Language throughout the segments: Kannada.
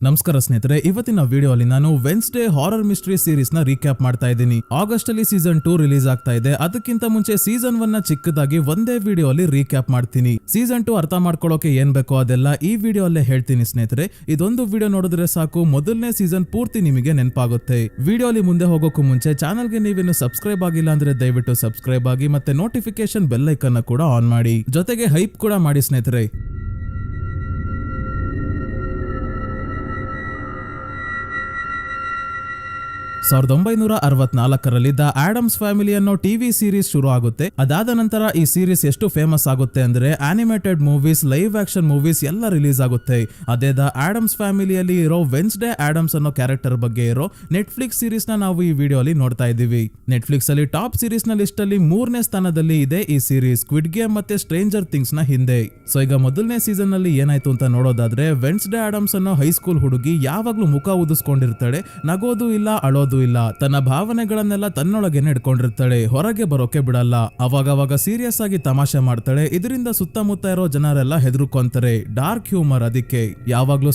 ನಮಸ್ಕಾರ ಸ್ನೇಹಿತರೆ, ಇವತ್ತಿನ ವಿಡಿಯೋಲಿ ನಾನು ವೆನ್ಸ್ಡೇ ಹಾರರ್ ಮಿಸ್ಟ್ರಿ ಸೀರೀಸ್ ನ ರೀಕ್ಯಾಪ್ ಮಾಡ್ತಾ ಇದ್ದೀನಿ. ಆಗಸ್ಟ್ ಅಲ್ಲಿ ಸೀಸನ್ 2 ರಿಲೀಸ್ ಆಗ್ತಾ ಇದೆ. ಅದಕ್ಕಿಂತ ಮುಂಚೆ ಸೀಸನ್ 1 ನ ಚಿಕ್ಕದಾಗಿ ಒಂದೇ ವಿಡಿಯೋಲಿ ರೀಕ್ಯಾಪ್ ಮಾಡ್ತೀನಿ. ಸೀಸನ್ 2 ಅರ್ಥ ಮಾಡ್ಕೊಳ್ಳೋಕೆ ಏನ್ ಬೇಕೋ ಅದೆಲ್ಲ ಈ ವಿಡಿಯೋ ಅಲ್ಲೇ ಹೇಳ್ತೀನಿ ಸ್ನೇಹಿತರೆ. ಇದೊಂದು ವಿಡಿಯೋ ನೋಡಿದ್ರೆ ಸಾಕು, ಮೊದಲನೇ ಸೀಸನ್ ಪೂರ್ತಿ ನಿಮಗೆ ನೆನಪಾಗುತ್ತೆ. ವಿಡಿಯೋಲಿ ಮುಂದೆ ಹೋಗೋಕ್ಕೂ ಮುಂಚೆ ಚಾನಲ್ಗೆ ನೀವೇನು ಸಬ್ಸ್ಕ್ರೈಬ್ ಆಗಿಲ್ಲ ಅಂದ್ರೆ ದಯವಿಟ್ಟು ಸಬ್ಸ್ಕ್ರೈಬ್ ಆಗಿ, ಮತ್ತೆ ನೋಟಿಫಿಕೇಶನ್ ಬೆಲ್ ಐಕನ್ ಕೂಡ ಆನ್ ಮಾಡಿ, ಜೊತೆಗೆ ಹೈಪ್ ಕೂಡ ಮಾಡಿ ಸ್ನೇಹಿತರೆ. 1964ರಲ್ಲಿ ದ ಆಡಮ್ಸ್ ಫ್ಯಾಮಿಲಿ ಅನ್ನೋ ಟಿವಿ ಸೀರೀಸ್ ಶುರು ಆಗುತ್ತೆ. ಅದಾದ ನಂತರ ಈ ಸೀರೀಸ್ ಎಷ್ಟು ಫೇಮಸ್ ಆಗುತ್ತೆ ಅಂದ್ರೆ animated movies, live action movies ಎಲ್ಲ ರಿಲೀಸ್ ಆಗುತ್ತೆ. ಅದೇ ದ ಆಡಮ್ಸ್ ಫ್ಯಾಮಿಲಿಯಲ್ಲಿ ಇರೋ ವೆನ್ಸ್ಡೇ ಆಡಮ್ಸ್ ಅನ್ನೋ ಕ್ಯಾರೆಕ್ಟರ್ ಬಗ್ಗೆ ಇರೋ ನೆಟ್ಫ್ಲಿಕ್ಸ್ ಸೀರೀಸ್ ನ ನಾವು ಈ ವಿಡಿಯೋಲಿ ನೋಡ್ತಾ ಇದ್ದೀವಿ. ನೆಟ್ಫ್ಲಿಕ್ಸ್ ಅಲ್ಲಿ ಟಾಪ್ ಸೀರೀಸ್ ನ ಲಿಸ್ಟ್ ಅಲ್ಲಿ 3ನೇ ಸ್ಥಾನದಲ್ಲಿ ಇದೆ ಈ ಸೀರೀಸ್, ಸ್ಕ್ವಿಡ್ ಗೇಮ್ ಮತ್ತೆ ಸ್ಟ್ರೇಂಜರ್ ಥಿಂಗ್ಸ್ ನ ಹಿಂದೆ. ಸೊ ಈಗ ಮೊದಲನೇ ಸೀಸನ್ ನಲ್ಲಿ ಏನಾಯ್ತು ಅಂತ ನೋಡೋದಾದ್ರೆ, ವೆನ್ಸ್ಡೇ ಆಡಮ್ಸ್ ಅನ್ನೋ ಹೈಸ್ಕೂಲ್ ಹುಡುಗಿ ಯಾವಾಗ್ಲೂ ಮುಖ ಊದಿಸ್ಕೊಂಡಿರ್ತಾಳೆ, ನಗೋದು ಇಲ್ಲ, ಅಳೋದು ಇಲ್ಲ, ತನ್ನ ಭಾವನೆಗಳನ್ನೆಲ್ಲ ತನ್ನೊಳಗೆ ಇಟ್ಕೊಂಡಿರ್ತಾಳೆ, ಹೊರಗೆ ಬರೋಕೆ ಬಿಡಲ್ಲ. ಅವಾಗವಾಗ ಸೀರಿಯಸ್ ಆಗಿ ತಮಾಷೆ ಮಾಡ್ತಾಳೆ. ಇದರಿಂದ ಸುತ್ತಮುತ್ತ ಇರೋ ಜನರೆಲ್ಲ ಹೆದರ್ಕೊಂತಾರೆ. ಡಾರ್ಕ್ ಹ್ಯೂಮರ್, ಅದಕ್ಕೆ ಯಾವಾಗ್ಲೂ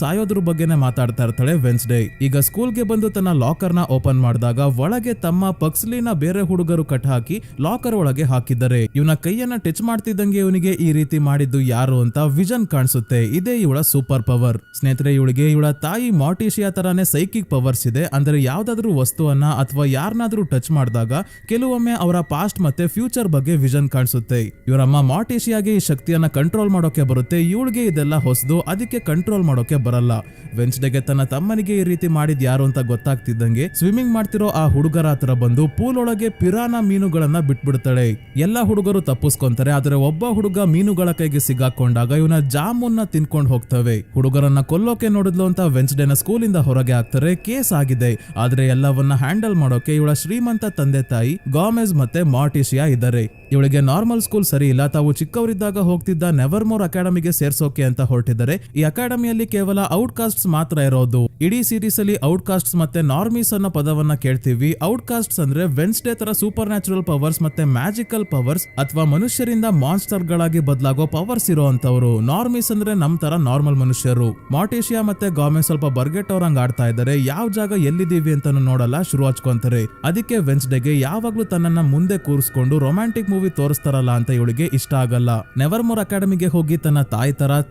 ಸಾಯೋದ್ರ ಬಗ್ಗೆನೆ ಮಾತಾಡ್ತಾ ಇರ್ತಾಳೆ ವೆನ್ಸ್ಡೇ. ಈಗ ಸ್ಕೂಲ್ಗೆ ಬಂದು ತನ್ನ ಲಾಕರ್ ನ ಓಪನ್ ಮಾಡಿದಾಗ ಒಳಗೆ ತಮ್ಮ ಪಕ್ಸ್ಲಿನ ಬೇರೆ ಹುಡುಗರು ಕಟ್ ಹಾಕಿ ಲಾಕರ್ ಒಳಗೆ ಹಾಕಿದ್ದಾರೆ. ಇವನ ಕೈಯನ್ನ ಟಚ್ ಮಾಡ್ತಿದ್ದಂಗೆ ಇವನಿಗೆ ಈ ರೀತಿ ಮಾಡಿದ್ದು ಯಾರು ಅಂತ ವಿಷನ್ ಕಾಣಿಸುತ್ತೆ. ಇದೇ ಇವಳ ಸೂಪರ್ ಪವರ್ ಸ್ನೇಹಿತರೆ. ಇವಳ ತಾಯಿ ಮಾರ್ಟಿಶಿಯಾ ತರಾನೇ ಸೈಕಿಕ್ ಪವರ್ಸ್ ಇದೆ. ಅಂದ್ರೆ ಯಾವ್ದಾದ್ರು ವಸ್ತುವನ್ನ ಅಥವಾ ಯಾರನ್ನಾದ್ರೂ ಟಚ್ ಮಾಡಿದಾಗ ಕೆಲವೊಮ್ಮೆ ಅವರ ಪಾಸ್ಟ್ ಮತ್ತೆ ಫ್ಯೂಚರ್ ಬಗ್ಗೆ ವಿಷನ್ ಕಾಣಿಸುತ್ತೆ. ಇವರಮ್ಮ ಮಾರ್ಟಿಶಿಯಾಗೆ ಈ ಶಕ್ತಿಯನ್ನ ಕಂಟ್ರೋಲ್ ಮಾಡೋಕೆ ಬರುತ್ತೆ. ಇವಳಿಗೆ ಇದೆಲ್ಲ ಹೊಸದು, ಅದಕ್ಕೆ ಕಂಟ್ರೋಲ್ ಮಾಡೋಕೆ ಬರಲ್ಲ. ವೆನ್ಸ್ಡೇಗೆ ತನ್ನ ತಮ್ಮನಿಗೆ ಈ ರೀತಿ ಮಾಡಿದ್ ಯಾರು ಅಂತ ಗೊತ್ತಾಗ್ತಿದ್ದಂಗೆ ಸ್ವಿಮ್ಮಿಂಗ್ ಮಾಡ್ತಿರೋ ಆ ಹುಡುಗರ ಹತ್ರ ಬಂದು ಪೂಲ್ ಒಳಗೆ ಪಿರಾನ ಮೀನುಗಳನ್ನ ಬಿಟ್ಬಿಡ್ತಾಳೆ. ಎಲ್ಲಾ ಹುಡುಗರು ತಪ್ಪಿಸ್ಕೊಂತಾರೆ. ಆದ್ರೆ ಒಬ್ಬ ಹುಡುಗ ಮೀನುಗಳ ಕೈಗೆ ಸಿಗಾಕೊಂಡಾಗ ಇವನ ಜಾಮೂನ್ನ ತಿನ್ಕೊಂಡು ಹೋಗ್ತವೆ. ಹುಡುಗರನ್ನ ಕೊಲ್ಲೋಕೆ ನೋಡಿದ್ಲು ಅಂತ ವೆನ್ಸ್ಡೇನ ಸ್ಕೂಲಿಂದ ಹೊರಗೆ ಹಾಕ್ತಾರೆ. ಕೇಸ್ ಆಗಿದೆ. ಆದ್ರೆ ಎಲ್ಲವನ್ನ ಹ್ಯಾಂಡಲ್ ಮಾಡೋಕೆ ಇವಳ ಶ್ರೀಮಂತ ತಂದೆ ತಾಯಿ ಗಾಮೆಜ್ ಮತ್ತೆ ಮಾರ್ಟಿಶಿಯಾ ಇದ್ದಾರೆ. ಇವಳಿಗೆ ನಾರ್ಮಲ್ ಸ್ಕೂಲ್ ಸರಿ ಇಲ್ಲ. ತಾವು ಚಿಕ್ಕವರಿದ್ದಾಗ ಹೋಗ್ತಿದ್ದ ನೆವರ್ಮೋರ್ ಅಕಾಡೆಮಿಗೆ ಸೇರ್ಸೋಕೆ ಅಂತ ಹೊರಟಿದ್ದಾರೆ. ಈ ಅಕಾಡೆಮಿಯಲ್ಲಿ ಕೇವಲ ಔಟ್ಕಾಸ್ಟ್ಸ್ ಮಾತ್ರ ಇರೋದು. ಇಡೀ ಸೀರೀಸ್ ಅಲ್ಲಿ ಔಟ್ಕಾಸ್ಟ್ಸ್ ಮತ್ತೆ ನಾರ್ಮೀಸ್ ಅನ್ನೋ ಪದವನ್ನ ಕೇಳ್ತೀವಿ. ಔಟ್ಕಾಸ್ಟ್ಸ್ ಅಂದ್ರೆ ವೆನ್ಸ್ಡೇ ತರ ಸೂಪರ್ ನ್ಯಾಚುರಲ್ ಪವರ್ಸ್ ಮತ್ತೆ ಮ್ಯಾಜಿಕಲ್ ಪವರ್ಸ್ ಅಥವಾ ಮನುಷ್ಯರಿಂದ ಮಾನ್ಸ್ಟರ್ ಗಳಾಗಿ ಬದಲಾಗೋ ಪವರ್ಸ್ ಇರೋ ಅಂತವ್ರು. ನಾರ್ಮೀಸ್ ಅಂದ್ರೆ ನಮ್ ತರ ನಾರ್ಮಲ್ ಮನುಷ್ಯರು. ಮಾರ್ಟಿಶಿಯಾ ಮತ್ತೆ ಗಾಮೆಜ್ ಸ್ವಲ್ಪ ಬರ್ಗೆಟ್ಟವ್ರಂಗ್ ಆಡ್ತಾ ಇದ್ದಾರೆ. ಯಾವ ಜಾಗ ಎಲ್ಲಿದ್ದೀವಿ ಅಂತ ನೋಡಲ್ಲ, ಶುರು ಹಚ್ಕೊಂತಾರೆ. ಅದಕ್ಕೆ ವೆನ್ಸ್ಡೇಗೆ ಯಾವಾಗ್ಲೂ ತನ್ನನ್ನ ಮುಂದೆ ಕೂರಿಸ್ಕೊಂಡು ರೊಮ್ಯಾಂಟಿಕ್ ಮೂವಿ ತೋರಿಸ್ತಾರಲ್ಲ ಅಂತ ಇವಳಿಗೆ ಇಷ್ಟ ಆಗಲ್ಲ. ನೆವರ್ಮೋರ್ ಅಕಾಡೆಮಿಗೆ ಹೋಗಿ ತನ್ನ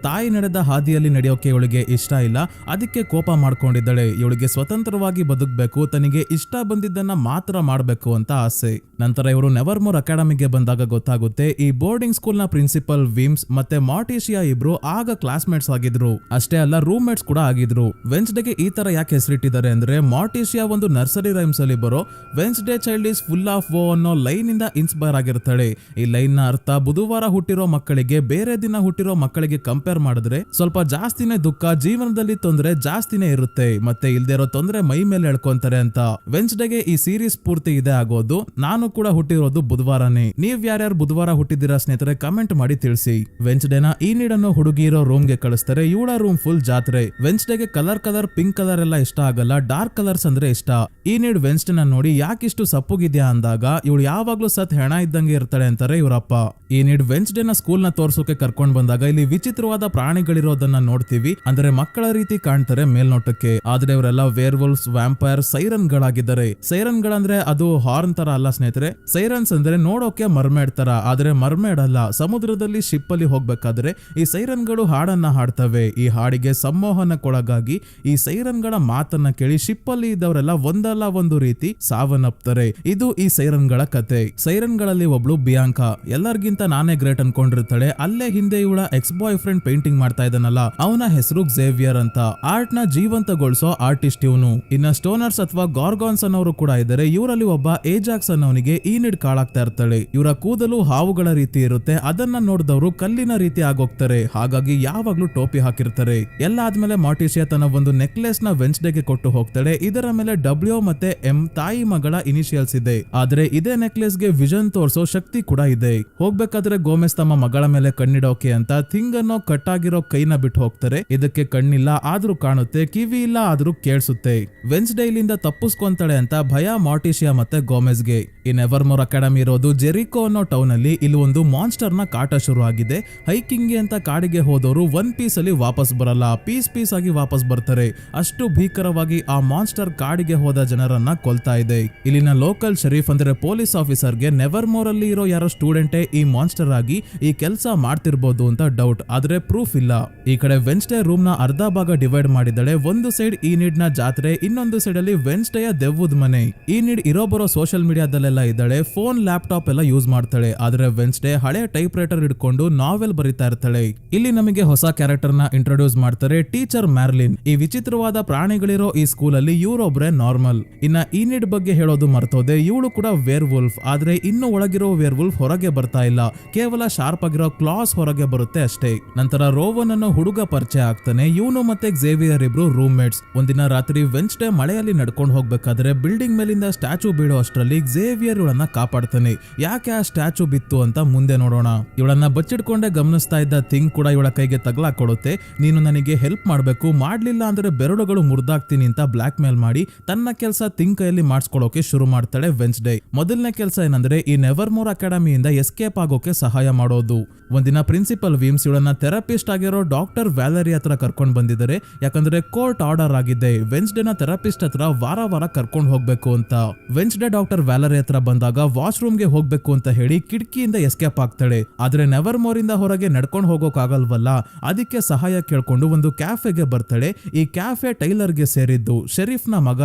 ತಾಯಿ ನಡೆದ ಹಾದಿಯಲ್ಲಿ ನಡೆಯೋಕೆ ಇವಳಿಗೆ ಇಷ್ಟ ಇಲ್ಲ. ಅದಕ್ಕೆ ಕೋಪ ಮಾಡ್ಕೊಂಡಿದ್ದಾಳೆ. ಇವಳಿಗೆ ಸ್ವತಂತ್ರವಾಗಿ ಬದುಕಬೇಕು, ತನಗೆ ಇಷ್ಟ ಬಂದಿದ್ದನ್ನ ಮಾತ್ರ ಮಾಡ್ಬೇಕು ಅಂತ ಆಸೆ. ನಂತರ ಇವರು ನೆವರ್ಮೋರ್ ಅಕಾಡೆಮಿಗೆ ಬಂದಾಗ ಗೊತ್ತಾಗುತ್ತೆ, ಈ ಬೋರ್ಡಿಂಗ್ ಸ್ಕೂಲ್ ನ ಪ್ರಿನ್ಸಿಪಲ್ ವಿಮ್ಸ್ ಮತ್ತೆ ಮಾರ್ಟಿಶಿಯಾ ಇಬ್ರು ಆಗ ಕ್ಲಾಸ್ಮೇಟ್ಸ್ ಆಗಿದ್ರು. ಅಷ್ಟೇ ಅಲ್ಲ, ರೂಮ್ ಮೇಟ್ಸ್ ಕೂಡ ಆಗಿದ್ರು. ವೆನ್ಸ್ಡೇಗೆ ಈ ತರ ಯಾಕೆ ಹೆಸರಿಟ್ಟಿದ್ದಾರೆ ಅಂದ್ರೆ, ಮಾರ್ಟಿಶಿಯಾ ಒಂದು ನರ್ಸರಿ ರೈಮ್ಸ್ ಅಲ್ಲಿ ಬರೋ Wednesday child is full of woe ಅನ್ನೋ ಲೈನ್ ಇಂದ ಇನ್ಸ್ಪೈರ್ ಆಗಿರ್ತಾಳೆ. ಈ ಲೈನ್ ನ ಅರ್ಥ, ಬುಧವಾರ ಹುಟ್ಟಿರೋ ಮಕ್ಕಳಿಗೆ ಬೇರೆ ದಿನ ಹುಟ್ಟಿರೋ ಮಕ್ಕಳಿಗೆ ಕಂಪೇರ್ ಮಾಡಿದ್ರೆ ಸ್ವಲ್ಪ ಜಾಸ್ತಿನೇ ದುಃಖ, ಜೀವನದಲ್ಲಿ ತೊಂದರೆ ಜಾಸ್ತಿನೇ ಇರುತ್ತೆ, ಮತ್ತೆ ಇಲ್ದೇ ಇರೋ ತೊಂದರೆ ಮೈ ಮೇಲೆ ಎಳ್ಕೊಂತಾರೆ ಅಂತ. ವೆನ್ಸ್ಡೇಗೆ ಈ ಸೀರೀಸ್ ಪೂರ್ತಿ ಇದೆ ಆಗೋದು. ನಾನು ಕೂಡ ಹುಟ್ಟಿರೋದು ಬುಧವಾರನೇ. ನೀವ್ ಯಾರ್ಯಾರು ಬುಧವಾರ ಹುಟ್ಟಿದಿರಾ ಸ್ನೇಹಿತರೆ ಕಮೆಂಟ್ ಮಾಡಿ ತಿಳಿಸಿ. ವೆನ್ಸ್ಡೇನ ಈ ನೀಡನ್ನು ಹುಡುಗಿ ಇರೋ ರೂಮ್ ಗೆ ಕಳಿಸ್ತಾರೆ. ಇವಳ ರೂಮ್ ಫುಲ್ ಜಾತ್ರೆ. ವೆನ್ಸ್ಡೇಗೆ ಕಲರ್ ಪಿಂಕ್ ಕಲರ್ ಎಲ್ಲ ಇಷ್ಟ ಆಗಲ್ಲ, ಡಾರ್ಕ್ ಕಲರ್ಸ್ ಅಂದ್ರೆ ಇಷ್ಟ. ಈ ನೀಡ್ ವೆನ್ಸ್ಡೇನ ನೋಡಿ ಯಾಕಿಷ್ಟು ಸಪ್ಪುಗಿದ್ಯಾ ಅಂದಾಗ ಇವಳು ಯಾವಾಗ್ಲೂ ಸತ್ ಹೆಣ ಇದ್ದಂಗೆ ಇರ್ತಾಳೆ ಅಂತಾರೆ ಇವರಪ್ಪ. ಈ ನೀಡ್ ವೆನ್ಸ್ಡೇನ ಸ್ಕೂಲ್ ನ ತೋರ್ಸೋಕೆ ಕರ್ಕೊಂಡ್ ಬಂದಾಗ ಇಲ್ಲಿ ವಿಚಿತ್ರವಾದ ಪ್ರಾಣಿಗಳಿರೋದನ್ನ ನೋಡ್ತೀವಿ. ಅಂದ್ರೆ ಮಕ್ಕಳ ರೀತಿ ಕಾಣ್ತಾರೆ ಮೇಲ್ನೋಟಕ್ಕೆ. ಆದ್ರೆ ಇವರೆಲ್ಲ ವೇರ್ವೊಲ್ಫ್ಸ್, ವ್ಯಾಂಪೈರ್, ಸೈರನ್ ಗಳಾಗಿದ್ದಾರೆ. ಸೈರನ್ ಗಳಂದ್ರೆ ಅದು ಹಾರ್ನ್ ತರ ಅಲ್ಲ ಸ್ನೇಹಿತರೆ. ಸೈರನ್ಸ್ ಅಂದ್ರೆ ನೋಡೋಕೆ ಮರ್ಮೇಡ್ ತರ, ಆದ್ರೆ ಮರ್ಮೇಡ್ ಅಲ್ಲ. ಸಮುದ್ರದಲ್ಲಿ ಶಿಪ್ ಅಲ್ಲಿ ಹೋಗ್ಬೇಕಾದ್ರೆ ಈ ಸೈರನ್ ಗಳು ಹಾಡನ್ನ ಹಾಡ್ತವೆ. ಈ ಹಾಡಿಗೆ ಸಂಮೋಹನಕ್ಕೊಳಗಾಗಿ ಈ ಸೈರನ್ ಗಳ ಮಾತನ್ನ ಕೇಳಿ ಶಿಪ್ ಅಲ್ಲಿ ಇದ್ದವರೆಲ್ಲ ಒಂದಲ್ಲ ಒಂದು ರೀತಿ ಸಾವನ್ನಪ್ತಾರೆ. ಇದು ಈ ಸೈರನ್ ಗಳ ಕತೆ. ಸೈರನ್ ಗಳಲ್ಲಿ ಒಬ್ಳು ಬಿಯಾಂಕಾ, ಎಲ್ಲರಿಗಿಂತ ನಾನೇ ಗ್ರೇಟ್ ಅನ್ಕೊಂಡಿರ್ತಾಳೆ. ಅಲ್ಲೇ ಹಿಂದೆ ಇವಳ ಎಕ್ಸ್ ಬಾಯ್ ಫ್ರೆಂಡ್ ಪೇಂಟಿಂಗ್ ಮಾಡ್ತಾ ಇದ್ದಾನಲ್ಲ, ಅವನ ಹೆಸರು ಝೇವಿಯರ್ ಅಂತ. ಆರ್ಟ್ ನ ಜೀವಂತಗೊಳಿಸೋ ಆರ್ಟಿಸ್ಟ್ ಇವನು. ಇನ್ನ ಸ್ಟೋನರ್ಸ್ ಅಥವಾ ಗಾರ್ಗಾನ್ಸ್ ಅನ್ನೋರು ಕೂಡ ಇದ್ದಾರೆ. ಇವರಲ್ಲಿ ಒಬ್ಬ ಏಜಾಕ್ಸ್ ಅನ್ನೋನಿಗೆ ಈ ನೀಡ್ ಕಾಳಾಗ್ತಾ ಇರ್ತಾಳೆ. ಇವರ ಕೂದಲು ಹಾವುಗಳ ರೀತಿ ಇರುತ್ತೆ. ಅದನ್ನ ನೋಡಿದವರು ಕಲ್ಲಿನ ರೀತಿ ಆಗೋಗ್ತಾರೆ. ಹಾಗಾಗಿ ಯಾವಾಗ್ಲೂ ಟೋಪಿ ಹಾಕಿರ್ತಾರೆ. ಎಲ್ಲ ಆದ್ಮೇಲೆ ಮಾರ್ಟಿಶಿಯಾ ತನ್ನ ಒಂದು ನೆಕ್ಲೆಸ್ ನ ವೆನ್ಸ್ಡೇಗೆ ಕೊಟ್ಟು ಹೋಗ್ತಾಳೆ. ಇದರ ಇದರ ಮೇಲೆ ಡಬ್ಲ್ಯೂ ಮತ್ತೆ ಎಂ ತಾಯಿ ಮಗಳ ಇನಿಷಿಯಲ್ಸ್ ಇದೆ. ಆದ್ರೆ ಇದೇ ನೆಕ್ಲೆಸ್ ಗೆ ವಿಷನ್ ತೋರ್ಸೋ ಶಕ್ತಿ ಕೂಡ ಇದೆ. ಹೋಗ್ಬೇಕಾದ್ರೆ ಗೋಮೆಸ್ ತಮ್ಮ ಮಗಳ ಮೇಲೆ ಕಣ್ಣಿಡೋಕೆ ಅಂತ ಥಿಂಗ್ ಅನ್ನೋ ಕಟ್ಟಾಗಿರೋ ಕೈನ ಬಿಟ್ಟು ಹೋಗ್ತಾರೆ. ಇದಕ್ಕೆ ಕಣ್ಣಿಲ್ಲ ಆದ್ರೂ ಕಾಣುತ್ತೆ, ಕಿವಿ ಇಲ್ಲ ಆದ್ರೂ ಕೇಳಿಸುತ್ತೆ. ವೆನ್ಸ್ಡೇ ಇಲ್ಲಿಂದ ತಪ್ಪಿಸ್ಕೊಂತಾಳೆ ಅಂತ ಭಯ ಮಾರ್ಟಿಶಿಯಾ ಮತ್ತೆ ಗೋಮೆಸ್ಗೆ. ಈ ನೆವರ್ಮೋರ್ ಅಕಾಡೆಮಿ ಇರೋದು ಜೆರಿಕೋ ಅನ್ನೋ ಟೌನ್ ಅಲ್ಲಿ. ಇಲ್ಲಿ ಒಂದು ಮಾನ್ಸ್ಟರ್ ನ ಕಾಟ ಶುರು ಆಗಿದೆ. ಹೈಕಿಂಗ್ ಅಂತ ಕಾಡಿಗೆ ಹೋದವರು ಒನ್ ಪೀಸ್ ಅಲ್ಲಿ ವಾಪಸ್ ಬರಲ್ಲ, ಪೀಸ್ ಆಗಿ ವಾಪಸ್ ಬರ್ತಾರೆ. ಅಷ್ಟು ಭೀಕರವಾಗಿ ಆ ಮಾನ್ಸ್ಟರ್ ಕಾಡಿಗೆ ಹೋದ ಜನರನ್ನ ಕೊಲ್ತಾ ಇದೆ. ಇಲ್ಲಿನ ಲೋಕಲ್ ಶರೀಫ್ ಅಂದ್ರೆ ಪೊಲೀಸ್ ಆಫೀಸರ್ಗೆ ನೆವರ್ಮೋರ್ ಅಲ್ಲಿ ಇರೋ ಯಾರೋ ಸ್ಟೂಡೆಂಟೇ ಈ ಮಾನ್ಸ್ಟರ್ ಆಗಿ ಈ ಕೆಲಸ ಮಾಡ್ತಿರ್ಬೋದು ಅಂತ ಡೌಟ್, ಆದ್ರೆ ಪ್ರೂಫ್ ಇಲ್ಲ. ಈ ಕಡೆ ವೆನ್ಸ್ಡೇ ರೂಮ್ ನ ಅರ್ಧ ಭಾಗ ಡಿವೈಡ್ ಮಾಡಿದಳೆ. ಒಂದು ಸೈಡ್ ಈ ನೀಡ್ ನ ಜಾತ್ರೆ, ಇನ್ನೊಂದು ಸೈಡ್ ಅಲ್ಲಿ ವೆನ್ಸ್ಡೇಯ ದೆವ್ವದ ಮನೆ. ಈ ನೀಡ್ ಇರೋ ಬರೋ ಸೋಷಿಯಲ್ ಮೀಡಿಯಾದಲ್ಲೆಲ್ಲ ಇದ್ದಾಳೆ, ಫೋನ್ ಲ್ಯಾಪ್ಟಾಪ್ ಎಲ್ಲ ಯೂಸ್ ಮಾಡ್ತಾಳೆ. ಆದ್ರೆ ವೆನ್ಸ್ಡೇ ಹಳೆ ಟೈಪ್ ರೈಟರ್ ಹಿಡ್ಕೊಂಡು ನಾವೆಲ್ ಬರೀತಾ ಇರ್ತಾಳೆ. ಇಲ್ಲಿ ನಮಗೆ ಹೊಸ ಕ್ಯಾರೆಕ್ಟರ್ ನ ಇಂಟ್ರೊಡ್ಯೂಸ್ ಮಾಡ್ತಾರೆ, ಟೀಚರ್ ಮ್ಯಾರ್ಲಿನ್. ಈ ವಿಚಿತ್ರವಾದ ಪ್ರಾಣಿಗಳಿರೋ ಈ ಸ್ಕೂಲ್ ಅಲ್ಲಿ ಇವರೊಬ್ರೆ ನಾರ್ಮಲ್. ಇನ್ನ ಈ ನೀಡ್ ಬಗ್ಗೆ ಹೇಳೋದು ಮರ್ತೋದೆ, ಇವಳು ಕೂಡ ವೇರ್ ವುಲ್ಫ್. ಆದ್ರೆ ಇನ್ನು ಒಳಗಿರೋ ವೇರ್ ವುಲ್ಫ್ ಹೊರಗೆ ಬರ್ತಾ ಇಲ್ಲ, ಕೇವಲ ಶಾರ್ಪ್ ಆಗಿರೋ ಕ್ಲಾಸ್ ಹೊರಗೆ ಬರುತ್ತೆ ಅಷ್ಟೇ. ನಂತರ ರೋವನ್ ಅನ್ನೋ ಹುಡುಗ ಪರಿಚಯ ಆಗ್ತಾನೆ. ಇವನು ಮತ್ತೆ ಝೇವಿಯರ್ ಇಬ್ರು ರೂಮ್ ಮೇಟ್ಸ್. ಒಂದಿನ ರಾತ್ರಿ ವೆನ್ಸ್ಡೇ ಮಳೆಯಲ್ಲಿ ನಡ್ಕೊಂಡು ಹೋಗ್ಬೇಕಾದ್ರೆ ಬಿಲ್ಡಿಂಗ್ ಮೇಲಿಂದ ಸ್ಟ್ಯಾಚು ಬೀಳೋ ಅಷ್ಟರಲ್ಲಿ ಝೇವಿಯರ್ ಇವಳನ್ನ ಕಾಪಾಡ್ತಾನೆ. ಯಾಕೆ ಆ ಸ್ಟ್ಯಾಚು ಬಿತ್ತು ಅಂತ ಮುಂದೆ ನೋಡೋಣ. ಇವಳನ್ನ ಬಚ್ಚಿಡ್ಕೊಂಡೆ ಗಮನಿಸ್ತಾ ಇದ್ದ ಥಿಂಗ್ ಕೂಡ ಇವಳ ಕೈಗೆ ತಗಲಾಕೊಡುತ್ತೆ. ನೀನು ನನಗೆ ಹೆಲ್ಪ್ ಮಾಡ್ಬೇಕು, ಮಾಡ್ಲಿಲ್ಲ ಅಂದ್ರೆ ಬೆರಳುಗಳು ಮುರಿದಾಗ್ತೀನಿ ಅಂತ ಬ್ಲಾಕ್ ಮೇಲ್ ಮಾಡಿ ತನ್ನ ಕೆಲಸ ಥಿಂಗ್ ಕೈಯಲ್ಲಿ ಮಾಡಿಸ್ಕೊಳ್ಳೋಕೆ ಶುರು ಮಾಡ್ತಾಳೆ ವೆನ್ಸ್ಡೇ. ಮೊದಲನೇ ಕೆಲಸ ಏನಂದ್ರೆ ಈ ನೆವರ್ಮೋರ್ ಅಕಾಡೆಮಿಯಿಂದ ಎಸ್ಕೇಪ್ ಆಗೋಕೆ ಸಹಾಯ ಮಾಡೋದು. ಒಂದಿನ ಪ್ರಿನ್ಸಿಪಲ್ ವೀಮ್ಸ್ ಇವಳನ್ನ ಥೆರಪಿಸ್ಟ್ ಆಗಿರೋ ಡಾಕ್ಟರ್ ವ್ಯಾಲರಿ ಹತ್ರ ಕರ್ಕೊಂಡು ಬಂದಿದ್ದಾರೆ. ಯಾಕಂದ್ರೆ ಕೋರ್ಟ್ ಆರ್ಡರ್ ಆಗಿದೆ ವೆನ್ಸ್ಡೇನ ಥೆರಪಿಸ್ಟ್ ಹತ್ರ ವಾರ ಕರ್ಕೊಂಡು ಹೋಗ್ಬೇಕು ಅಂತ. ವೆನ್ಸ್ಡೇ ಡಾಕ್ಟರ್ ವ್ಯಾಲರಿ ಹತ್ರ ಬಂದಾಗ ವಾಶ್ರೂಮ್ ಗೆ ಹೋಗ್ಬೇಕು ಅಂತ ಹೇಳಿ ಕಿಟಕಿಯಿಂದ ಎಸ್ಕೇಪ್ ಆಗ್ತಾಳೆ. ಆದ್ರೆ ನೆವರ್ಮೋರ್ ಇಂದ ಹೊರಗೆ ನಡ್ಕೊಂಡು ಹೋಗೋಕಾಗಲ್ವಲ್ಲ, ಅದಕ್ಕೆ ಸಹಾಯ ಕೇಳ್ಕೊಂಡು ಒಂದು ಕ್ಯಾಫೆಗೆ ಬರ್ತಾಳೆ. ಈ ಕ್ಯಾಫೆ ಟೈಲರ್ ಗೆ ಸೇರಿದ್ದು. ಶರೀಫ್ ನ ಮಗ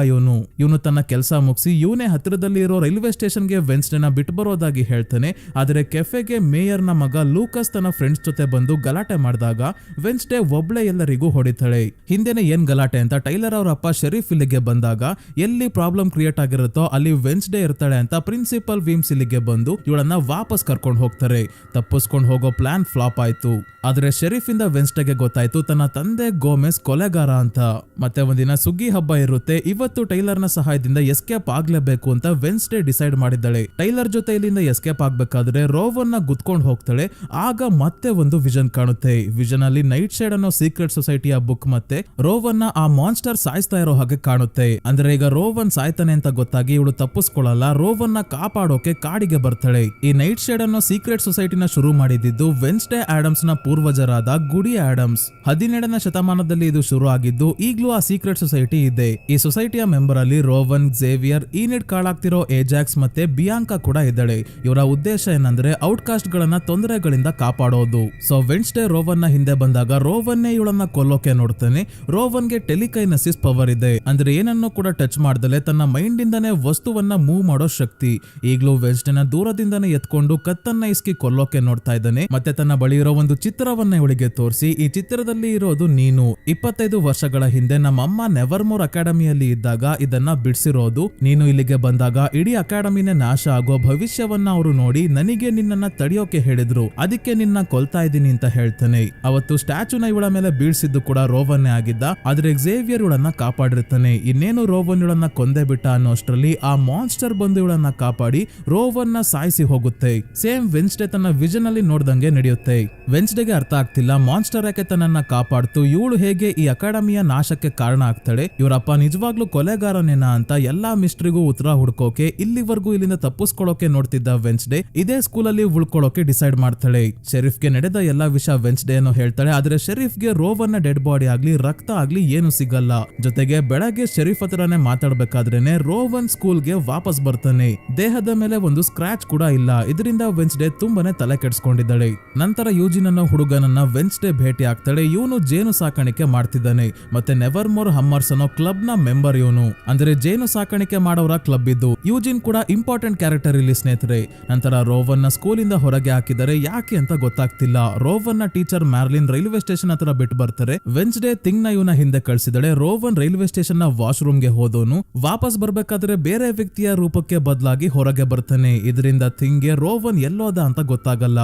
ಇವನು ತನ್ನ ಕೆಲಸ ಮುಗಿಸಿ ಇವನೇ ಹತ್ತಿರದಲ್ಲಿ ಇರೋ ರೈಲ್ವೆ ಸ್ಟೇಷನ್ ಗೆ ವೆನ್ಸ್ಡೇನ ಬಿಟ್ಟು ಬರೋದಾಗಿ ಹೇಳ್ತಾನೆ. ಆದ್ರೆ ಕೆಫೆಗೆ ಮೇಯರ್ ನ ಮಗ ಲೂಕಸ್ ತನ್ನ ಫ್ರೆಂಡ್ಸ್ ಜೊತೆ ಬಂದು ಗಲಾಟೆ ಮಾಡಿದಾಗ ವೆನ್ಸ್ಡೇ ಒಬ್ಳೆ ಎಲ್ಲರಿಗೂ ಹೊಡಿತಾಳೆ. ಹಿಂದೆನೆ ಏನ್ ಗಲಾಟೆ ಅಂತ ಟೈಲರ್ ಅವರ ಅಪ್ಪ ಶರೀಫ್ ಇಲ್ಲಿಗೆ ಬಂದಾಗ ಎಲ್ಲಿ ಪ್ರಾಬ್ಲಮ್ ಕ್ರಿಯೇಟ್ ಆಗಿರುತ್ತೋ ಅಲ್ಲಿ ವೆನ್ಸ್ಡೇ ಇರ್ತಾಳೆ ಅಂತ ಪ್ರಿನ್ಸಿಪಲ್ ವೀಮ್ಸ್ ಇಲ್ಲಿಗೆ ಬಂದು ಇವಳನ್ನ ವಾಪಸ್ ಕರ್ಕೊಂಡು ಹೋಗ್ತಾರೆ. ತಪ್ಪಿಸ್ಕೊಂಡು ಹೋಗೋ ಪ್ಲಾನ್ ಫ್ಲಾಪ್ ಆಯ್ತು. ಆದ್ರೆ ಶರೀಫ್ ಇಂದ ವೆನ್ಸ್ಡೇಗೆ ಗೊತ್ತಾಯ್ತು ತನ್ನ ತಂದೆ ಗೋಮೆಸ್ ಕೊಲೆಗಾರ ಅಂತ. ಮತ್ತೆ ಒಂದಿನ ಸುಗ್ಗಿ ಹಬ್ಬ ಇರುತ್ತೆ. ಇವತ್ತು ಟೈಲರ್ ನ ಸಹಾಯದಿಂದ ಎಸ್ಕೇಪ್ ಆಗ್ಲೇಬೇಕು ಅಂತ ವೆನ್ಸ್ಡೇ ಡಿಸೈಡ್ ಮಾಡಿದ್ದಾಳೆ. ಟೈಲರ್ ಜೊತೆ ಇಲ್ಲಿಂದ ಎಸ್ಕೇಪ್ ಆಗ್ಬೇಕಾದ್ರೆ ರೋವನ್ ನ ಗುದ್ಕೊಂಡು ಹೋಗ್ತಾಳೆ. ಆಗ ಮತ್ತೆ ಒಂದು ವಿಷನ್ ಕಾಣುತ್ತೆ. ವಿಷನ್ ಅಲ್ಲಿ ನೈಟ್ ಶೇಡ್ ಅನ್ನೋ ಸೀಕ್ರೆಟ್ ಸೊಸೈಟಿಯ ಬುಕ್ ಮತ್ತೆ ರೋವನ್ ನ ಆ ಮಾನ್ಸ್ಟರ್ ಸಾಯಿಸ್ತಾ ಇರೋ ಹಾಗೆ ಕಾಣುತ್ತೆ. ಅಂದ್ರೆ ಈಗ ರೋವನ್ ಸಾಯ್ತಾನೆ ಅಂತ ಗೊತ್ತಾಗಿ ಇವಳು ತಪ್ಪಿಸ್ಕೊಳ್ಳಲ್ಲ, ರೋವನ್ ನ ಕಾಪಾಡೋಕೆ ಕಾಡಿಗೆ ಬರ್ತಾಳೆ. ಈ ನೈಟ್ ಶೇಡ್ ಅನ್ನೋ ಸೀಕ್ರೆಟ್ ಸೊಸೈಟಿನ ಶುರು ಮಾಡಿದ್ದು ವೆನ್ಸ್ಡೇ ಆಡಮ್ಸ್ ನ ಪೂರ್ವಜರಾದ ಗುಡಿ ಆಡಮ್ಸ್. 17ನೇ ಶತಮಾನದಲ್ಲಿ ಇದು ಶುರು ಆಗಿದ್ದು ಈಗ್ಲೂ ಆ ಸೀಕ್ರೆಟ್ ಸೊಸೈಟಿ ಇದೆ. ಈ ಸೊಸೈಟಿಯ ಮೆಂಬರ್ ಅಲ್ಲಿ ರೋವನ್, ಝೇವಿಯರ್, ಈನಿಡ್ ಕಾಳಾಗ್ತಿರೋ ಏಜಾಕ್ಸ್ ಮತ್ತೆ ಬಿಯಾಂಕಾ ಕೂಡ ಇದ್ದಾಳೆ. ಇವರ ಉದ್ದೇಶ ಏನಂದ್ರೆ ಔಟ್ಕಾಸ್ಟ್ ಗಳನ್ನ ತೊಂದರೆಗಳಿಂದ ಕಾಪಾಡೋದು. ಸೊ ವೆನ್ಸ್ಡೇ ರೋವನ್ ನ ಹಿಂದೆ ಬಂದಾಗ ರೋವನ್ನೇ ಇವಳನ್ನ ಕೊಲ್ಲೋಕೆ ನೋಡ್ತಾನೆ. ರೋವನ್ಗೆ ಟೆಲಿಕೈನಸಿಸ್ ಪವರ್ ಇದೆ, ಅಂದ್ರೆ ಏನನ್ನೂ ಕೂಡ ಟಚ್ ಮಾಡ್ದಲೆ ತನ್ನ ಮೈಂಡ್ ಇಂದಾನೆ ವಸ್ತುವನ್ನ ಮೂವ್ ಮಾಡೋ ಶಕ್ತಿ. ಈಗ್ಲೂ ವೆನ್ಸ್ಡೇನ ದೂರದಿಂದಾನೆ ಎತ್ಕೊಂಡು ಕತ್ತನ್ನ ಇಸ್ಕಿ ಕೊಲ್ಲೋಕೆ ನೋಡ್ತಾ ಇದ್ದಾನೆ. ಮತ್ತೆ ತನ್ನ ಬಳಿ ಇರೋ ಒಂದು ಚಿತ್ರವನ್ನ ಇವಳಿಗೆ ತೋರಿಸಿ, ಈ ಚಿತ್ರದಲ್ಲಿ ಇರೋದು ನೀನು 25 ವರ್ಷಗಳ ಹಿಂದೆ ನಮ್ಮಮ್ಮ ನೆವರ್ಮೋರ್ ಅಕಾಡೆಮಿಯಲ್ಲಿ ಇದ್ದಾಗ ಇದನ್ನ ಬಿಡಿಸಿರೋದು. ನೀನು ಇಲ್ಲಿಗೆ ಬಂದಾಗ ಇಡೀ ಅಕಾಡೆಮಿನೇ ನಾಶ ಆಗೋ ಭವಿಷ್ಯವನ್ನ ಅವರು ನೋಡಿ ನನಗೆ ನಿನ್ನನ್ನ ತಡೆಯೋಕೆ ಹೇಳಿದ್ರು, ಅದಕ್ಕೆ ನಿನ್ನ ಕೊಲ್ತಾ ಇದ್ದೀನಿ ಅಂತ ಹೇಳ್ತಾನೆ. ಅವತ್ತು ಸ್ಟ್ಯಾಚುನ ಇವಳ ಮೇಲೆ ಬೀಳ್ಸಿದ್ದು ಕೂಡ ರೋವನ್ನೇ ಆಗಿದ್ದ. ಆದ್ರೆ ಝೇವಿಯರ್ ಇವಳನ್ನ ಕಾಪಾಡಿರ್ತಾನೆ. ಇನ್ನೇನು ರೋವನ್ ಇವಳನ್ನ ಕೊಂದೇ ಬಿಟ್ಟ ಅನ್ನೋಷ್ಟರಲ್ಲಿ ಆ ಮಾನ್ಸ್ಟರ್ ಬಂದು ಇವಳನ್ನ ಕಾಪಾಡಿ ರೋವನ್ ನ ಸಾಯಿಸಿ ಹೋಗುತ್ತೆ. ಸೇಮ್ ವೆನ್ಸ್ಡೇ ತನ್ನ ವಿಷನ್ ಅಲ್ಲಿ ನೋಡ್ದಂಗೆ ನಡೆಯುತ್ತೆ. ವೆನ್ಸ್ಡೇಗೆ ಅರ್ಥ ಆಗ್ತಿಲ್ಲ ಮಾನ್ಸ್ಟರ್ ಯಾಕೆ ತನ್ನನ್ನ ಕಾಪಾಡ್ತು, ಇವಳು ಹೇಗೆ ಈ ಅಕಾಡೆಮಿಯ ನಾಶಕ್ಕೆ ಕಾರಣ ಆಗ್ತಾಳೆ, ಇವರಪ್ಪ ನಿಜವಾಗ್ಲೂ ಕೊಲೆಗಾರನೇನಾ ಅಂತ ಎಲ್ಲಾ ಮಿಸ್ಟ್ರಿಗೂ ಉತ್ತರ ಹುಡ್ಕೋಕೆ ಇಲ್ಲಿವರೆಗೂ ಇಲ್ಲಿಂದ ತಪ್ಪಿಸ್ಕೊಳ್ಳೋಕೆ ನೋಡ್ತಿದ್ದ ವೆನ್ಸ್ಡೇ ಇದೇ ಸ್ಕೂಲಲ್ಲಿ ಉಳ್ಕೊಳ್ಳೋಕೆ ಡಿಸೈಡ್ ಮಾಡ್ತಾಳೆ. ಶರೀಫ್ಗೆ ನಡೆದ ಎಲ್ಲಾ ವಿಷಯ ವೆನ್ಸ್ಡೇ ಅನ್ನೋ ಹೇಳ್ತಾಳೆ. ಆದ್ರೆ ಶರೀಫ್ಗೆ ರೋವನ್ ನ ಡೆಡ್ ಬಾಡಿ ಆಗ್ಲಿ ರಕ್ತ ಆಗ್ಲಿ ಏನು ಸಿಗಲ್ಲ. ಜೊತೆಗೆ ಬೆಳಗ್ಗೆ ಶರೀಫ್ ಹತ್ರನೇ ಮಾತಾಡ್ಬೇಕಾದ್ರೇನೆ ರೋವನ್ ಸ್ಕೂಲ್ಗೆ ವಾಪಸ್ ಬರ್ತಾನೆ. ದೇಹದ ಮೇಲೆ ಒಂದು ಸ್ಕ್ರಾಚ್ ಕೂಡ ಇಲ್ಲ. ಇದರಿಂದ ವೆನ್ಸ್ಡೇ ತುಂಬಾನೇ ತಲೆ ಕೆಡಿಸ್ಕೊಂಡಿದ್ದಾಳೆ. ನಂತರ ಯೂಜಿನ್ ಅನ್ನೋ ಹುಡುಗನನ್ನ ವೆನ್ಸ್ಡೇ ಭೇಟಿ ಆಗ್ತಾಳೆ. ಇವನು ಜೇನು ಸಾಕಾಣಿಕೆ ಮಾಡ್ತಿದ್ದಾನೆ. ಮತ್ತೆ ನೆವರ್ಮೋರ್ ಹಮ್ಮರ್ಸ್ ಅನ್ನೋ ಕ್ಲಬ್ ನ ಮೆಂಬರ್ ಇವನು. ಅಂದ್ರೆ ಜೇನು ಸಾಕಾಣಿಕೆ ಮಾಡೋರ ಕ್ಲಬ್ ಇದ್ದು. ಯೂಜಿನ್ ಕೂಡ ಇಂಪಾರ್ಟೆಂಟ್ ಕ್ಯಾರೆಕ್ಟರ್ ಇಲ್ಲಿ ಸ್ನೇಹಿತರೆ. ನಂತರ ರೋವನ್ ನ ಸ್ಕೂಲ್ ಇಂದ ಹೊರಗೆ ಹಾಕಿದರೆ ಯಾಕೆ ಅಂತ ಗೊತ್ತಾಗ್ತಿಲ್ಲ. ರೋವನ್ ನ ಟೀಚರ್ ಮ್ಯಾರ್ಲಿನ್ ರೈಲ್ವೆ ಸ್ಟೇಷನ್ ಹತ್ರ ಬಿಟ್ಟು ಬರ್ತಾರೆ. ವೆನ್ಸ್ಡೇ ಥಿಂಗ್ ನ ಇವನ ಹಿಂದೆ ಕಳಿಸಿದಳೆ. ರೋವನ್ ರೈಲ್ವೆ ಸ್ಟೇಷನ್ ನ ವಾಶ್ರೂಮ್ ಗೆ ಹೋದೋನು ವಾಪಸ್ ಬರ್ಬೇಕಾದ್ರೆ ಬೇರೆ ವ್ಯಕ್ತಿಯ ರೂಪಕ್ಕೆ ಬದಲಾಗಿ ಹೊರಗೆ ಬರ್ತಾನೆ. ಇದರಿಂದ ಥಿಂಗ್ಗೆ ರೋವನ್ ಎಲ್ಲೋದ ಅಂತ ಗೊತ್ತಾಗಲ್ಲ.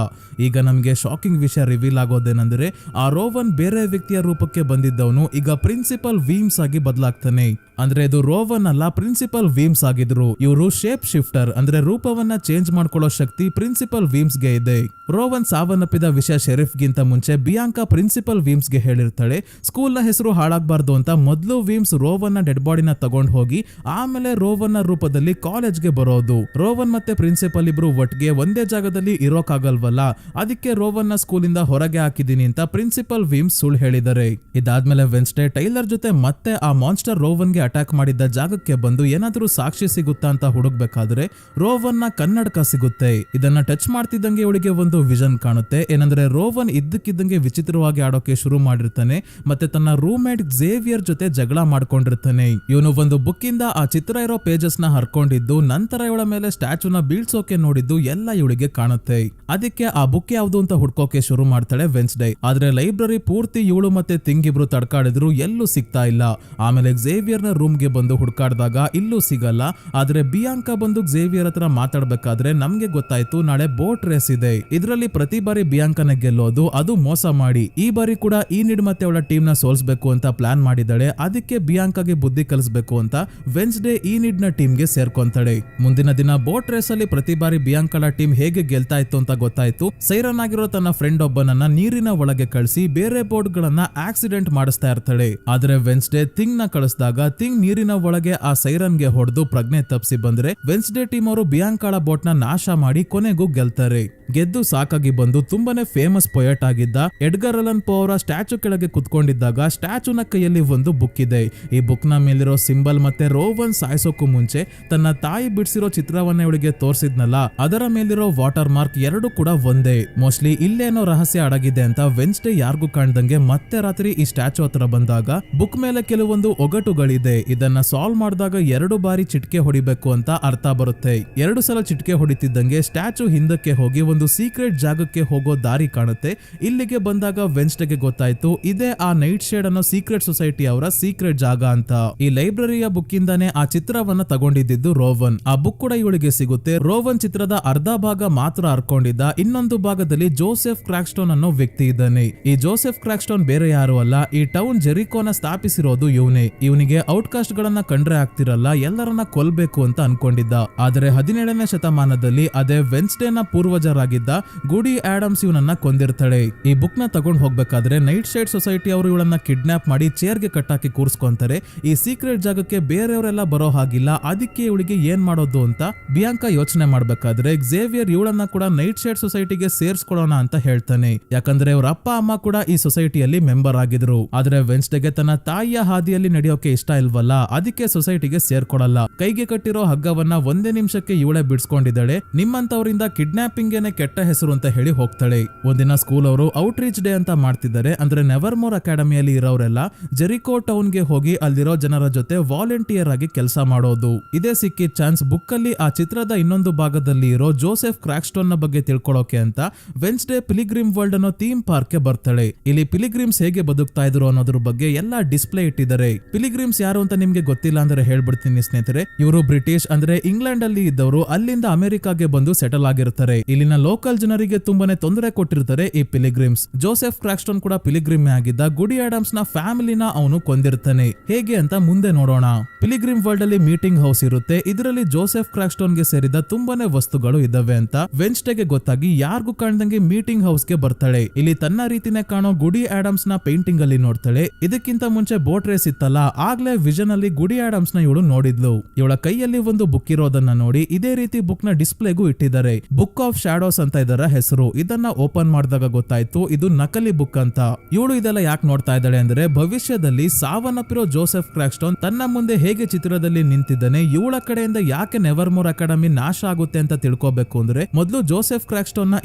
ಈಗ ನಮ್ಗೆ ಶಾಕಿಂಗ್ ವಿಷಯ ರಿವೀಲ್ ಆಗೋದೇನೆಂದ್ರೆ ಆ ರೋವನ್ ಬೇರೆ ವ್ಯಕ್ತಿಯ ರೂಪಕ್ಕೆ ಬಂದಿದ್ದವನು ಈಗ ಪ್ರಿನ್ಸಿಪಲ್ ವೀಮ್ಸ್ ಆಗಿ ಬದಲಾಗ್ತಾನೆ. ಅಂದ್ರೆ ಇದು ರೋವನ್ ಅಲ್ಲ, ಪ್ರಿನ್ಸಿಪಲ್ ವೀಮ್ಸ್ ಆಗಿದ್ರು. ಇವರು ಶೇಪ್ ಶಿಫ್ಟರ್ ಅಂದ್ರೆ ರೂಪವನ್ನ ಚೇಂಜ್ ಮಾಡ್ಕೊಳ್ಳೋ ಶಕ್ತಿ ಪ್ರಿನ್ಸಿಪಲ್ ವೀಮ್ಸ್ ಗೆ ಇದೆ. ರೋವನ್ ಸಾವನ್ನಪ್ಪಿದ ವಿಷಯ ಶೆರೀಫ್ ಗಿಂತ ಮುಂಚೆ ಬಿಯಾಂಕಾ ಪ್ರಿನ್ಸಿಪಲ್ ವೀಮ್ಸ್ ಗೆ ಹೇಳಿರ್ತಾಳೆ. ಸ್ಕೂಲ್ ನ ಹೆಸರು ಹಾಳಾಗಬಾರ್ದು ಅಂತ ಮೊದಲು ವೀಮ್ಸ್ ರೋವನ್ ನ ಡೆಡ್ ಬಾಡಿನ ತಗೊಂಡ್ ಹೋಗಿ ಆಮೇಲೆ ರೋವನ್ ನ ರೂಪದಲ್ಲಿ ಕಾಲೇಜ್ ಗೆ ಬರೋದು. ರೋವನ್ ಮತ್ತೆ ಪ್ರಿನ್ಸಿಪಲ್ ಇಬ್ರು ಒಟ್ಟಿಗೆ ಒಂದೇ ಜಾಗದಲ್ಲಿ ಇರೋಕಾಗಲ್ವಲ್ಲ, ಅದಕ್ಕೆ ರೋವನ್ ನ ಸ್ಕೂಲ್ ಇಂದ ಹೊರಗೆ ಹಾಕಿದೀನಿ ಅಂತ ಪ್ರಿನ್ಸಿಪಲ್ ವೀಮ್ಸ್ ಸುಳ್ಳು ಹೇಳಿದ್ದಾರೆ. ಇದಾದ್ಮೇಲೆ ವೆನ್ಸ್ಡೇ ಟೈಲರ್ ಜೊತೆ ಮತ್ತೆ ಆ ಮಾನ್ಸ್ಟರ್ ರೋವನ್ ಗೆ ಅಟ್ಯಾಕ್ ಮಾಡಿದ್ದ ಜಾಗಕ್ಕೆ ಬಂದು ಏನಾದ್ರೂ ಸಾಕ್ಷಿ ಸಿಗುತ್ತಾ ಅಂತ ಹುಡುಕ್ಬೇಕಾದ್ರೆ ರೋವನ್ ನ ಕನ್ನಡಕ ಸಿಗುತ್ತೆ. ಇದನ್ನ ಟಚ್ ಮಾಡ್ತಿದ್ದಂಗೆ ಇವಳಿಗೆ ಒಂದು ವಿಷನ್ ಕಾಣುತ್ತೆ. ಏನಂದ್ರೆ ರೋವನ್ ಇದ್ದಕ್ಕಿದ್ದಂಗೆ ವಿಚಿತ್ರವಾಗಿ ಆಡೋಕೆ ಶುರು ಮಾಡಿರ್ತಾನೆ ಮತ್ತೆ ತನ್ನ ರೂಮ್ಮೇಟ್ ಝೇವಿಯರ್ ಜೊತೆ ಜಗಳ ಮಾಡ್ಕೊಂಡಿರ್ತಾನೆ. ಇವನು ಒಂದು ಬುಕ್ ಇಂದ ಆ ಚಿತ್ರ ಇರೋ ಪೇಜಸ್ ನ ಹರ್ಕೊಂಡಿದ್ದು ನಂತರ ಇವಳ ಮೇಲೆ ಸ್ಟ್ಯಾಚುನ ಬೀಳ್ಸೋಕೆ ನೋಡಿದ್ದು ಎಲ್ಲ ಇವಳಿಗೆ ಕಾಣುತ್ತೆ. ಅದಕ್ಕೆ ಆ ಬುಕ್ ಯಾವ್ದು ಅಂತ ಹುಡ್ಕೋಕೆ ಶುರು ಮಾಡ್ತಾಳೆ ವೆನ್ಸ್ಡೇ. ಆದ್ರೆ ಲೈಬ್ರರಿ ಪೂರ್ತಿ ಇವಳು ಮತ್ತೆ ಥಿಂಗ್ ಇಬ್ರು ತಡ್ಕಾಡಿದ್ರು, ಎಲ್ಲೂ ಸಿಗ್ತಾ ಇಲ್ಲ. ಆಮೇಲೆ ಝೇವಿಯರ್ ನ ರೂಮ್ ಗೆ ಬಂದು ಹುಡ್ಕಾಡ್ದಾಗ ಇಲ್ಲೂ ಸಿಗಲ್ಲ. ಆದ್ರೆ ಬಿಯಾಂಕಾ ಬಂದು ಝೇವಿಯರ್ ಹತ್ರ ಮಾತಾಡ್ಬೇಕಾದ್ರೆ ನಮ್ಗೆ ಗೊತ್ತಾಯ್ತು ನಾಳೆ ಬೋಟ್ ರೇಸ್ ಇದೆ, ಇದರಲ್ಲಿ ಪ್ರತಿ ಬಾರಿ ಬಿಯಾಂಕಾನ ಗೆಲ್ಲೋದು, ಅದು ಮೋಸ ಮಾಡಿ. ಈ ಬಾರಿ ಕೂಡ ಈನಿಡ್ ಮತ್ತೆ ಅವಳ ಟೀಮ್ ನ ಸೋಲ್ಸ್ಬೇಕು ಅಂತ ಪ್ಲಾನ್ ಮಾಡಿದಾಳೆ. ಅದಕ್ಕೆ ಬಿಯಾಂಕಾಗೆ ಬುದ್ಧಿ ಕಲಿಸ್ಬೇಕು ಅಂತ ವೆನ್ಸ್ಡೇ ಈನಿಡ್ ನ ಟೀಮ್ ಗೆ ಸೇರ್ಕೊಂತಾಳೆ. ಮುಂದಿನ ದಿನ ಬೋಟ್ ರೇಸ್ ಅಲ್ಲಿ ಪ್ರತಿ ಬಾರಿ ಬಿಯಾಂಕಾಳ ಟೀಮ್ ಹೇಗೆ ಗೆಲ್ತಾ ಇತ್ತು ಅಂತ ಗೊತ್ತಾಯ್ತು. ಸೈರನ್ ಆಗಿರೋ ತನ್ನ ಫ್ರೆಂಡ್ ಒಬ್ಬನನ್ನ ನೀರಿನ ಒಳಗೆ ಕಳಿಸಿ ಬೇರೆ ಬೋಟ್ ಗಳನ್ನ ಆಕ್ಸಿಡೆಂಟ್ ಮಾಡಿಸ್ತಾ ಇರ್ತಾಳೆ. ಆದ್ರೆ ವೆನ್ಸ್ಡೇ ಥಿಂಗ್ ನ ಕಳಿಸಿದಾಗ ಥಿಂಗ್ ನೀರಿನ ಒಳಗೆ ಆ ಸೈರನ್ ಗೆ ಹೊಡೆದು ಪ್ರಜ್ಞೆ ತಪ್ಪಿಸಿ ಬಂದ್ರೆ ವೆನ್ಸ್ಡೇ ಟೀಮ್ ಅವರು ಬಿಯಾಂಕಾಳ ಬೋಟ್ ನ ನಾಶ ಮಾಡಿ ಕೊನೆಗೂ ಗೆಲ್ತಾರೆ. ಗೆದ್ದು ಸಾಕಾಗಿ ಬಂದು ತುಂಬಾನೇ ಫೇಮಸ್ ಪೊಯಟ್ ಆಗಿದ್ದ ಎಡ್ಗರ್ ಅಲನ್ ಪೋ ಅವರ ಸ್ಟ್ಯಾಚು ಕೆಳಗೆ ಕುತ್ಕೊಂಡಿದ್ದಾಗ ಸ್ಟ್ಯಾಚುನ ಕೈಯಲ್ಲಿ ಒಂದು ಬುಕ್ ಇದೆ. ಈ ಬುಕ್ ನ ಮೇಲಿರೋ ಸಿಂಬಲ್ ಮತ್ತೆ ರೋವನ್ ಸಾಯಿಸೋಕು ಮುಂಚೆ ತನ್ನ ತಾಯಿ ಬಿಡಿಸಿರೋ ಚಿತ್ರವನ್ನ ಇವಳಿಗೆ ತೋರಿಸಿದ್ನಲ್ಲ, ಅದರ ಮೇಲಿರೋ ವಾಟರ್ ಮಾರ್ಕ್ ಎರಡು ಕೂಡ ಒಂದೇ. ಮೋಸ್ಟ್ಲಿ ಇಲ್ಲೇನೋ ರಹಸ್ಯ ಅಡಗಿದೆ ಅಂತ ವೆನ್ಸ್ಡೇ ಯಾರಿಗೂ ಕಾಣ್ದಂಗೆ ಮತ್ತೆ ರಾತ್ರಿ ಈ ಸ್ಟ್ಯಾಚು ಹತ್ರ ಬಂದಾಗ ಬುಕ್ ಮೇಲೆ ಕೆಲವೊಂದು ಒಗಟುಗಳಿದೆ. ಇದನ್ನ ಸಾಲ್ವ್ ಮಾಡಿದಾಗ 2 ಬಾರಿ ಚಿಟ್ಕೆ ಹೊಡಿಬೇಕು ಅಂತ ಅರ್ಥ ಬರುತ್ತೆ. 2 ಸಲ ಚಿಟ್ಕೆ ಹೊಡಿತಿದ್ದಂಗೆ ಸ್ಟ್ಯಾಚು ಹಿಂದಕ್ಕೆ ಹೋಗಿ ಒಂದು ಸೀಕ್ರೆಟ್ ಜಾಗಕ್ಕೆ ಹೋಗೋ ದಾರಿ ಕಾಣುತ್ತೆ. ಇಲ್ಲಿಗೆ ಬಂದಾಗ ವೆನ್ಸ್ಡೇಗೆ ಗೊತ್ತಾಯ್ತು ಇದೇ ಆ ನೈಟ್ ಶೇಡ್ ಅನ್ನೋ ಸೀಕ್ರೆಟ್ ಸೊಸೈಟಿ ಅವರ ಸೀಕ್ರೆಟ್ ಜಾಗ ಅಂತ. ಈ ಲೈಬ್ರರಿಯ ಬುಕ್ ಇಂದಾನೆ ಆ ಚಿತ್ರವನ್ನ ತಗೊಂಡಿದ್ದು ರೋವನ್. ಆ ಬುಕ್ ಕೂಡ ಇವಳಿಗೆ ಸಿಗುತ್ತೆ. ರೋವನ್ ಚಿತ್ರದ ಅರ್ಧ ಭಾಗ ಮಾತ್ರ ಅರ್ಕೊಂಡಿದ್ದ, ಇನ್ನೊಂದು ಭಾಗದಲ್ಲಿ ಜೋಸೆಫ್ ಕ್ರಾಕ್ಸ್ಟೋನ್ ಅನ್ನೋ ವ್ಯಕ್ತಿ ಇದ್ದಾನೆ. ಈ ಜೋಸೆಫ್ ಕ್ರಾಕ್ಸ್ಟೋನ್ ಬೇರೆ ಯಾರು ಅಲ್ಲ, ಈ ಟೌನ್ ಜೆರಿಕೋನ ಸ್ಥಾಪಿಸಿರೋದು ಇವನೇ. ಇವನಿಗೆ ಔಟ್ಕಾಸ್ಟ್ ಗಳನ್ನ ಕಂಡ್ರೆ ಆಗ್ತಿರಲ್ಲ, ಎಲ್ಲರನ್ನ ಕೊಲ್ಬೇಕು ಅಂತ ಅನ್ಕೊಂಡಿದ್ದ. ಆದ್ರೆ 17ನೇ ಶತಮಾನದಲ್ಲಿ ಅದೇ ವೆನ್ಸ್ಡೇ ನ ಪೂರ್ವಜರಾಗಿದ್ದ ಗುಡಿ ಆಡಮ್ಸ್ ಇವನನ್ನ ಕೊಂದಿರ್ತಾಳೆ. ಈ ಬುಕ್ ನ ತಗೊಂಡ್ ಹೋಗ್ಬೇಕಾದ್ರೆ ನೈಟ್ ಶೈಡ್ ಸೊಸೈಟಿ ಅವರು ಇವಳನ್ನ ಕಿಡ್ನಾಪ್ ಮಾಡಿ ಚೇರ್ಗೆ ಕಟ್ಟಾಕಿ ಕೂರ್ಸ್ಕೊಂತಾರೆ. ಈ ಸೀಕ್ರೆಟ್ ಜಾಗಕ್ಕೆ ಬೇರೆಯವರೆಲ್ಲ ಬರೋ ಹಾಗಿಲ್ಲ, ಅದಕ್ಕೆ ಇವಳಿಗೆ ಏನ್ ಮಾಡೋದು ಅಂತ ಬಿಯಾಂಕಾ ಯೋಚನೆ ಮಾಡ್ಬೇಕಾದ್ರೆ ಝೇವಿಯರ್ ಇವಳನ್ನ ಕೂಡ ನೈಟ್ ಶೈಡ್ ಸೊಸೈಟಿಗೆ ಸೇರ್ಸ್ಕೊಳ್ಳೋಣ ಅಂತ ಹೇಳ್ತಾನೆ. ಯಾಕಂದ್ರೆ ಅವ್ರ ಅಪ್ಪ ಅಮ್ಮ ಕೂಡ ಈ ಸೊಸೈಟಿಯಲ್ಲಿ ಮೆಂಬರ್ ಆಗಿದ್ರು. ಆದ್ರೆ ವೆನ್ಸ್ಡೇಗೆ ತನ್ನ ತಾಯಿಯ ಹಾದಿಯಲ್ಲಿ ನಡೆಯೋಕೆ ಇಷ್ಟ ಇಲ್ವಲ್ಲ, ಅದಕ್ಕೆ ಸೊಸೈಟಿಗೆ ಸೇರ್ಕೊಳಲ್ಲ. ಕೈಗೆ ಕಟ್ಟಿರೋ ಹಗ್ಗವನ್ನ 1 ನಿಮಿಷಕ್ಕೆ ಇವಳೆ ಬಿಡಿಸ್ಕೊಂಡಿದ್ದಾಳೆ. ನಿಮ್ಮಂತವರಿಂದ ಕಿಡ್ನಾಪಿಂಗ್ ಏನೆ ಕೆಟ್ಟ ಹೆಸರು ಅಂತ ಹೇಳಿ ಹೋಗ್ತಾಳೆ. ಒಂದಿನ ಸ್ಕೂಲ್ ಅವರು ಔಟ್ ರೀಚ್ ಡೇ ಅಂತ ಮಾಡ್ತಿದ್ದಾರೆ. ಅಂದ್ರೆ ನೆವರ್ ಮೋರ್ ಅಕಾಡೆಮಿಯಲ್ಲಿ ಇರೋರೆಲ್ಲ ಜೆರಿಕೋ ಟೌನ್ ಗೆ ಹೋಗಿ ಅಲ್ಲಿರೋ ಜನರ ಜೊತೆ ವಾಲಂಟಿಯರ್ ಆಗಿ ಕೆಲಸ ಮಾಡೋದು. ಇದೇ ಸಿಕ್ಕಿದ ಚಾನ್ಸ್ ಬುಕ್ ಅಲ್ಲಿ ಆ ಚಿತ್ರದ ಇನ್ನೊಂದು ಭಾಗದಲ್ಲಿ ಇರೋ ಜೋಸೆಫ್ ಕ್ರಾಕ್ಸ್ಟೋನ್ ನ ಬಗ್ಗೆ ತಿಳ್ಕೊಳ್ಳೋಕೆ ಅಂತ ವೆನ್ಸ್ಡೇ ಪಿಲಿಗ್ರಿಮ್ ವರ್ಲ್ಡ್ ಅನ್ನೋ ಥೀಮ್ ಪಾರ್ಕ್ ಗೆ ಬರ್ತಾಳೆ. ಇಲ್ಲಿ ಪಿಲಿಗ್ರಿಮ್ಸ್ ಹೇಗೆ ಬದುಕ್ತಾ ಇದ್ರು ಅನ್ನೋದ್ರ ಬಗ್ಗೆ ಎಲ್ಲಾ ಡಿಸ್ಪ್ಲೇ ಇಟ್ಟಿದ್ದಾರೆ. ಪಿಲಿಗ್ರಿಮ್ಸ್ ಯಾರು ಅಂತ ನಿಮ್ಗೆ ಗೊತ್ತಿಲ್ಲ ಅಂದ್ರೆ ಹೇಳ್ಬಿಡ್ತೀನಿ ಸ್ನೇಹಿತರೆ. ಇವರು ಬ್ರಿಟಿಷ್ ಅಂದ್ರೆ ಇಂಗ್ಲೆಂಡ್ ಅಲ್ಲಿ ಇದ್ದವರು, ಅಲ್ಲಿಂದ ಅಮೆರಿಕಾಗೆ ಬಂದು ಸೆಟಲ್ ಆಗಿರ್ತಾರೆ. ಇಲ್ಲಿನ ಲೋಕಲ್ ಜನರಿಗೆ ತುಂಬಾನೇ ತೊಂದರೆ ಕೊಟ್ಟಿರ್ತಾರೆ ಈ ಪಿಲಿಗ್ರಿಮ್ಸ್. ಜೋಸೆಫ್ ಕ್ರಾಕ್ಸ್ಟೋನ್ ಕೂಡ ಪಿಲಿಗ್ರಿಮ್ ಆಗಿದ್ದ. ಗುಡಿ ಆಡಮ್ಸ್ ನ ಫ್ಯಾಮಿಲಿನ ಅವನು ಕೊಂದಿರ್ತಾನೆ. ಹೇಗೆ ಅಂತ ಮುಂದೆ ನೋಡೋಣ. ಪಿಲಿಗ್ರಿಮ್ ವರ್ಲ್ಡ್ ಅಲ್ಲಿ ಮೀಟಿಂಗ್ ಹೌಸ್ ಇರುತ್ತೆ. ಇದರಲ್ಲಿ ಜೋಸೆಫ್ ಕ್ರಾಕ್ಸ್ಟೋನ್ ಗೆ ಸೇರಿದ ತುಂಬಾನೇ ವಸ್ತುಗಳು ಇದಾವೆ ಅಂತ ವೆನ್ಸ್ಡೇಗೆ ಗೊತ್ತಾಗಿ ಯಾರಿಗೂ ಕಾಣ್ದಂಗೆ ಮೀಟಿಂಗ್ ಹೌಸ್ ಗೆ ಬರ್ತಾಳೆ. ಇಲ್ಲಿ ತನ್ನ ರೀತಿನೇ ಕಾಣೋ ಗುಡಿ ಆಡಮ್ಸ್ ನ ಪೇಂಟಿಂಗ್ ಅಲ್ಲಿ ನೋಡ್ತಾಳೆ. ಇದಕ್ಕಿಂತ ಮುಂಚೆ ಬೋಟ್ ರೇಸ್ ಇತ್ತಲ್ಲ, ಆಗ್ಲೇ ವಿಷನ್ ಅಲ್ಲಿ ಗುಡಿ ಆಡಮ್ಸ್ ನ ಇವಳು ನೋಡಿದ್ಲು. ಇವಳ ಕೈಯಲ್ಲಿ ಒಂದು ಬುಕ್ ಇರೋದನ್ನ ನೋಡಿ ಇದೇ ರೀತಿ ಬುಕ್ ನ ಡಿಸ್ಪ್ಲೇಗೂ ಇಟ್ಟಿದ್ದಾರೆ. ಬುಕ್ ಆಫ್ ಶಾಡೋಸ್ ಅಂತ ಇದರ ಹೆಸರು. ಇದನ್ನ ಓಪನ್ ಮಾಡಿದಾಗ ಗೊತ್ತಾಯ್ತು ಇದು ನಕಲಿ ಬುಕ್ ಅಂತ. ಇವಳು ಇದೆಲ್ಲ ಯಾಕೆ ನೋಡ್ತಾ ಇದ್ದಾಳೆ ಅಂದ್ರೆ ಭವಿಷ್ಯದಲ್ಲಿ ಸಾವನ್ನಪ್ಪಿರೋ ಜೋಸೆಫ್ ಕ್ರಾಕ್ಸ್ಟೋನ್ ತನ್ನ ಮುಂದೆ ಹೇಗೆ ಚಿತ್ರದಲ್ಲಿ ನಿಂತಿದ್ದಾನೆ, ಇವಳ ಕಡೆಯಿಂದ ಯಾಕೆ ನೆವರ್ ಮೋರ್ ಅಕಾಡೆಮಿ ನಾಶ ಆಗುತ್ತೆ ಅಂತ ತಿಳ್ಕೋಬೇಕು ಅಂದ್ರೆ ಮೊದಲು ಜೋಸೆಫ್ ಕ್ರಾಕ್ಸ್ಟೋನ್ ನ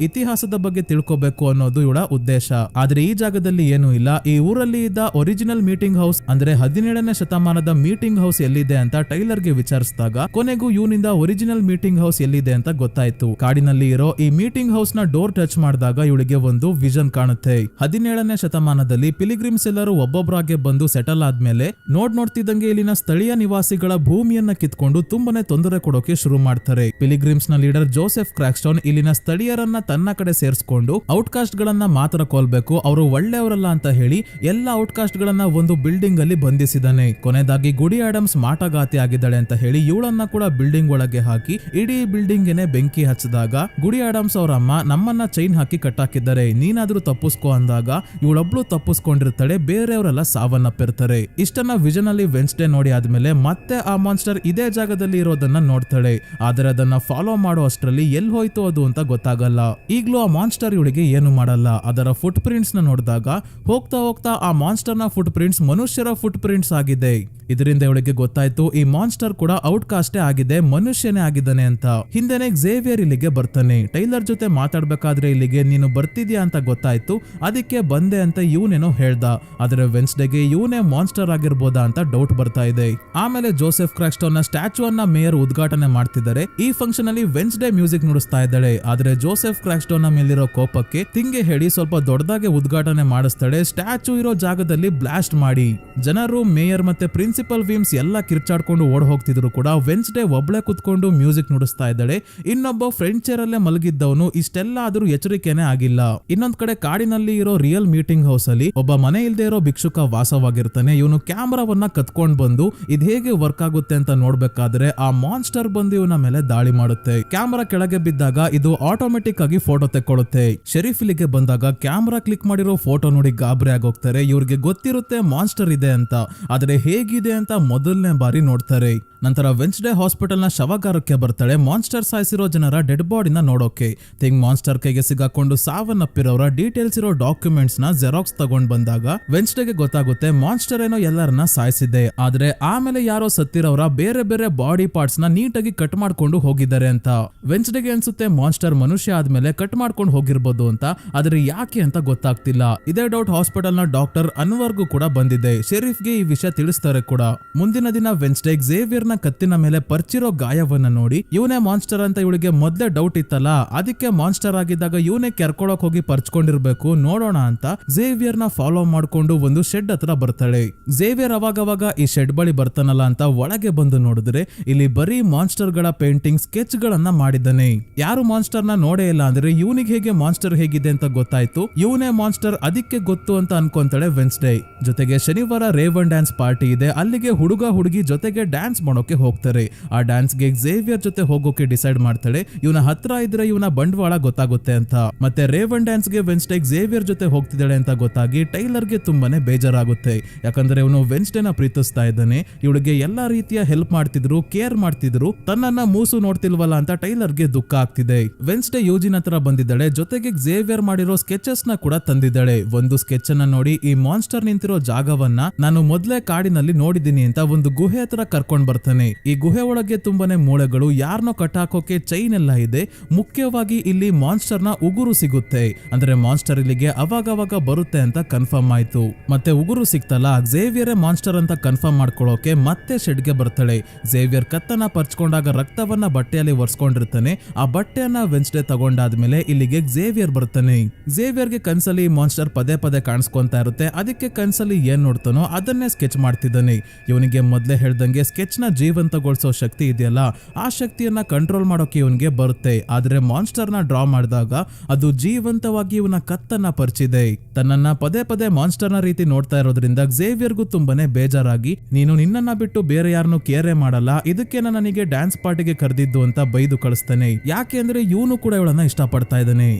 ಇತಿಹಾಸದ ಬಗ್ಗೆ ತಿಳ್ಕೋಬೇಕು ಅನ್ನೋದು ಇವಳ ಉದ್ದೇಶ. ಆದ್ರೆ ಈ ಜಾಗದಲ್ಲಿ ಏನೂ ಇಲ್ಲ. ಈ ಊರಲ್ಲಿ ಇದ್ದ ಒರಿಜಿನಲ್ ಮೀಟಿಂಗ್ ಹೌಸ್ ಅಂದ್ರೆ 17ನೇ ಶತಮಾನದ ಮೀಟಿಂಗ್ ಹೌಸ್ ಎಲ್ಲಿದೆ ಅಂತ ಟೈಲರ್ ಗೆ ವಿಚಾರಿಸಿದಾಗ ಕೊನೆಗೂ ಇವನಿಂದ ಒರಿಜಿನಲ್ ಮೀಟಿಂಗ್ ಹೌಸ್ ಎಲ್ಲಿದೆ ಅಂತ ಗೊತ್ತಾಯ್ತು. ಕಾಡಿನಲ್ಲಿ ಇರೋ ಈ ಮೀಟಿಂಗ್ ಹೌಸ್ ನ ಡೋರ್ ಟಚ್ ಮಾಡಿದಾಗ ಇವಳಿಗೆ ಒಂದು ವಿಷನ್ ಕಾಣುತ್ತೆ. 17ನೇ ಶತಮಾನದಲ್ಲಿ ಪಿಲಿಗ್ರಿಮ್ಸ್ ಎಲ್ಲರೂ ಒಬ್ಬೊಬ್ಬರಾಗೆ ಬಂದು ಸೆಟಲ್ ಆದ್ಮೇಲೆ ನೋಡ್ತಿದ್ದಂಗೆ ಇಲ್ಲಿನ ಸ್ಥಳೀಯ ನಿವಾಸಿಗಳ ಭೂಮಿಯನ್ನ ಕಿತ್ಕೊಂಡು ತುಂಬಾನೇ ತೊಂದರೆ ಕೊಡೋಕೆ ಶುರು ಮಾಡ್ತಾರೆ. ಪಿಲಿಗ್ರಿಮ್ಸ್ ನ ಲೀಡರ್ ಜೋಸೆಫ್ ಕ್ರಾಕ್ಸ್ಟೋನ್ ಇಲ್ಲಿನ ಸ್ಥಳೀಯರನ್ನ ತನ್ನ ಕಡೆ ಸೇರಿಸಿಕೊಂಡು ಔಟ್ಕಾಸ್ಟ್ ಗಳನ್ನ ಮಾತ್ರ ಕೊಲ್ಬೇಕು, ಅವರು ಒಳ್ಳೆಯವರಲ್ಲ ಅಂತ ಹೇಳಿ ಎಲ್ಲ ಔಟ್ಕಾಸ್ಟ್ ಗಳನ್ನ ಒಂದು ಬಿಲ್ಡಿಂಗ್ ಅಲ್ಲಿ ಬಂಧಿಸಿದಾನೆ. ಕೊನೆ ಕೊನೆಯದಾಗಿ ಗುಡಿ ಆಡಮ್ಸ್ ಮಾಟಗಾತಿ ಆಗಿದ್ದಾಳೆ ಅಂತ ಹೇಳಿ ಇವಳನ್ನ ಕೂಡ ಬಿಲ್ಡಿಂಗ್ ಒಳಗೆ ಹಾಕಿ ಇಡೀ ಬಿಲ್ಡಿಂಗ್ ಗೆನೆ ಬೆಂಕಿ ಹಚ್ಚಿದಾಗ ಗುಡಿ ಆಡಮ್ಸ್ ಅವ್ರ ಅಮ್ಮ ನಮ್ಮನ್ನ ಚೈನ್ ಹಾಕಿ ಕಟ್ಟಾಕಿದ್ದಾರೆ, ನೀನಾದ್ರೂ ತಪ್ಪಿಸ್ಕೋ ಅಂದಾಗ ಇವಳೊಬ್ಳು ತಪ್ಪಿಸ್ಕೊಂಡಿರ್ತಾಳೆ, ಬೇರೆಯವರೆಲ್ಲ ಸಾವನ್ನಪ್ಪಿರ್ತಾರೆ. ಇಷ್ಟನ್ನ ವಿಷನ್ ಅಲ್ಲಿ ವೆನ್ಸ್ಡೇ ನೋಡಿ ಆದ್ಮೇಲೆ ಮತ್ತೆ ಆ ಮಾನ್ಸ್ಟರ್ ಇದೇ ಜಾಗದಲ್ಲಿ ಇರೋದನ್ನ ನೋಡ್ತಾಳೆ. ಆದ್ರೆ ಅದನ್ನ ಫಾಲೋ ಮಾಡೋ ಅಷ್ಟರಲ್ಲಿ ಎಲ್ಲಿ ಹೋಯ್ತು ಅದು ಅಂತ ಗೊತ್ತಾಗಲ್ಲ. ಈಗ್ಲೂ ಆ ಮಾನ್ಸ್ಟರ್ ಇವಳಿಗೆ ಏನು ಮಾಡಲ್ಲ. ಅದರ ಫುಟ್ ಪ್ರಿಂಟ್ಸ್ ನ ನೋಡಿದಾಗ ಹೋಗ್ತಾ ಹೋಗ್ತಾ ಆ ಮಾನ್ಸ್ಟರ್ ನ ಫುಟ್ ಪ್ರಿಂಟ್ಸ್ ಮನುಷ್ಯರ ಫುಟ್ ಪ್ರಿಂಟ್ಸ್ ಆಗಿದೆ. ಇದರಿಂದ ಇವಳಿಗೆ ಗೊತ್ತಾಯ್ತು ಈ ಮಾನ್ಸ್ಟರ್ ಕೂಡ ಔಟ್ ಕಾಸ್ಟೇ ಆಗಿದೆ, ಮನುಷ್ಯನೇ ಆಗಿದ್ದಾನೆ ಅಂತ. ಹಿಂದೆನೆ ಝೇವಿಯರ್ ಇಲ್ಲಿಗೆ ಬರ್ತಾನೆ. ಟೈಲರ್ ಜೊತೆ ಮಾತಾಡ್ಬೇಕಾದ್ರೆ ಇಲ್ಲಿಗೆ ನೀನು ಬರ್ತಿದ್ಯಾ ಅಂತ ಗೊತ್ತಾಯ್ತು, ಅದಕ್ಕೆ ಬಂದೆ ಅಂತ ಇವನೇನೋ ಹೇಳ್ದ. ಆದ್ರೆ ವೆನ್ಸ್ಡೇಗೆ ಇವನೇ ಮಾನ್ಸ್ಟರ್ ಆಗಿರ್ಬೋದಾ ಅಂತ ಡೌಟ್ ಬರ್ತಾ ಇದೆ. ಆಮೇಲೆ ಜೋಸೆಫ್ ಕ್ರಾಕ್ಸ್ಟೋನ್ ನ ಸ್ಟ್ಯಾಚು ಅನ್ನ ಮೇಯರ್ ಉದ್ಘಾಟನೆ ಮಾಡ್ತಿದ್ದಾರೆ. ಈ ಫಂಕ್ಷನ್ ಅಲ್ಲಿ ವೆನ್ಸ್ಡೇ ಮ್ಯೂಸಿಕ್ ನುಡಿಸ್ತಾ ಇದ್ದಾಳೆ. ಆದ್ರೆ ಜೋಸೆಫ್ ಕ್ರಾಕ್ಸ್ಟೋನ್ ನ ಮೇಲಿರೋ ಕೋಪಕ್ಕೆ ತಿಂಗೆ ಹೇಳಿ ಸ್ವಲ್ಪ ದೊಡ್ಡದಾಗಿ ಉದ್ಘಾಟನೆ ಮಾಡಿಸ್ತಾಳೆ. ಸ್ಟ್ಯಾಚು ಇರೋ ಜಾಗದಲ್ಲಿ ಬ್ಲಾಸ್ಟ್ ಮಾಡಿ. ಜನರು, ಮೇಯರ್ ಮತ್ತೆ ಪ್ರಿನ್ಸಿಪಲ್ ವಿಮ್ಸ್ ಎಲ್ಲ ಕಿರ್ಚಾಡ್ಕೊಂಡು ಓಡ್ ಹೋಗ್ತಿದ್ರು ಕೂಡ ವೆನ್ಸ್ಡೇ ಒಬ್ಳೆ ಕುತ್ಕೊಂಡು ಮ್ಯೂಸಿಕ್ ನುಡಿಸ್ತಾ ಇದ್ದಾಳೆ. ಇನ್ನೊಬ್ಬ ಫ್ರಂಟ್ ಚೇರ್ ಅಲ್ಲೇ ಮಲಗಿದ್ದವನು ಇಷ್ಟೆಲ್ಲ ಆದ್ರೂ ಎಚ್ಚರಿಕೆನೆ ಆಗಿಲ್ಲ. ಇನ್ನೊಂದ್ ಕಡೆ ಕಾಡಿನಲ್ಲಿ ಇರೋ ರಿಯಲ್ ಮೀಟಿಂಗ್ ಹೌಸ್ ಅಲ್ಲಿ ಒಬ್ಬ ಮನೆ ಇಲ್ದೇ ಇರೋ ಭಿಕ್ಷುಕ ವಾಸವಾಗಿರ್ತಾನೆ. ಇವನು ಕ್ಯಾಮ್ರಾವನ್ನ ಕತ್ಕೊಂಡ್ ಬಂದು ಇದ್ ಹೇಗೆ ವರ್ಕ್ ಆಗುತ್ತೆ ಅಂತ ನೋಡ್ಬೇಕಾದ್ರೆ ಆ ಮಾನ್ಸ್ಟರ್ ಬಂದು ಇವನ ಮೇಲೆ ದಾಳಿ ಮಾಡುತ್ತೆ. ಕ್ಯಾಮ್ರಾ ಕೆಳಗೆ ಬಿದ್ದಾಗ ಇದು ಆಟೋಮೆಟಿಕ್ ಆಗಿ ಫೋಟೋ ತೆಕ್ಕೊಳ್ಳುತ್ತೆ. ಶೆರೀಫ್ ಇಲ್ಲಿಗೆ ಬಂದಾಗ ಕ್ಯಾಮ್ರಾ ಕ್ಲಿಕ್ ಮಾಡಿರೋ ಫೋಟೋ ನೋಡಿ ಗಾಬರಿ ಆಗೋಗ್ತಾರೆ. ಇವ್ರಿಗೆ ಗೊತ್ತಿರುತ್ತೆ ಮಾನ್ಸ್ಟರ್ ಇದೆ ಅಂತ, ಆದ್ರೆ ಹೇಗಿದೆ ಅಂತ ಮೊದಲನೇ ಬಾರಿ ನೋಡ್ತಾರೆ. ನಂತರ ವೆನ್ಸ್ಡೇ ಹಾಸ್ಪಿಟಲ್ ನ ಶವಗಾರಕ್ಕೆ ಬರ್ತಾಳೆ. ಮಾನ್ಸ್ಟರ್ ಸಾಯಿಸಿರೋ ಜನರ ಡೆಡ್ ಬಾಡಿನ ನೋಡೋಕೆ. ಥಿಂಗ್ ಮಾನ್ಸ್ಟರ್ ಕೈಗೆ ಸಿಗಾಕೊಂಡು ಸಾವನ್ನಪ್ಪಿರೋರ ಡೀಟೇಲ್ಸ್ ಇರೋ ಡಾಕ್ಯುಮೆಂಟ್ಸ್ ನ ಜೆರಾಕ್ಸ್ ತಗೊಂಡ್ ಬಂದಾಗ ವೆನ್ಸ್ಡೇಗೆ ಗೊತ್ತಾಗುತ್ತೆ ಮಾನ್ಸ್ಟರ್ ಏನೋ ಎಲ್ಲರನ್ನ ಸಾಯಿಸಿದೆ, ಆದ್ರೆ ಆಮೇಲೆ ಯಾರೋ ಸತ್ತಿರೋರ ಬೇರೆ ಬೇರೆ ಬಾಡಿ ಪಾರ್ಟ್ಸ್ ನ ನೀಟಾಗಿ ಕಟ್ ಮಾಡ್ಕೊಂಡು ಹೋಗಿದ್ದಾರೆ ಅಂತ. ವೆನ್ಸ್ಡೇಗೆ ಅನ್ಸುತ್ತೆ ಮಾನ್ಸ್ಟರ್ ಮನುಷ್ಯ ಆದ್ಮೇಲೆ ಕಟ್ ಮಾಡ್ಕೊಂಡು ಹೋಗಿರ್ಬೋದು ಅಂತ, ಆದ್ರೆ ಯಾಕೆ ಅಂತ ಗೊತ್ತಾಗ್ತಿಲ್ಲ. ಇದೇ ಡೌಟ್ ಹಾಸ್ಪಿಟಲ್ ನ ಡಾಕ್ಟರ್ ಅನ್ವರ್ಗೂ ಕೂಡ ಬಂದಿದೆ. ಶೆರೀಫ್ಗೆ ಈ ವಿಷಯ ತಿಳಿಸ್ತಾರೆ ಕೂಡ. ಮುಂದಿನ ದಿನ ವೆನ್ಸ್ಡೇ ಝೇವಿಯರ್ ಕತ್ತಿನ ಮೇಲೆ ಪರ್ಚಿರೋ ಗಾಯವನ್ನ ನೋಡಿ ಇವನೇ ಮಾನ್ಸ್ಟರ್ ಅಂತ ಇವಳಿಗೆ ಮೊದಲೇ ಡೌಟ್ ಇತ್ತಲ್ಲ, ಅದಕ್ಕೆ ಮಾನ್ಸ್ಟರ್ ಆಗಿದ್ದಾಗ ಇವನೇ ಕೆರ್ಕೊಳಕ್ ಹೋಗಿ ಪರ್ಚ್ಕೊಂಡಿರ್ಬೇಕು, ನೋಡೋಣ ಅಂತ ಝೇವಿಯರ್ ನ ಫಾಲೋ ಮಾಡ್ಕೊಂಡು ಒಂದು ಶೆಡ್ ಹತ್ರ ಬರ್ತಾಳೆ. ಝೇವಿಯರ್ ಅವಾಗವಾಗ ಈ ಶೆಡ್ ಬಳಿ ಬರ್ತಾನಲ್ಲ ಅಂತ ಒಳಗೆ ಬಂದು ನೋಡಿದ್ರೆ ಇಲ್ಲಿ ಬರೀ ಮಾನ್ಸ್ಟರ್ ಗಳ ಪೇಂಟಿಂಗ್ ಸ್ಕೆಚ್ ಗಳನ್ನ ಮಾಡಿದ್ದಾನೆ. ಯಾರು ಮಾನ್ಸ್ಟರ್ ನ ನೋಡೇ ಇಲ್ಲ ಅಂದ್ರೆ ಇವನಿಗೆ ಹೇಗೆ ಮಾನ್ಸ್ಟರ್ ಹೇಗಿದೆ ಅಂತ ಗೊತ್ತಾಯ್ತು. ಇವನೇ ಮಾನ್ಸ್ಟರ್ ಅದಕ್ಕೆ ಗೊತ್ತು ಅಂತ ಅನ್ಕೊಂತಾಳೆ ವೆನ್ಸ್ಡೇ. ಜೊತೆಗೆ ಶನಿವಾರ ರೇವನ್ ಡ್ಯಾನ್ಸ್ ಪಾರ್ಟಿ ಇದೆ, ಅಲ್ಲಿಗೆ ಹುಡುಗ ಹುಡುಗಿ ಜೊತೆಗೆ ಡ್ಯಾನ್ಸ್ ಮಾಡೋಕೆ ಹೋಗ್ತಾರೆ. ಆ ಡ್ಯಾನ್ಸ್ ಗೆ ಝೇವಿಯರ್ ಜೊತೆ ಹೋಗೋಕೆ ಡಿಸೈಡ್ ಮಾಡ್ತಾಳೆ. ಇವನ ಹತ್ರ ಇದ್ರೆ ಇವನ ಬಂಡವಾಳ ಗೊತ್ತಾಗುತ್ತೆ ಅಂತ. ಮತ್ತೆ ರೇವನ್ ಡ್ಯಾನ್ಸ್ ಗೆ ವೆನ್ಸ್ಡೇ ಝೇವಿಯರ್ ಜೊತೆ ಹೋಗ್ತಿದ್ದಾಳೆ ಅಂತ ಗೊತ್ತಾಗಿ ಟೈಲರ್ ಗೆ ತುಂಬಾನೇ ಬೇಜಾರಾಗುತ್ತೆ. ಯಾಕಂದ್ರೆ ಇವನು ವೆನ್ಸ್ಡೇನ ಪ್ರೀತಿಸ್ತಾ ಇದ್ದಾನೆ. ಇವಳಿಗೆ ಎಲ್ಲಾ ರೀತಿಯ ಹೆಲ್ಪ್ ಮಾಡ್ತಿದ್ರು, ಕೇರ್ ಮಾಡ್ತಿದ್ರು, ತನ್ನನ್ನ ಮೂಸು ನೋಡ್ತಿಲ್ವಲ್ಲ ಅಂತ ಟೈಲರ್ ಗೆ ದುಃಖ ಆಗ್ತಿದೆ. ವೆನ್ಸ್ಡೇ ಯೂಜಿನ್ ಹತ್ರ ಬಂದಿದ್ದಾಳೆ. ಜೊತೆಗೆ ಝೇವಿಯರ್ ಮಾಡಿರೋ ಸ್ಕೆಚಸ್ ನ ಕೂಡ ತಂದಿದ್ದಾಳೆ. ಒಂದು ಸ್ಕೆಚ್ ಅನ್ನ ನೋಡಿ ಈ ಮಾನ್ಸ್ಟರ್ ನಿಂತಿರೋ ಜಾಗವನ್ನ ನಾನು ಮೊದಲೇ ಕಾಡಿನಲ್ಲಿ ನೋಡಿದ್ದೀನಿ ಅಂತ ಒಂದು ಗುಹೆ ಹತ್ರ ಕರ್ಕೊಂಡ್ ಬರ್ತಾನೆ. ಈ ಗುಹೆ ಒಳಗೆ ತುಂಬಾನೇ ಮೂಳೆಗಳು, ಯಾರನ್ನೋ ಕಟ್ಟಾಕೋಕೆ ಚೈನ್ ಎಲ್ಲ ಇದೆ. ಮುಖ್ಯವಾಗಿ ಇಲ್ಲಿ ಮಾನ್ಸ್ಟರ್ ನ ಉಗುರು ಸಿಗುತ್ತೆ. ಅಂದ್ರೆ ಮಾನ್ಸ್ಟರ್ ಇಲ್ಲಿಗೆ ಅವಾಗವಾಗ ಬರುತ್ತೆ ಅಂತ ಕನ್ಫರ್ಮ್ ಆಯ್ತು. ಮತ್ತೆ ಉಗುರು ಸಿಕ್ತಲ್ಲ, ಝೇವಿಯರ್ ಮಾನ್ಸ್ಟರ್ ಅಂತ ಕನ್ಫರ್ಮ್ ಮಾಡ್ಕೊಳ್ಳೋಕೆ ಮತ್ತೆ ಶೆಡ್ ಗೆ ಬರ್ತಾಳೆ. ಝೇವಿಯರ್ ಕತ್ತನ್ನ ಪರ್ಚ್ಕೊಂಡಾಗ ರಕ್ತವನ್ನ ಬಟ್ಟೆಯಲ್ಲಿ ಒರೆಸ್ಕೊಂಡಿರ್ತಾನೆ. ಆ ಬಟ್ಟೆಯನ್ನ ವೆನ್ಸ್ಡೇ ತಗೊಂಡಾದ್ಮೇಲೆ ಇಲ್ಲಿಗೆ ಝೇವಿಯರ್ ಬರ್ತಾನೆ. ಝೇವಿಯರ್ ಗೆ ಕನ್ಸಲ್ಲಿ ಮಾನ್ಸ್ಟರ್ ಪದೇ ಪದೇ ಕಾಣಿಸ್ಕೊಂತಾ ಇರುತ್ತೆ. ಅದಕ್ಕೆ ಕನ್ಸಲ್ಲಿ ಏನ್ ನೋಡ್ತಾನೋ ಅದನ್ನೇ ಸ್ಕೆಚ್ ಮಾಡ್ತಿದ್ದಾನೆ. ಇವನಿಗೆ ಮೊದ್ಲೇ ಹೇಳ್ದಂಗೆ ಸ್ಕೆಚ್ ನ ಜೀವಂತಗೊಳಿಸೋ ಶಕ್ತಿ ಇದೆಯಲ್ಲ, ಆ ಶಕ್ತಿಯನ್ನ ಕಂಟ್ರೋಲ್ ಮಾಡೋಕೆ ಇವನ್ಗೆ ಬರುತ್ತೆ. ಆದ್ರೆ ಮಾನ್ಸ್ಟರ್ ನ ಡ್ರಾ ಮಾಡಿದಾಗ ಅದು ಜೀವಂತವಾಗಿ ಇವನ ಕತ್ತನ್ನ ಪರಿಚಿದೆ. ತನ್ನನ್ನ ಪದೇ ಪದೇ ಮಾನ್ಸ್ಟರ್ ನ ರೀತಿ ನೋಡ್ತಾ ಇರೋದ್ರಿಂದ ಝೇವಿಯರ್ಗೂ ತುಂಬಾನೇ ಬೇಜಾರಾಗಿ ನೀನು ನಿನ್ನನ್ನ ಬಿಟ್ಟು ಬೇರೆ ಯಾರನ್ನು ಕೇರೆ ಮಾಡಲ್ಲ, ಇದಕ್ಕೆ ನನಗೆ ಡ್ಯಾನ್ಸ್ ಪಾರ್ಟಿಗೆ ಕರೆದಿದ್ದು ಅಂತ ಬೈದು ಕಳಿಸ್ತಾನೆ. ಯಾಕೆ ಅಂದ್ರೆ ಇವನು ಕೂಡ ಇವಳನ್ನ ಇಷ್ಟಪಡ್ತಾ ಇದ್ದಾನೆ.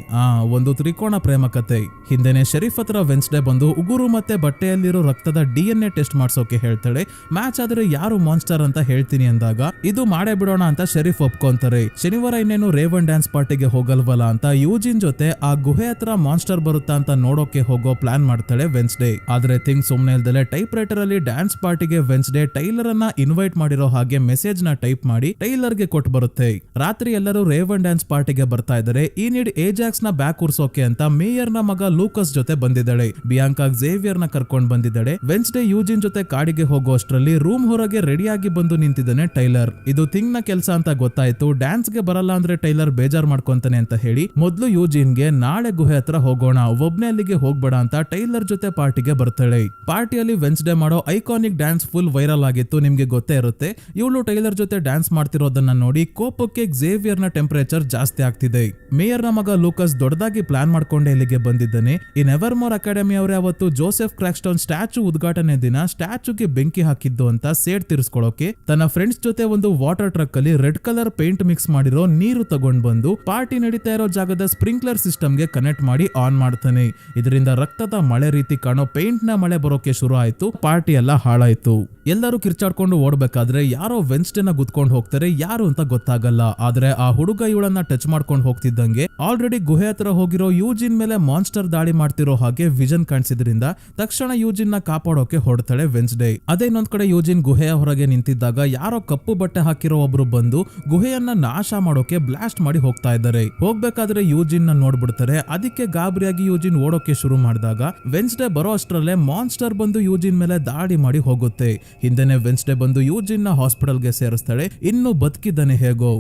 ಒಂದು ತ್ರಿಕೋಣ ಪ್ರೇಮ ಕತೆ. ಹಿಂದೆನೆ ಶರೀಫ್ ಹತ್ರ ವೆನ್ಸ್ಡೇ ಬಂದು ಉಗುರು ಮತ್ತೆ ಬಟ್ಟೆಯಲ್ಲಿರೋ ರಕ್ತದ DNA ಟೆಸ್ಟ್ ಮಾಡ್ಸೋಕೆ ಹೇಳ್ತಾಳೆ. ಮ್ಯಾಚ್ ಆದ್ರೆ ಯಾರು ಮಾನ್ಸ್ಟರ್ ಅಂತ ಹೇಳ್ತೀನಿ ಅಂದಾಗ ಇದು ಮಾಡೇ ಬಿಡೋಣ ಅಂತ ಶರೀಫ್ ಒಪ್ಕೊಂತಾರೆ. ಶನಿವಾರ ಇನ್ನೇನು ರೇವನ್ ಡ್ಯಾನ್ಸ್ ಪಾರ್ಟಿಗೆ ಹೋಗಲ್ವಲ್ಲ ಅಂತ ಯೂಜಿನ್ ಜೊತೆ ಆ ಗುಹೆ ಹತ್ರ ಮಾನ್ಸ್ಟರ್ ಬರುತ್ತಾ ಅಂತ ನೋಡೋಕೆ ಹೋಗೋ ಪ್ಲಾನ್ ಮಾಡ್ತಾಳೆ ವೆನ್ಸ್ಡೇ. ಆದ್ರೆ ಥಿಂಗ್ ಸುಮ್ನೆ ಇಲ್ದಲೆ ಟೈಪ್ ರೈಟರ್ ಅಲ್ಲಿ ಡ್ಯಾನ್ಸ್ ಪಾರ್ಟಿಗೆ ವೆನ್ಸ್ಡೇ ಟೈಲರ್ ಅನ್ನ ಇನ್ವೈಟ್ ಮಾಡಿರೋ ಹಾಗೆ ಮೆಸೇಜ್ ನ ಟೈಪ್ ಮಾಡಿ ಟೈಲರ್ ಗೆ ಕೊಟ್ಟು ಬರುತ್ತೆ. ರಾತ್ರಿ ಎಲ್ಲರೂ ರೇವನ್ ಡ್ಯಾನ್ಸ್ ಪಾರ್ಟಿಗೆ ಬರ್ತಾ ಇದ್ದಾರೆ. ಈ ನೀಡ್ ಏಜಾಕ್ಸ್ ನ ಬ್ಯಾಕ್ ಉರ್ಸೋಕೆ ಅಂತ ಮೇಯರ್ ನ ಮಗ ಲೂಕಸ್ ಜೊತೆ ಬಂದಿದ್ದಾಳೆ. ಬಿಯಾಂಕಾ ಝೇವಿಯರ್ ನ ಕರ್ಕೊಂಡ್ ಬಂದಿದ್ದಾಳೆ. ವೆನ್ಸ್ಡೇ ಯೂಜಿನ್ ಜೊತೆ ಕಾಡಿಗೆ ಹೋಗೋ ಅಷ್ಟರಲ್ಲಿ ರೂಮ್ ಹೊರಗೆ ರೆಡಿಯಾಗಿ ಬಂದು ನಿಂತಿದ್ದಾನೆ ಟೈಲರ್. ಇದು ಥಿಂಗ್ ನ ಕೆಲಸ ಅಂತ ಗೊತ್ತಾಯ್ತು. ಡ್ಯಾನ್ಸ್ ಗೆ ಬರಲ್ಲ ಅಂದ್ರೆ ಟೈಲರ್ ಬೇಜಾರ್ ಮಾಡ್ಕೊಂತಾನೆ ಅಂತ ಹೇಳಿ ಮೊದ್ಲು ಯೂಜಿನ್ ಗೆ ನಾಳೆ ಗುಹೆ ಹತ್ರ ಹೋಗೋಣ, ಒಬ್ನೇ ಅಲ್ಲಿಗೆ ಹೋಗ್ಬೇಡ ಅಂತ ಟೈಲರ್ ಜೊತೆ ಪಾರ್ಟಿಗೆ ಬರ್ತಾಳೆ. ಪಾರ್ಟಿಯಲ್ಲಿ ವೆನ್ಸ್ಡೇ ಮಾಡೋ ಐಕಾನಿಕ್ ಡ್ಯಾನ್ಸ್ ಫುಲ್ ವೈರಲ್ ಆಗಿತ್ತು, ನಿಮ್ಗೆ ಗೊತ್ತೇ ಇರುತ್ತೆ. ಇವಳು ಟೈಲರ್ ಜೊತೆ ಡ್ಯಾನ್ಸ್ ಮಾಡ್ತಿರೋದನ್ನ ನೋಡಿ ಕೋಪಕ್ಕೆ ಝೇವಿಯರ್ ನ ಟೆಂಪರೇಚರ್ ಜಾಸ್ತಿ ಆಗ್ತಿದೆ. ಮೇಯರ್ ನ ಮಗ ಲೂಕಸ್ ದೊಡ್ಡದಾಗಿ ಪ್ಲಾನ್ ಮಾಡ್ಕೊಂಡೆ ಇಲ್ಲಿಗೆ ಬಂದಿದ್ದಾನೆ. ಈ ನೆವರ್ ಮೋರ್ ಅಕಾಡೆಮಿ ಅವರೇ ಅವತ್ತು ಜೋಸೆಫ್ ಕ್ರಾಕ್ಸ್ಟೋನ್ ಸ್ಟ್ಯಾಚು ಉದ್ಘಾಟನೆ ದಿನ ಸ್ಟ್ಯಾಚುಗೆ ಬೆಂಕಿ ಬೆಂಕಿ ಹಾಕಿದ್ದು ಅಂತ ಸೇಡ್ ತೀರಿಸ್ಕೊಳ್ಳೋಕೆ ತನ್ನ ಫ್ರೆಂಡ್ಸ್ ಜೊತೆ ಒಂದು ವಾಟರ್ ಟ್ರಕ್ ಅಲ್ಲಿ ರೆಡ್ ಕಲರ್ ಪೇಂಟ್ ಮಿಕ್ಸ್ ಮಾಡಿರೋ ನೀರು ತಗೊಂಡ್ ಬಂದು ಪಾರ್ಟಿ ನಡೀತಾ ಇರೋ ಜಾಗದ ಸ್ಪ್ರಿಂಕ್ಲರ್ ಸಿಸ್ಟಮ್ ಗೆ ಕನೆಕ್ಟ್ ಮಾಡಿ ಆನ್ ಮಾಡ್ತಾನೆ. ಇದರಿಂದ ರಕ್ತದ ಮಳೆ ರೀತಿ ಕಾಣೋ ಪೇಂಟ್ ನ ಮಳೆ ಬರೋಕೆ ಶುರು ಆಯ್ತು. ಪಾರ್ಟಿ ಎಲ್ಲ ಹಾಳಾಯ್ತು. ಎಲ್ಲರೂ ಕಿರ್ಚಾಡ್ಕೊಂಡು ಓಡ್ಬೇಕಾದ್ರೆ ಯಾರೋ ವೆನ್ಸ್ಡೇನ ಗುದ್ಕೊಂಡು ಹೋಗ್ತಾರೆ. ಯಾರು ಅಂತ ಗೊತ್ತಾಗಲ್ಲ. ಆದ್ರೆ ಆ ಹುಡುಗ ಇವಳನ್ನ ಟಚ್ ಮಾಡ್ಕೊಂಡು ಹೋಗ್ತಿದ್ದಂಗೆ ಆಲ್ರೆಡಿ ಗುಹೆ ಹತ್ರ ಹೋಗಿರೋ ಯೂಜಿನ್ ಮೇಲೆ ಮಾನ್ಸ್ಟರ್ ದಾಳಿ ಮಾಡ್ತಿರೋ ಹಾಗೆ ವಿಷನ್ ಕಾಣಿಸಿದ್ರಿಂದ ತಕ್ಷಣ ಯೂಜಿನ್ ನ ಕಾಪಾಡೋಕೆ ಹೊಡ್ತಾಳೆ ವೆನ್ಸ್ಡೇ. ಅದೇ ಇನ್ನೊಂದ್ ಕಡೆ ಯೂಜಿನ್ ಗುಹೆಯ ಹೊರಗೆ ನಿಂತಿದ್ದಾಗ ಯಾರೋ ಕಪ್ಪು ಬಟ್ಟೆ ಹಾಕಿರೋ ಒಬ್ರು ಬಂದು ಗುಹೆಯನ್ನ ನಾಶ ಮಾಡೋಕೆ ಬ್ಲಾಸ್ಟ್ ಮಾಡಿ ಹೋಗ್ತಾ ಇದ್ದಾರೆ. ಹೋಗ್ಬೇಕಾದ್ರೆ ಯೂಜಿನ್ ನ ನೋಡ್ಬಿಡ್ತಾರೆ. ಅದಕ್ಕೆ ಗಾಬರಿಯಾಗಿ ಯೂಜಿನ್ ಓಡೋಕೆ ಶುರು ಮಾಡಿದಾಗ ವೆನ್ಸ್ಡೇ ಬರೋ ಅಷ್ಟರಲ್ಲೇ ಮಾನ್ಸ್ಟರ್ ಬಂದು ಯೂಜಿನ್ ಮೇಲೆ ದಾಳಿ ಮಾಡಿ ಹೋಗುತ್ತೆ. ಹಿಂದೆನೆ ವೆನ್ಸ್ಡೇ ಬಂದು ಯೂಜಿನ್ ನ ಹಾಸ್ಪಿಟಲ್ಗೆ ಸೇರಿಸ್ತಾಳೆ. ಇನ್ನು ಬದುಕಿದ್ದಾನೆ ಹೇಗೋ.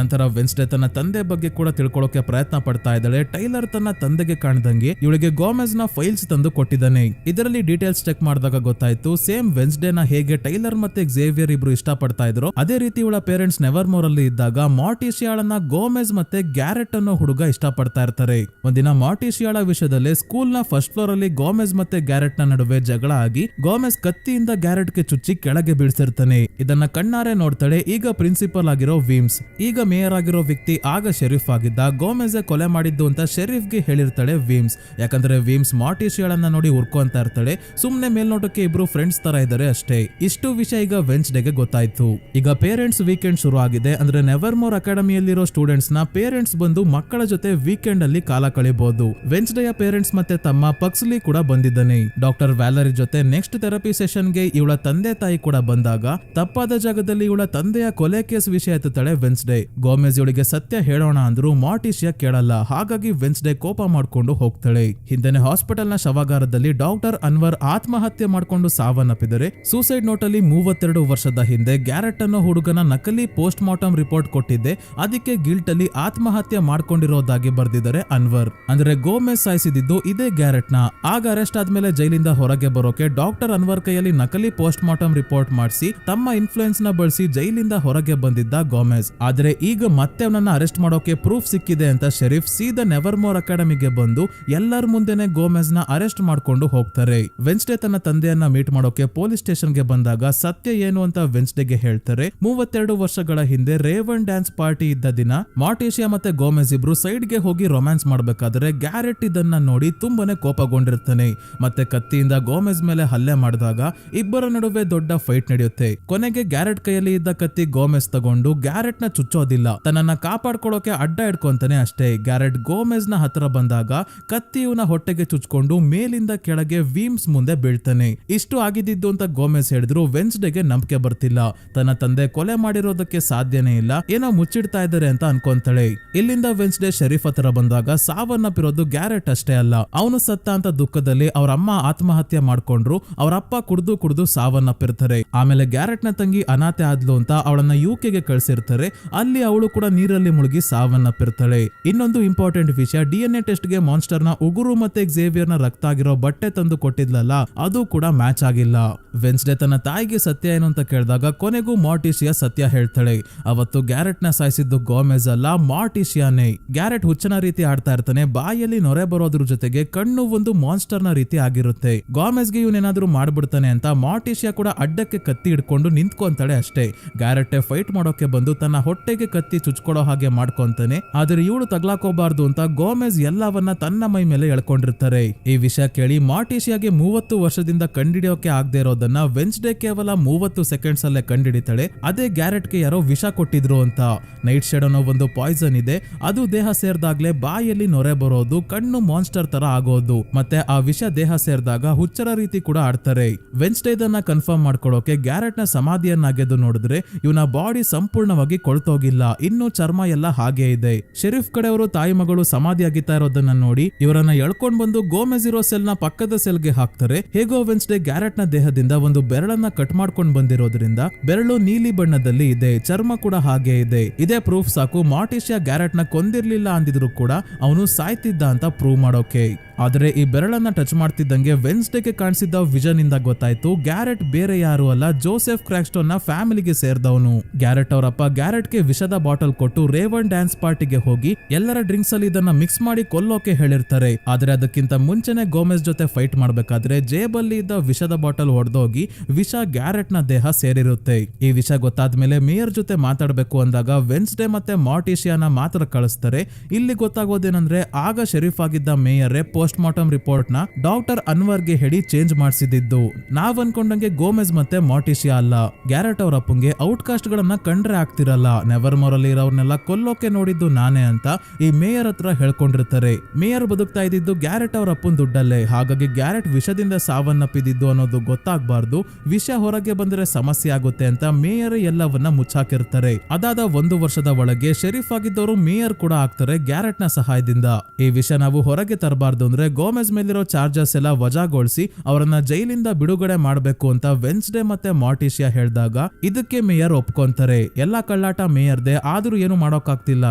ನಂತರ ವೆನ್ಸ್ಡೇ ತನ್ನ ತಂದೆ ಬಗ್ಗೆ ಕೂಡ ತಿಳ್ಕೊಳ್ಳೋಕೆ ಪ್ರಯತ್ನ ಪಡ್ತಾ ಇದ್ದಾಳೆ. ಟೈಲರ್ ತನ್ನ ತಂದೆಗೆ ಕಾಣ್ದಂಗೆ ಇವಳಿಗೆ ಗೋಮೆಸ್ ನ ಫೈಲ್ಸ್ ತಂದು ಕೊಟ್ಟಿದ್ದಾನೆ. ಇದರಲ್ಲಿ ಡೀಟೇಲ್ಸ್ ಚೆಕ್ ಮಾಡಿದಾಗ ಗೊತ್ತಾಯ್ತು ಸೇಮ್ ವೆನ್ಸ್ಡೇ ನ ಹೇಗೆ ಟೈಲರ್ ಮತ್ತೆ ಝೇವಿಯರ್ ಇಬ್ರು ಇಷ್ಟ ಪಡ್ತಾ ಇದ್ರು ಅದೇ ರೀತಿ ಇವಳ ಪೇರೆಂಟ್ಸ್ ನೆವರ್ಮೋರ್ ಅಲ್ಲಿ ಇದ್ದಾಗ ಮಾರ್ಟಿಶಿಯಾಳನ್ನ ಗೋಮೆಸ್ ಮತ್ತೆ ಗ್ಯಾರೆಟ್ ಅನ್ನೋ ಹುಡುಗ ಇಷ್ಟ ಪಡ್ತಾ ಇರ್ತಾರೆ. ಒಂದಿನ ಮಾರ್ಟಿಶಿಯಾಳ ವಿಷಯದಲ್ಲಿ ಸ್ಕೂಲ್ ನ ಫಸ್ಟ್ ಫ್ಲೋರ್ ಅಲ್ಲಿ ಗೋಮೆಸ್ ಮತ್ತೆ ಗ್ಯಾರೆಟ್ ನ ನಡುವೆ ಜಗಳ ಆಗಿ ಗೋಮೆಸ್ ಕತ್ತಿಯಿಂದ ಗ್ಯಾರೆಟ್ ಗೆ ಚುಚ್ಚಿ ಕೆಳಗೆ ಬೀಳ್ಸಿರ್ತಾನೆ. ಇದನ್ನ ಕಣ್ಣಾರೆ ನೋಡ್ತಾಳೆ ಈಗ ಪ್ರಿನ್ಸಿಪಲ್ ಆಗಿರೋ ವೀಮ್ಸ್. ಈಗ ಮೇಯರ್ ಆಗಿರೋ ವ್ಯಕ್ತಿ ಆಗ ಶೆರೀಫ್ ಆಗಿದ್ದ. ಗೋಮೆಸ್ ಕೊಲೆ ಮಾಡಿದ್ದು ಅಂತ ಶೆರೀಫ್ ಗೆ ಹೇಳಿರ್ತಾಳೆ ವೀಮ್ಸ್. ಯಾಕಂದ್ರೆ ವೀಮ್ಸ್ ಮಾರ್ಟಿಶಿಯಾಳನ್ನ ನೋಡಿ ಉರ್ಕೊಂತ ಇರ್ತಾಳೆ. ಸುಮ್ನೆ ಮೇಲ್ನೋಟಕ್ಕೆ ಇಬ್ರು ಫ್ರೆಂಡ್ಸ್ ತರ ಇದ್ದಾರೆ ಅಷ್ಟೇ. ಇಷ್ಟು ವಿಷಯ ಈಗ ವೆನ್ಸ್ಡೇಗೆ ಗೊತ್ತಾಯ್ತು. ಈಗ ಪೇರೆಂಟ್ಸ್ ವೀಕೆಂಡ್ ಶುರು ಆಗಿದೆ. ಅಂದ್ರೆ ನೆವರ್ಮೋರ್ ಅಕಾಡೆಮಿಯಲ್ಲಿರೋ ಸ್ಟೂಡೆಂಟ್ಸ್ ನ ಪೇರೆಂಟ್ಸ್ ಬಂದು ಮಕ್ಕಳ ಜೊತೆ ವೀಕೆಂಡ್ ಅಲ್ಲಿ ಕಾಲ ಕಳೆಯಬಹುದು. ವೆನ್ಸ್ಡೇಯ ಪೇರೆಂಟ್ಸ್ ಮತ್ತೆ ತಮ್ಮ ಪಕ್ಸ್ಲಿ ಕೂಡ ಬಂದಿದ್ದಾನೆ. ಡಾಕ್ಟರ್ ವ್ಯಾಲರಿ ಜೊತೆ ನೆಕ್ಸ್ಟ್ ಥೆರಪಿ ಸೆಷನ್ ಗೆ ಇವಳ ತಂದೆ ತಾಯಿ ಕೂಡ ಬಂದಾಗ ತಪ್ಪಾದ ಜಾಗದಲ್ಲಿ ಇವಳ ತಂದೆಯ ಕೊಲೆ ಕೇಸ್ ವಿಷಯ ಎತ್ತುತ್ತಾಳೆ ವೆನ್ಸ್ಡೇ. ಗೋಮೆಸ್ ಇವಳಿಗೆ ಸತ್ಯ ಹೇಳೋಣ ಅಂದ್ರೂ ಮಾರ್ಟಿಶಿಯಾ ಕೇಳಲ್ಲ. ಹಾಗಾಗಿ ವೆನ್ಸ್ಡೇ ಕೋಪ ಮಾಡ್ಕೊಂಡು ಹೋಗ್ತಾಳೆ. ಹಿಂದೆನೆ ಹಾಸ್ಪಿಟಲ್ ನ ಶವಾಗಾರದಲ್ಲಿ ಡಾಕ್ಟರ್ ಅನ್ವರ್ ಆತ್ಮಹತ್ಯೆ ಮಾಡ್ಕೊಂಡು ಸಾವನ್ನಪ್ಪಿದರೆ ಸೂಸೈಡ್ ನೋಟ್ ಅಲ್ಲಿ 32 ವರ್ಷದ ಹಿಂದೆ ಗ್ಯಾರೆಟ್ ಅನ್ನೋ ಹುಡುಗನ ನಕಲಿ ಪೋಸ್ಟ್ ಮಾರ್ಟಮ್ ರಿಪೋರ್ಟ್ ಕೊಟ್ಟಿದ್ದೆ. ಅದಕ್ಕೆ ಗಿಲ್ಟ್ ಅಲ್ಲಿ ಆತ್ಮಹತ್ಯೆ ಮಾಡ್ಕೊಂಡಿರೋದಾಗಿ ಬರ್ದಿದ್ದಾರೆ ಅನ್ವರ್. ಅಂದ್ರೆ ಗೋಮೆಸ್ ಸಾಯಿಸಿದ್ದು ಇದೇ ಗ್ಯಾರೆಟ್ ನ. ಆಗ ಅರೆಸ್ಟ್ ಆದ್ಮೇಲೆ ಜೈಲಿಂದ ಹೊರಗೆ ಬರೋಕೆ ಡಾಕ್ಟರ್ ಅನ್ವರ್ ಕೈಯಲ್ಲಿ ನಕಲಿ ಪೋಸ್ಟ್ ಮಾರ್ಟಮ್ ರಿಪೋರ್ಟ್ ಮಾಡಿಸಿ ತಮ್ಮ ಇನ್ಫ್ಲೂಯೆನ್ಸ್ ನ ಬಳಸಿ ಜೈಲಿಂದ ಹೊರಗೆ ಬಂದಿದ್ದ ಗೋಮೆಸ್. ಆದ್ರೆ ಈಗ ಮತ್ತೆ ಅವನನ್ನ ಅರೆಸ್ಟ್ ಮಾಡೋಕೆ ಪ್ರೂಫ್ ಸಿಕ್ಕಿದೆ ಅಂತ ಶೆರೀಫ್ ಸೀದಾ ನೆವರ್ಮೋರ್ ಅಕಾಡೆಮಿಗೆ ಬಂದು ಎಲ್ಲರ ಮುಂದೆನೆ ಗೋಮೆಸ್ ನ ಅರೆಸ್ಟ್ ಮಾಡ್ಕೊಂಡು ಹೋಗ್ತಾರೆ. ವೆನ್ಸ್ಡೇ ತನ್ನ ತಂದೆಯನ್ನ ಮೀಟ್ ಮಾಡೋಕೆ ಪೊಲೀಸ್ ಸ್ಟೇಷನ್ ಗೆ ಬಂದಾಗ ಸತ್ಯ ಏನು ಅಂತ ವೆನ್ಸ್ಡೇಗೆ ಹೇಳ್ತಾರೆ. 32 ವರ್ಷಗಳ ಹಿಂದೆ ರೇವನ್ ಡ್ಯಾನ್ಸ್ ಪಾರ್ಟಿ ಇದ್ದ ದಿನ ಮಾರ್ಟಿಶಿಯಾ ಮತ್ತೆ ಗೋಮೆಸ್ ಇಬ್ರು ಸೈಡ್ ಗೆ ಹೋಗಿ ರೊಮ್ಯಾನ್ಸ್ ಮಾಡ್ಬೇಕಾದ್ರೆ ಗ್ಯಾರೆಟ್ ಇದನ್ನ ನೋಡಿ ತುಂಬಾನೇ ಕೋಪಗೊಂಡಿರ್ತಾನೆ. ಮತ್ತೆ ಕತ್ತಿಯಿಂದ ಗೋಮೆಸ್ ಮೇಲೆ ಹಲ್ಲೆ ಮಾಡಿದಾಗ ಇಬ್ಬರ ನಡುವೆ ದೊಡ್ಡ ಫೈಟ್ ನಡೆಯುತ್ತೆ. ಕೊನೆಗೆ ಗ್ಯಾರೆಟ್ ಕೈಯಲ್ಲಿ ಇದ್ದ ಕತ್ತಿ ಗೋಮೆಸ್ ತಗೊಂಡು ಗ್ಯಾರೆಟ್ ನ ಚುಚ್ಚೋದಿಲ್ಲ, ತನ್ನನ್ನ ಕಾಪಾಡ್ಕೊಳ್ಳೋಕೆ ಅಡ್ಡ ಇಡ್ಕೊಂತಾನೆ ಅಷ್ಟೇ. ಗ್ಯಾರೆಟ್ ಗೋಮೆಸ್ ನ ಹತ್ರ ಬಂದಾಗ ಕತ್ತಿ ಇವನ ಹೊಟ್ಟೆಗೆ ಚುಚ್ಕೊಂಡು ಮೇಲಿಂದ ಕೆಳಗೆ ವೀಮ್ಸ್ ಮುಂದೆ ಬೀಳ್ತಾನೆ. ಇಷ್ಟು ಆಗಿದ್ದು ಅಂತ ಗೋಮೆಸ್ ಹೇಳಿದ್ರು ವೆನ್ಸ್ಡೇಗೆ ನಂಬಿಕೆ ಬರ್ತಿಲ್ಲ. ತನ್ನ ತಂದೆ ಕೊಲೆ ಮಾಡಿರೋದಕ್ಕೆ ಸಾಧ್ಯನೇ ಇಲ್ಲ, ಏನೋ ಮುಚ್ಚಿಡ್ತಾ ಇದ್ದಾರೆ ಅಂತ ಅನ್ಕೊಂತಾಳೆ. ಇಲ್ಲಿಂದ ವೆನ್ಸ್ಡೇ ಶೆರೀಫ್ ಹತ್ರ ಬಂದಾಗ ಸಾವನ್ನಪ್ಪಿರೋದು ಗ್ಯಾರೆಟ್ ಅಷ್ಟೇ ಅಲ್ಲ, ಅವನು ಸತ್ತ ಅಂತ ದುಃಖದಲ್ಲಿ ಅವ್ರ ಅಮ್ಮ ಆತ್ಮಹತ್ಯೆ ಮಾಡ್ಕೊಂಡ್ರು. ಅವ್ರ ಅಪ್ಪ ಕುಡ್ದು ಸಾವನ್ನಪ್ಪಿರ್ತಾರೆ. ಆಮೇಲೆ ಗ್ಯಾರೆಟ್ ನ ತಂಗಿ ಅನಾಥೆ ಆದ್ಲು ಅಂತ ಅವಳನ್ನ ಯುಕೆಗೆ ಕಳ್ಸಿರ್ತಾರೆ. ಅಲ್ಲಿ ಅವಳು ಕೂಡ ನೀರಲ್ಲಿ ಮುಳುಗಿ ಸಾವನ್ನಪ್ಪಿರ್ತಾಳೆ. ಇನ್ನೊಂದು ಇಂಪಾರ್ಟೆಂಟ್ ವಿಷಯ, DNA ಟೆಸ್ಟ್ ಗೆ ಮಾನ್ಸ್ಟರ್ ನ ಉಗುರು ಮತ್ತೆ ಝೇವಿಯರ್ ನ ರಕ್ತ ಆಗಿರೋ ಬಟ್ಟೆ ತಂದು ಕೊಟ್ಟಿದ್ಲಲ್ಲ, ಅದು ಕೂಡ ಮ್ಯಾಚ್ ಆಗಿಲ್ಲ. ವೆನ್ಸ್ಡೇ ತನ್ನ ತಾಯಿಗೆ ಸತ್ಯ ಏನು ಅಂತ ಕೇಳಿದಾಗ ಕೊನೆಗೂ ಮಾರ್ಟಿಶಿಯಾ ಸತ್ಯ ಹೇಳ್ತಾಳೆ. ಅವತ್ತು ಗ್ಯಾರೆಟ್ ನ ಸಾಯಿಸಿದ್ದು ಗೋಮೆಸ್ ಅಲ್ಲ, ಮಾರ್ಟಿಶಿಯಾನೇ. ಗ್ಯಾರೆಟ್ ಹುಚ್ಚನ ರೀತಿ ಆಡ್ತಾ ಇರ್ತಾನೆ. ಬಾಯಲ್ಲಿ ನೊರೆ ಬರೋದ್ರ ಜೊತೆಗೆ ಕಣ್ಣು ಒಂದು ಮಾನ್ಸ್ಟರ್ ನ ರೀತಿ ಆಗಿರುತ್ತೆ. ಗೋಮೆಸ್ಗೆ ಇವನೇನಾದ್ರೂ ಮಾಡ್ಬಿಡ್ತಾನೆ ಅಂತ ಮಾರ್ಟಿಶಿಯಾ ಕೂಡ ಅಡ್ಡಕ್ಕೆ ಕತ್ತಿ ಹಿಡ್ಕೊಂಡು ನಿಂತ್ಕೊಂತಾಳೆ ಅಷ್ಟೇ. ಗ್ಯಾರೆಟ್ ಫೈಟ್ ಮಾಡೋಕೆ ಬಂದು ತನ್ನ ಹೊಟ್ಟೆಗೆ ಕತ್ತಿ ಚುಚ್ಕೊಡೋ ಹಾಗೆ ಮಾಡ್ಕೊಂತಾನೆ. ಆದ್ರೆ ಇವಳು ತಗ್ಲಾಕೋಬಾರ್ದು ಅಂತ ಗೋಮೆಸ್ ಎಲ್ಲವನ್ನ ತನ್ನ ಮೈ ಮೇಲೆ ಎಳ್ಕೊಂಡಿರ್ತಾರೆ. ಈ ವಿಷಯ ಕೇಳಿ ಮಾರ್ಟಿಶಿಯಾಗೆ 30 ವರ್ಷದಿಂದ ಕಂಡಿಡಿಯೋಕೆ ಆಗದೆ ಇರೋದನ್ನ ವೆನ್ಸ್ಡೇ ಕೇವಲ 30 ಸೆಕೆಂಡ್ಸ್ ಅಲ್ಲೇ ಕಂಡಿಡಿತಾಳೆ. ಅದೇ ಗ್ಯಾರೆಟ್ಗೆ ಯಾರೋ ವಿಷ ಕೊಟ್ಟಿದ್ರು ಅಂತ. ನೈಟ್ ಶೇಡ್ ಅನ್ನೋ ಒಂದು ಪಾಯ್ಸನ್ ಇದೆ, ಅದು ದೇಹ ಸೇರ್ದಾಗ್ಲೇ ಬಾಯಲ್ಲಿ ನೊರೆ ಬರೋದು, ಕಣ್ಣು ಮಾನ್ಸ್ಟರ್ ತರ ಆಗೋದು, ಮತ್ತೆ ಆ ವಿಷ ದೇಹ ಸೇರಿದಾಗ ಹುಚ್ಚರ ರೀತಿ ಕೂಡ ಆಡ್ತಾರೆ. ವೆನ್ಸ್ಡೇ ಇದನ್ನ ಕನ್ಫರ್ಮ್ ಮಾಡ್ಕೊಳ್ಳೋಕೆ ಗ್ಯಾರೆಟ್ ನ ಸಮಾಧಿಯನ್ನಾಗೆದ್ದು ನೋಡಿದ್ರೆ ಇವನ ಬಾಡಿ ಸಂಪೂರ್ಣವಾಗಿ ಕೊಳ್ತೋಗಿಲ್ಲ, ಇನ್ನು ಚರ್ಮ ಎಲ್ಲ ಹಾಗೆ ಇದೆ. ಶೆರೀಫ್ ಕಡೆಯವರು ತಾಯಿ ಮಗಳು ಸಮಾಧಿ ಆಗಿತಾ ಇರೋದನ್ನ ನೋಡಿ ಇವರನ್ನ ಎಳ್ಕೊಂಡ್ ಬಂದು ಗೋಮೆಸ್ ಇರೋ ಸೆಲ್ ನ ಪಕ್ಕದ ಸೆಲ್ಗೆ ಹಾಕ್ತಾರೆ. ಹೇಗೋ ವೆನ್ಸ್ಡೇ ಗ್ಯಾರೆಟ್ ನ ದೇಹದಿಂದ ಒಂದು ಬೆರಳನ್ನ ಕಟ್ ಮಾಡ್ಕೊಂಡ್ ಬಂದಿರೋದ್ರಿಂದ ಬೆರಳು ನೀಲಿ ಬಣ್ಣದಲ್ಲಿ ಇದೆ, ಚರ್ಮ ಕೂಡ ಹಾಗೆ ಇದೆ. ಇದೇ ಪ್ರೂಫ್ ಸಾಕು ಮಾರ್ಟಿಶಿಯಾ ಗ್ಯಾರೆಟ್ ನ ಕೊಂದಿರ್ಲಿಲ್ಲ ಅಂದಿದ್ರು ಕೂಡ ಅವನು ಸಾಯ್ತಿದ್ದ ಅಂತ ಪ್ರೂವ್ ಮಾಡೋಕೆ. ಆದ್ರೆ ಈ ಬೆರಳನ್ನ ಟಚ್ ಮಾಡ್ತಿದ್ದಂಗೆ ವೆನ್ಸ್ಡೇಗೆ ಕಾಣಿಸಿದ್ದ ವಿಷನ್ ಇಂದ ಗೊತ್ತಾಯ್ತು ಗ್ಯಾರೆಟ್ ಬೇರೆ ಯಾರು ಅಲ್ಲ, ಜೋಸೆಫ್ ಕ್ರಾಕ್ಸ್ಟೋನ್ ನ ಫ್ಯಾಮಿಲಿಗೆ ಸೇರಿದವನು. ಗ್ಯಾರೆಟ್ ಅವರಪ್ಪ ಗ್ಯಾರೆಟ್ಗೆ ವಿಷದ ಬಾಟಲ್ ಕೊಟ್ಟು ರೇವನ್ ಡ್ಯಾನ್ಸ್ ಪಾರ್ಟಿಗೆ ಹೋಗಿ ಎಲ್ಲರ ಡ್ರಿಂಕ್ಸ್ ಅಲ್ಲಿ ಇದನ್ನ ಮಿಕ್ಸ್ ಮಾಡಿ ಕೊಲ್ಲೋಕೆ ಹೇಳಿರ್ತಾರೆ. ಆದ್ರೆ ಅದಕ್ಕಿಂತ ಮುಂಚೆನೆ ಗೋಮೆಸ್ ಜೊತೆ ಫೈಟ್ ಮಾಡ್ಬೇಕಾದ್ರೆ ಜೇಬಲ್ಲಿ ಇದ್ದ ವಿಷದ ಬಾಟಲ್ ಹೊಡೆದೋಗಿ ವಿಷ ಗ್ಯಾರೆಟ್ ನ ದೇಹ ಸೇರಿರುತ್ತೆ. ಈ ವಿಷಯ ಗೊತ್ತಾದ್ಮೇಲೆ ಮೇಯರ್ ಜೊತೆ ಮಾತಾಡ್ಬೇಕು ಅಂದಾಗ ವೆನ್ಸ್ಡೇ ಮತ್ತೆ ಮಾರ್ಟಿಷಿಯಾನ ಮಾತ್ರ ಕಳಿಸ್ತಾರೆ. ಇಲ್ಲಿ ಗೊತ್ತಾಗೋದೇನಂದ್ರೆ ಆಗ ಶರೀಫ್ ಆಗಿದ್ದ ಮೇಯರೇ ಪೋಸ್ಟ್ ಮಾರ್ಟಮ್ ರಿಪೋರ್ಟ್ ನ ಡಾಕ್ಟರ್ ಅನ್ವರ್ಗೆ ಹೇಳಿ ಚೇಂಜ್ ಮಾಡಿಸಿದ್ದು. ನಾವ್ ಅನ್ಕೊಂಡಂಗೆ ಗೋಮೆಸ್ ಮತ್ತೆ ಮಾರ್ಟಿಷಿಯಾ ಅಲ್ಲ. ಗ್ಯಾರೆಟ್ ಅವರ ಅಪ್ಪಂಗೆ ಔಟ್ಕಾಸ್ಟ್ ಗಳನ್ನ ಕಂಡ್ರೆ ಆಗ್ತಿರಲ್ಲ, ನೆವರ್ ಮೋರ್ ಅಲ್ಲಿ ಇರೋರ್ನೆಲ್ಲ ಕೊಲ್ಲೋಕೆ ನೋಡಿದ್ದು ನಾನೇ ಅಂತ ಈ ಮೇಯರ್ ಹತ್ರ ಹೇಳ್ಕೊಂಡಿರ್ತಾರೆ. ಮೇಯರ್ ಬದುಕ್ತಾ ಇದ್ದಿದ್ದು ಗ್ಯಾರೆಟ್ ಅವರ ಅಪ್ಪನ ದುಡ್ಡಲ್ಲೇ, ಹಾಗಾಗಿ ಗ್ಯಾರೆಟ್ ವಿಷದಿಂದ ಸಾವನ್ನಪ್ಪಿದ್ದು ಅನ್ನೋದು ಗೊತ್ತಾಗಬಾರ್ದು, ವಿಷ ಹೊರಗೆ ಬಂದ್ರೆ ಸಮಸ್ಯೆ ಆಗುತ್ತೆ ಅಂತ ಮೇಯರ್ ಎಲ್ಲವನ್ನ ಮುಚ್ಚಾಕಿರ್ತಾರೆ. ಅದಾದ 1 ವರ್ಷದ ಒಳಗೆ ಶರೀಫ್ ಆಗಿದ್ದವರು ಮೇಯರ್ ಕೂಡ ಆಗ್ತಾರೆ ಗ್ಯಾರೆಟ್ ನ ಸಹಾಯದಿಂದ. ಈ ವಿಷಯ ನಾವು ಹೊರಗೆ ತರಬಾರ್ದು ಅಂದ್ರೆ ಗೋಮೆಸ್ ಮೇಲಿರೋ ಚಾರ್ಜಸ್ ಎಲ್ಲ ವಜಾಗೊಳಿಸಿ ಅವರನ್ನ ಜೈಲಿಂದ ಬಿಡುಗಡೆ ಮಾಡಬೇಕು ಅಂತ ವೆನ್ಸ್ಡೇ ಮತ್ತೆ ಮಾರ್ಟಿಷಿಯಾ ಹೇಳಿದಾಗ ಇದಕ್ಕೆ ಮೇಯರ್ ಒಪ್ಕೊಂತಾರೆ. ಎಲ್ಲಾ ಕಳ್ಳಾಟ ಮೇಯರ್ದೆ, ಆದ್ರೂ ಏನು ಮಾಡೋಕಾಗ್ತಿಲ್ಲ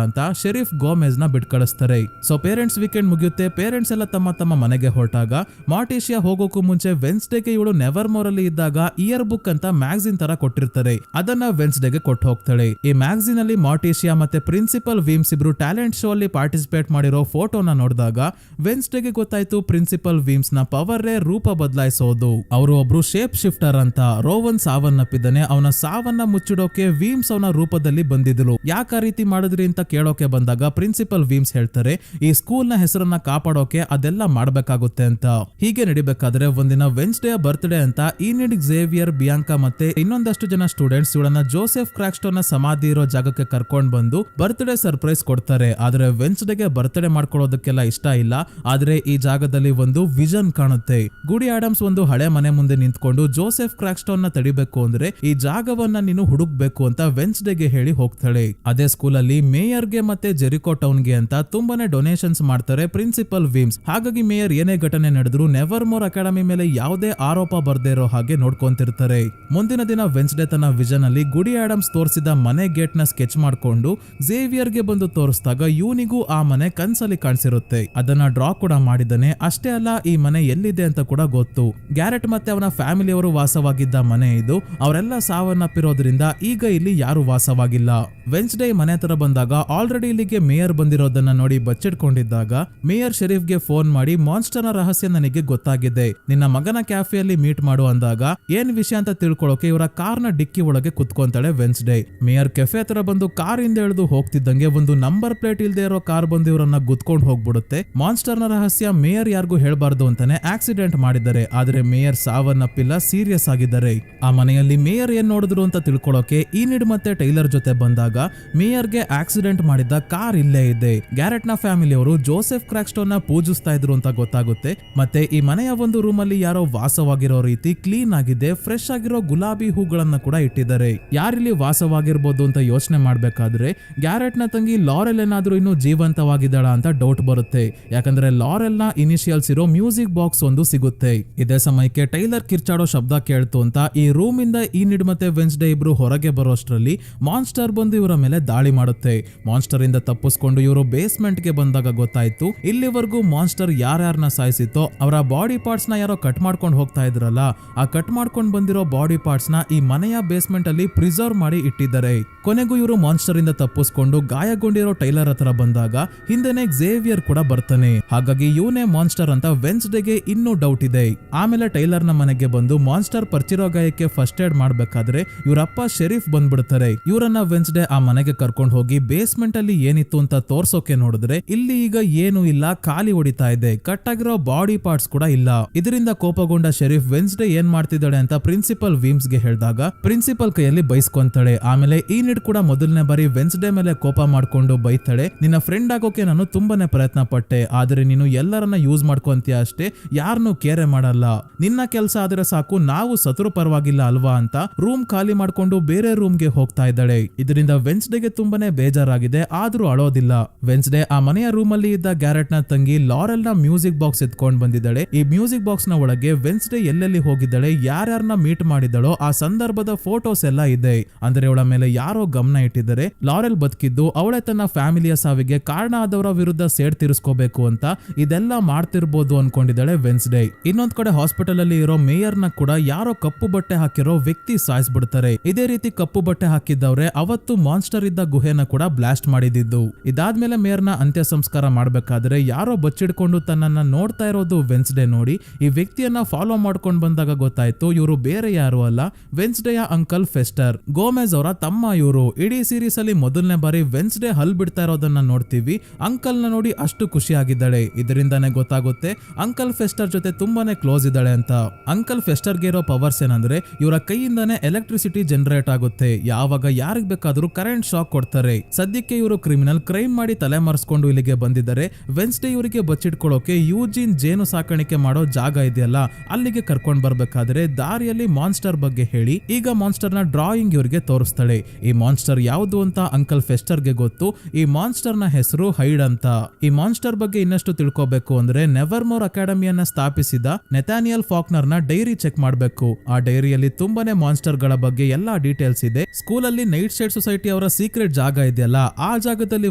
ಅಂತ ಶರೀಫ್ ಗೋಮೆಸ್ ನ ಬಿಟ್ಕಳಿಸ್ತಾರೆ. ಸೊ ಪೇರೆಂಟ್ಸ್ ವೀಕೆಂಡ್ ಮುಗಿಯುತ್ತೆ. ಪೇರೆಂಟ್ಸ್ ಎಲ್ಲ ತಮ್ಮ ತಮ್ಮ ಮನೆಗೆ ಹೊರಟಾಗ ಮಾರ್ಟಿಷಿಯಾ ಹೋಗೋಕು ಮುಂಚೆ ವೆನ್ಸ್ಡೇಗೆ ಇವಳು ನೆವರ್ ಮೋರ್ ಅಲ್ಲಿ ಇದ್ದಾಗ ಇಯರ್ ಬುಕ್ ಅಂತ ಮ್ಯಾಗಝಿನ್ ತರ ಕೊಟ್ಟಿರ್ತಾರೆ, ಅದನ್ನ ವೆನ್ಸ್ಡೇಗೆ ಕೊಟ್ಟು ಹೋಗ್ತಾಳೆ. ಈ ಮ್ಯಾಗಝಿನ್ ಅಲ್ಲಿ ಮಾರ್ಟಿಷಿಯಾ ಮತ್ತೆ ಪ್ರಿನ್ಸಿಪಲ್ ವೀಮ್ಸ್ ಇಬ್ರು ಟ್ಯಾಲೆಂಟ್ ಶೋ ಅಲ್ಲಿ ಪಾರ್ಟಿಸಿಪೇಟ್ ಮಾಡಿರೋ ಫೋಟೋನ ನೋಡಿದಾಗ ವೆನ್ಸ್ಡೇಗೆ ಗೊತ್ತಾಯ್ತು ಪ್ರಿನ್ಸಿಪಲ್ ವೀಮ್ಸ್ ನ ಪವರ್ ರೂಪ ಬದಲಾಯಿಸೋದು. ಅವರು ಒಬ್ರು ಶೇಪ್ ಶಿಫ್ಟರ್ ಅಂತ. ರೋವನ್ ಸಾವನ್ನಪ್ಪಿದ್ದಾನೆ, ಅವನ ಸಾವನ್ನ ಮುಚ್ಚಿಡೋಕೆ ವೀಮ್ಸ್ ಅವನ ರೂಪದಲ್ಲಿ ಬಂದಿದ್ಲು. ಯಾಕೆ ಆ ರೀತಿ ಮಾಡಿದ್ರಿ ಅಂತ ಕೇಳೋಕೆ ಬಂದಾಗ ಪ್ರಿನ್ಸಿಪಲ್ ವೀಮ್ಸ್ ಹೇಳ್ತಾರೆ ಈ ಸ್ಕೂಲ್ ನ ಹೆಸರನ್ನ ಕಾಪಾಡೋಕೆ ಅದೆಲ್ಲ ಮಾಡ್ಬೇಕಾಗುತ್ತೆ ಅಂತ. ಹೀಗೆ ನಡಿಬೇಕಾದ್ರೆ ಒಂದಿನ ವೆನ್ಸ್ಡೇ ಬರ್ತ್ಡೇ ಅಂತ ಈನಿಡ್, ಝೇವಿಯರ್, ಬಿಯಾಂಕಾ ಮತ್ತೆ ಇನ್ನೊಂದಷ್ಟು ಜನ ಸ್ಟೂಡೆಂಟ್ಸ್ ಇವಳನ್ನ ಜೋಸೆಫ್ ಕ್ರಾಕ್ಸ್ಟೋನ್ ನ ಸಮಾಧಿ ಇರೋ ಜಾಗಕ್ಕೆ ಕರ್ಕೊಂಡ್ ಬಂದು ಬರ್ತ್ಡೇ ಸರ್ಪ್ರೈಸ್ ಕೊಡ್ತಾರೆ. ಆದ್ರೆ ವೆನ್ಸ್ಡೇಗೆ ಬರ್ತ್ಡೇ ಮಾಡ್ಕೊಳ್ಳೋದಕ್ಕೆಲ್ಲ ಇಷ್ಟ ಇಲ್ಲ. ಆದ್ರೆ ಈ ಜಾಗದಲ್ಲಿ ಒಂದು ವಿಷನ್ ಕಾಣುತ್ತೆ. ಗುಡಿ ಆಡಮ್ಸ್ ಒಂದು ಹಳೆ ಮನೆ ಮುಂದೆ ನಿಂತ್ಕೊಂಡು ಜೋಸೆಫ್ ಕ್ರಾಕ್ಸ್ಟೋನ್ ನ ತಡಿಬೇಕು ಅಂದ್ರೆ ಈ ಜಾಗವನ್ನ ನೀನು ಹುಡುಕ್ಬೇಕು ಅಂತ ವೆನ್ಸ್ಡೇಗೆ ಹೇಳಿ ಹೋಗ್ತಾಳೆ. ಅದೇ ಸ್ಕೂಲ್ ಅಲ್ಲಿ ಮೇಯರ್ಗೆ ಮತ್ತೆ ಜೆರಿಕೋ ಟೌನ್ಗೆ ಅಂತ ತುಂಬಾನೇ ಡೊನೇಷನ್ಸ್ ಮಾಡ್ತಾರೆ ಪ್ರಿನ್ಸಿಪಲ್ ವೀಮ್ಸ್. ಹಾಗಾಗಿ ಮೇಯರ್ ಏನೇ ಘಟನೆ ನಡೆದ್ರು ನೆವರ್ ಮೋರ್ ಅಕಾಡೆಮಿ ಮೇಲೆ ಯಾವುದೇ ಆರೋಪ ಬರ್ದೇ ಇರೋ ಹಾಗೆ ನೋಡ್ಕೊಂತಿರ್ತಾರೆ. ಮುಂದಿನ ದಿನ ವೆನ್ಸ್ಡೇ ತನ್ನ ವಿಷನ್ ಅಲ್ಲಿ ಗುಡಿ ಆಡಮ್ಸ್ ತೋರಿಸಿದ ಮನೆ ಗೇಟ್ ನ ಸ್ಕೆಚ್ ಮಾಡ್ಕೊಂಡು ಝೇವಿಯರ್ಗೆ ಬಂದು ತೋರಿಸಿದಾಗ ಇವನಿಗೂ ಆ ಮನೆ ಕನ್ಸಲ್ಲಿ ಕಾಣಿಸಿರುತ್ತೆ. ಅದನ್ನ ಡ್ರಾ ಕೂಡ ಮಾಡಿದ್ದಾನೆ. ಅಷ್ಟೇ ಅಲ್ಲ ಈ ಮನೆ ಎಲ್ಲಿದೆ ಅಂತ ಕೂಡ ಗೊತ್ತು. ಗ್ಯಾರೆಟ್ ಮತ್ತೆ ಅವನ ಫ್ಯಾಮಿಲಿಯವರು ವಾಸವಾಗಿದ್ದ ಮನೆ ಇದು. ಅವರೆಲ್ಲ ಸಾವನ್ನಪ್ಪಿರೋದ್ರಿಂದ ಈಗ ಇಲ್ಲಿ ಯಾರು ವಾಸವಾಗಿಲ್ಲ. ವೆನ್ಸ್ಡೇ ಮನೆ ಹತ್ರ ಬಂದಾಗ ಆಲ್ರೆಡಿ ಇಲ್ಲಿಗೆ ಮೇಯರ್ ಬಂದಿರೋದನ್ನ ನೋಡಿ ಬಚ್ಚಿಟ್ಕೊಂಡಿದ್ದಾಗ ಮೇಯರ್ ಶರೀಫ್ಗೆ ಫೋನ್ ಮಾಡಿ ಮಾನ್ಸ್ಟರ್ ನ ರಹಸ್ಯ ನನಗೆ ಗೊತ್ತಾಗಿದೆ, ನಿನ್ನ ಮಗನ ಕ್ಯಾಫೆಯಲ್ಲಿ ಮೀಟ್ ಮಾಡು ಅಂದಾಗ ಏನ್ ವಿಷಯ ಅಂತ ತಿಳ್ಕೊಳ್ಳೋಕೆ ಇವರ ಕಾರ್ ನ ಡಿಕ್ಕಿ ಒಳಗೆ ಕುತ್ಕೊಂತಾಳೆ ವೆನ್ಸ್ಡೇ. ಮೇಯರ್ ಕೆಫೆ ಹತ್ರ ಬಂದು ಕಾರ್ ಇಂದ ಎಳೆದು ಹೋಗ್ತಿದ್ದಂಗೆ ಒಂದು ನಂಬರ್ ಪ್ಲೇಟ್ ಇಲ್ದೇ ಇರೋ ಕಾರ್ ಬಂದು ಇವರನ್ನ ಗುದ್ಕೊಂಡು ಹೋಗ್ಬಿಡುತ್ತೆ. ಮಾನ್ಸ್ಟರ್ ನ ರಹಸ್ಯ ಮೇಯರ್ ಯಾರಿಗೂ ಹೇಳ್ಬಾರ್ದು ಅಂತಾನೆ ಆಕ್ಸಿಡೆಂಟ್ ಮಾಡಿದ್ದಾರೆ. ಆದ್ರೆ ಮೇಯರ್ ಸಾವನ್ನಪ್ಪಿಲ್ಲ, ಸೀರಿಯಸ್ ಆಗಿದ್ದಾರೆ. ಆ ಮನೆಯಲ್ಲಿ ಮೇಯರ್ ಏನ್ ನೋಡಿದ್ರು ಅಂತ ತಿಳ್ಕೊಳ್ಳೋಕೆ ಈನಿಡ್ ಮತ್ತೆ ಟೈಲರ್ ಜೊತೆ ಬಂದಾಗ ಮೇಯರ್ಗೆ ಆಕ್ಸಿಡೆಂಟ್ ಮಾಡಿದ್ದ ಕಾರ್ ಇಲ್ಲೇ ಇದೆ. ಗ್ಯಾರೆಟ್ ನ ಫ್ಯಾಮಿಲಿಯವರು ಜೋಸೆಫ್ ಕ್ರಾಕ್ಸ್ಟೋನ್ ನ ಪೂಜಿಸ್ತಾ ಇದ್ರು ಅಂತ ಗೊತ್ತಾಗುತ್ತೆ. ಮತ್ತೆ ಈ ಮನೆಯ ಒಂದು ರೂಮ್ ಅಲ್ಲಿ ಯಾರೋ ವಾಸವಾಗಿರೋ ರೀತಿ ಕ್ಲೀನ್ ಆಗಿದೆ, ಫ್ರೆಶ್ ಆಗಿರೋ ಗುಲಾಬಿ ಹೂಗಳನ್ನ ಕೂಡ ಇಟ್ಟಿದ್ದಾರೆ. ಯಾರಿಲ್ಲಿ ವಾಸವಾಗಿರ್ಬೋದು ಅಂತ ಯೋಚನೆ ಮಾಡ್ಬೇಕಾದ್ರೆ ಗ್ಯಾರೆಟ್ ನ ತಂಗಿ ಲಾರೆಲ್ ಏನಾದ್ರೂ ಇನ್ನು ಜೀವಂತವಾಗಿದ್ದಾಳ ಅಂತ ಡೌಟ್ ಬರುತ್ತೆ. ಯಾಕಂದ್ರೆ ಲಾರೆಲ್ ನ ಇನಿಷಿಯಲ್ಸ್ ಇರೋ ಮ್ಯೂಸಿಕ್ ಬಾಕ್ಸ್ ಒಂದು ಸಿಗುತ್ತೆ. ಇದೇ ಸಮಯಕ್ಕೆ ಟೈಲರ್ ಕಿರ್ಚಾಡೋ ಶಬ್ದ ಕೇಳ್ತು ಅಂತ ಈ ರೂಮ್ ಇಂದ ಈನಿಡ್ ಮತ್ತೆ ವೆನ್ಸ್ಡೇ ಇಬ್ರು ಹೊರಗೆ ಬರೋಷ್ಟ್ರಲ್ಲಿ ಮಾನ್ಸ್ಟರ್ ಬಂದು ಇವರ ಮೇಲೆ ದಾಳಿ ಮಾಡುತ್ತೆ. ಮಾನ್ಸ್ಟರ್ ಇಂದ ತಪ್ಪಿಸ್ಕೊಂಡು ಇವರು ಬೇಸ್ಮೆಂಟ್ ಗೆ ಬಂದಾಗ ಗೊತ್ತಾಯ್ತು ಇಲ್ಲಿವರೆಗೂ ಮಾನ್ಸ್ಟರ್ ಯಾರ್ಯಾರನ್ನ ಸಾಯಿಸಿತ್ತೋ ಅವರ ಬಾಡಿ ಪಾರ್ಟ್ಸ್ ನ ಯಾರೋ ಕಟ್ ಮಾಡ್ಕೊಂಡು ಹೋಗ್ತಾ ಇದ್ರಲ್ಲ, ಆ ಕಟ್ ಮಾಡ್ಕೊಂಡು ಬಂದಿರೋ ಬಾಡಿ ಪಾರ್ಟ್ಸ್ ನ ಈ ಮನೆಯ ಬೇಸ್ಮೆಂಟ್ ಅಲ್ಲಿ ಪ್ರಿಸರ್ವ್ ಮಾಡಿ ಇಟ್ಟಿದ್ದಾರೆ. ಕೊನೆಗೂ ಇವರು ಮಾನ್ಸ್ಟರ್ ಇಂದ ತಪ್ಪಿಸ್ಕೊಂಡು ಗಾಯಗೊಂಡಿರೋ ಟೈಲರ್ ಹತ್ರ ಬಂದಾಗ ಹಿಂದೆನೆ ಝೇವಿಯರ್ ಕೂಡ ಬರ್ತಾನೆ. ಹಾಗಾಗಿ ಇವನೇ ಮಾನ್ಸ್ಟರ್ ಅಂತ ವೆನ್ಸ್ಡೇಗೆ ಇನ್ನೂ ಡೌಟ್ ಇದೆ. ಆಮೇಲೆ ಟೈಲರ್ ನ ಮನೆಗೆ ಬಂದು ಮಾನ್ಸ್ಟರ್ ಪರ್ಚಿರೋ ಗಾಯಕ್ಕೆ ಫಸ್ಟ್ ಏಡ್ ಮಾಡ್ಬೇಕಾದ್ರೆ ಇವರಪ್ಪ ಶರೀಫ್ ಬಂದ್ಬಿಡ್ತಾರೆ. ಇವರನ್ನ ವೆನ್ಸ್ಡೇ ಆ ಮನೆಗೆ ಕರ್ಕೊಂಡು ಹೋಗಿ ಬೇಸ್ಮೆಂಟ್ ಅಲ್ಲಿ ಏನಿತ್ತು ಅಂತ ತೋರ್ಸೋಕೆ ನೋಡಿದ್ರೆ ಇಲ್ಲಿ ಈಗ ಏನು ಇಲ್ಲ, ಖಾಲಿ ಹೊಡಿತಾ ಇದೆ, ಕಟ್ ಆಗಿರೋ ಬಾಡಿ ಪಾರ್ಟ್ಸ್ ಕೂಡ ಇಲ್ಲ. ಇದರಿಂದ ಕೋಪಗೊಂಡ ಶರೀಫ್ ವೆನ್ಸ್ಡೇ ಏನ್ ಮಾಡ್ತಿದ್ದಾಳೆ ಅಂತ ಪ್ರಿನ್ಸಿಪಲ್ ವೀಮ್ಸ್ ಗೆ ಹೇಳಿದಾಗ ಪ್ರಿನ್ಸಿಪಲ್ ಕೈಯಲ್ಲಿ ಬೈಸ್ಕೊಂತಾಳೆ. ಆಮೇಲೆ ಈನಿಡ್ ಕೂಡ ಮೊದಲನೇ ಬಾರಿ ವೆನ್ಸ್ಡೇ ಮೇಲೆ ಕೋಪ ಮಾಡ್ಕೊಂಡು ಬೈತಾಳೆ, ನಿನ್ನ ಫ್ರೆಂಡ್ ಆಗೋಕೆ ನಾನು ತುಂಬಾನೇ ಪ್ರಯತ್ನ ಪಟ್ಟೆ, ಆದ್ರೆ ನೀನು ಎಲ್ಲರನ್ನ ಯೂಸ್ ಮಾಡ್ಕೊಂತೀಯ ಅಷ್ಟೇ, ಯಾರನ್ನು ಕೇರೆ ಮಾಡಲ್ಲ, ನಿನ್ನ ಕೆಲಸ ಆದ್ರೆ ಸಾಕು, ನಾವು ಸತ್ರು ಪರವಾಗಿಲ್ಲ ಅಲ್ವಾ ಅಂತ ರೂಮ್ ಖಾಲಿ ಮಾಡ್ಕೊಂಡು ಬೇರೆ ರೂಮ್ಗೆ ಹೋಗ್ತಾ ಇದ್ದಾಳೆ. ಇದರಿಂದ ವೆನ್ಸ್ಡೇಗೆ ತುಂಬಾನೇ ಬೇಜಾರಾಗಿದೆ, ಆದ್ರೂ ಅಳೋದಿಲ್ಲ. ವೆನ್ಸ್ಡೇ ಆ ಮನೆಯ ರೂಮ್ ಅಲ್ಲಿ ಇದ್ದ ಗ್ಯಾರೆಟ್ ನ ತಂಗಿ ಲಾರೆಲ್ ನ ಮ್ಯೂಸಿಕ್ ಬಾಕ್ಸ್ ಎತ್ಕೊಂಡ್ ಬಂದಿದ್ದಾಳೆ. ಈ ಮ್ಯೂಸಿಕ್ ಬಾಕ್ಸ್ ನ ಒಳಗೆ ವೆನ್ಸ್ಡೇ ಎಲ್ಲೆಲ್ಲಿ ಹೋಗಿದ್ದಾಳೆ, ಯಾರ್ಯಾರನ್ನ ಮೀಟ್ ಮಾಡಿದಳೋ ಆ ಸಂದರ್ಭದ ಫೋಟೋಸ್ ಎಲ್ಲ ಇದೆ. ಅಂದ್ರೆ ಅವಳ ಮೇಲೆ ಯಾರೋ ಗಮನ ಇಟ್ಟಿದ್ದಾರೆ. ಲಾರೆಲ್ ಬದುಕಿದ್ದು ಅವಳೆ ತನ್ನ ಫ್ಯಾಮಿಲಿಯ ಸಾವಿಗೆ ಕಾರಣ ಆದವರ ವಿರುದ್ಧ ಸೇಡ್ ತೀರಿಸ್ಕೋಬೇಕು ಅಂತ. ಇದೆಲ್ಲ ಇದೆಲ್ಲ ಮಾಡ್ತಿರ್ಬೋದು ಅನ್ಕೊಂಡಿದ್ದಾಳೆ ವೆನ್ಸ್ಡೇ. ಇನ್ನೊಂದ್ ಕಡೆ ಹಾಸ್ಪಿಟಲ್ ಅಲ್ಲಿ ಇರೋ ಮೇಯರ್ ನ ಕೂಡ ಯಾರೋ ಕಪ್ಪು ಬಟ್ಟೆ ಹಾಕಿರೋ ವ್ಯಕ್ತಿ ಸಾಯಿಸ್ಬಿಡ್ತಾರೆ. ಇದೇ ರೀತಿ ಕಪ್ಪು ಬಟ್ಟೆ ಹಾಕಿದ್ದವ್ರೆ ಅವತ್ತು ಮಾನ್ಸ್ಟರ್ ಇದ್ದ ಗುಹೆನ ಕೂಡ ಬ್ಲಾಸ್ಟ್ ಮಾಡಿದ್ದು. ಇದಾದ್ಮೇಲೆ ಮೇಯರ್ ನ ಅಂತ್ಯ ಸಂಸ್ಕಾರ ಮಾಡ್ಬೇಕಾದ್ರೆ ಯಾರೋ ಬಚ್ಚಿಡ್ಕೊಂಡು ತನ್ನನ್ನ ನೋಡ್ತಾ ಇರೋದು ವೆನ್ಸ್ಡೇ ನೋಡಿ ಈ ವ್ಯಕ್ತಿಯನ್ನ ಫಾಲೋ ಮಾಡ್ಕೊಂಡ್ ಬಂದಾಗ ಗೊತ್ತಾಯ್ತು ಇವರು ಬೇರೆ ಯಾರು ಅಲ್ಲ, ವೆನ್ಸ್ಡೇಯ ಅಂಕಲ್ ಫೆಸ್ಟರ್, ಗೋಮೆಜ್ ಅವರ ತಮ್ಮ ಇವರು. ಇಡೀ ಸೀರೀಸ್ ಅಲ್ಲಿ ಮೊದಲನೇ ಬಾರಿ ವೆನ್ಸ್ಡೇ ಹಲ್ ಬಿಡ್ತಾ ಇರೋದನ್ನ ನೋಡ್ತೀವಿ. ಅಂಕಲ್ ನ ನೋಡಿ ಅಷ್ಟು ಖುಷಿ ಆಗಿದ್ದಾಳೆ. ಇದರಿಂದಾನೇ ಗೊತ್ತಾಗುತ್ತೆ ಅಂಕಲ್ ಫೆಸ್ಟರ್ ಜೊತೆ ತುಂಬಾನೇ ಕ್ಲೋಸ್ ಇದ್ದಾಳೆ ಅಂತ. ಅಂಕಲ್ ಫೆಸ್ಟರ್ ಗೆ ಇರೋ ಪವರ್ಸ್ ಏನಂದ್ರೆ ಇವರ ಕೈಯಿಂದಾನೇ ಎಲೆಕ್ಟ್ರಿಸಿಟಿ ಜನರೇಟ್ ಆಗುತ್ತೆ. ಯಾವಾಗ ಯಾರಿಗ್ ಬೇಕಾದ್ರೂ ಕರೆಂಟ್ ಶಾಕ್ ಕೊಡ್ತಾರೆ. ಸದ್ಯಕ್ಕೆ ಇವರು ಕ್ರಿಮಿನಲ್ ಕ್ರೈಮ್ ಮಾಡಿ ತಲೆ ಮರೆಸ್ಕೊಂಡು ಇಲ್ಲಿಗೆ ಬಂದಿದ್ದಾರೆ. ವೆನ್ಸ್ಡೇ ಇವರಿಗೆ ಬಚ್ಚಿಟ್ಕೊಳ್ಳೋಕೆ ಯೂಜಿನ್ ಜೇನು ಸಾಕಾಣಿಕೆ ಮಾಡೋ ಜಾಗ ಇದೆಯಲ್ಲ ಅಲ್ಲಿಗೆ ಕರ್ಕೊಂಡ್ ಬರ್ಬೇಕಾದ್ರೆ ದಾರಿಯಲ್ಲಿ ಮಾನ್ಸ್ಟರ್ ಬಗ್ಗೆ ಹೇಳಿ ಈಗ ಮಾನ್ಸ್ಟರ್ ನ ಡ್ರಾಯಿಂಗ್ ಇವರಿಗೆ ತೋರಿಸ್ತಾಳೆ. ಈ ಮಾನ್ಸ್ಟರ್ ಯಾವುದು ಅಂತ ಅಂಕಲ್ ಫೆಸ್ಟರ್ ಗೆ ಗೊತ್ತು. ಈ ಮಾನ್ಸ್ಟರ್ ನ ಹೆಸರು ಹೈಡ್ ಅಂತ. ಈ ಮಾನ್ಸ್ಟರ್ ಬಗ್ಗೆ ಇನ್ನಷ್ಟು ತಿಳ್ಕೋಬೇಕು ಅಂದ್ರೆ ನೆವರ್ಮೋರ್ ಅಕಾಡೆಮಿಯನ್ನ ಸ್ಥಾಪಿಸಿದ ನೆಥಾನಿಯಲ್ ಫಾಕ್ನರ್ ನ ಡೈರಿ ಚೆಕ್ ಮಾಡಬೇಕು. ಆ ಡೈರಿಯಲ್ಲಿ ತುಂಬಾನೇ ಮಾನ್ಸ್ಟರ್ ಗಳ ಬಗ್ಗೆ ಎಲ್ಲಾ ಡೀಟೇಲ್ಸ್ ಇದೆ. ಸ್ಕೂಲ್ ಅಲ್ಲಿ ನೈಟ್ ಶೇಡ್ ಸೊಸೈಟಿ ಅವರ ಸೀಕ್ರೆಟ್ ಜಾಗ ಇದೆಯಲ್ಲ ಆ ಜಾಗದಲ್ಲಿ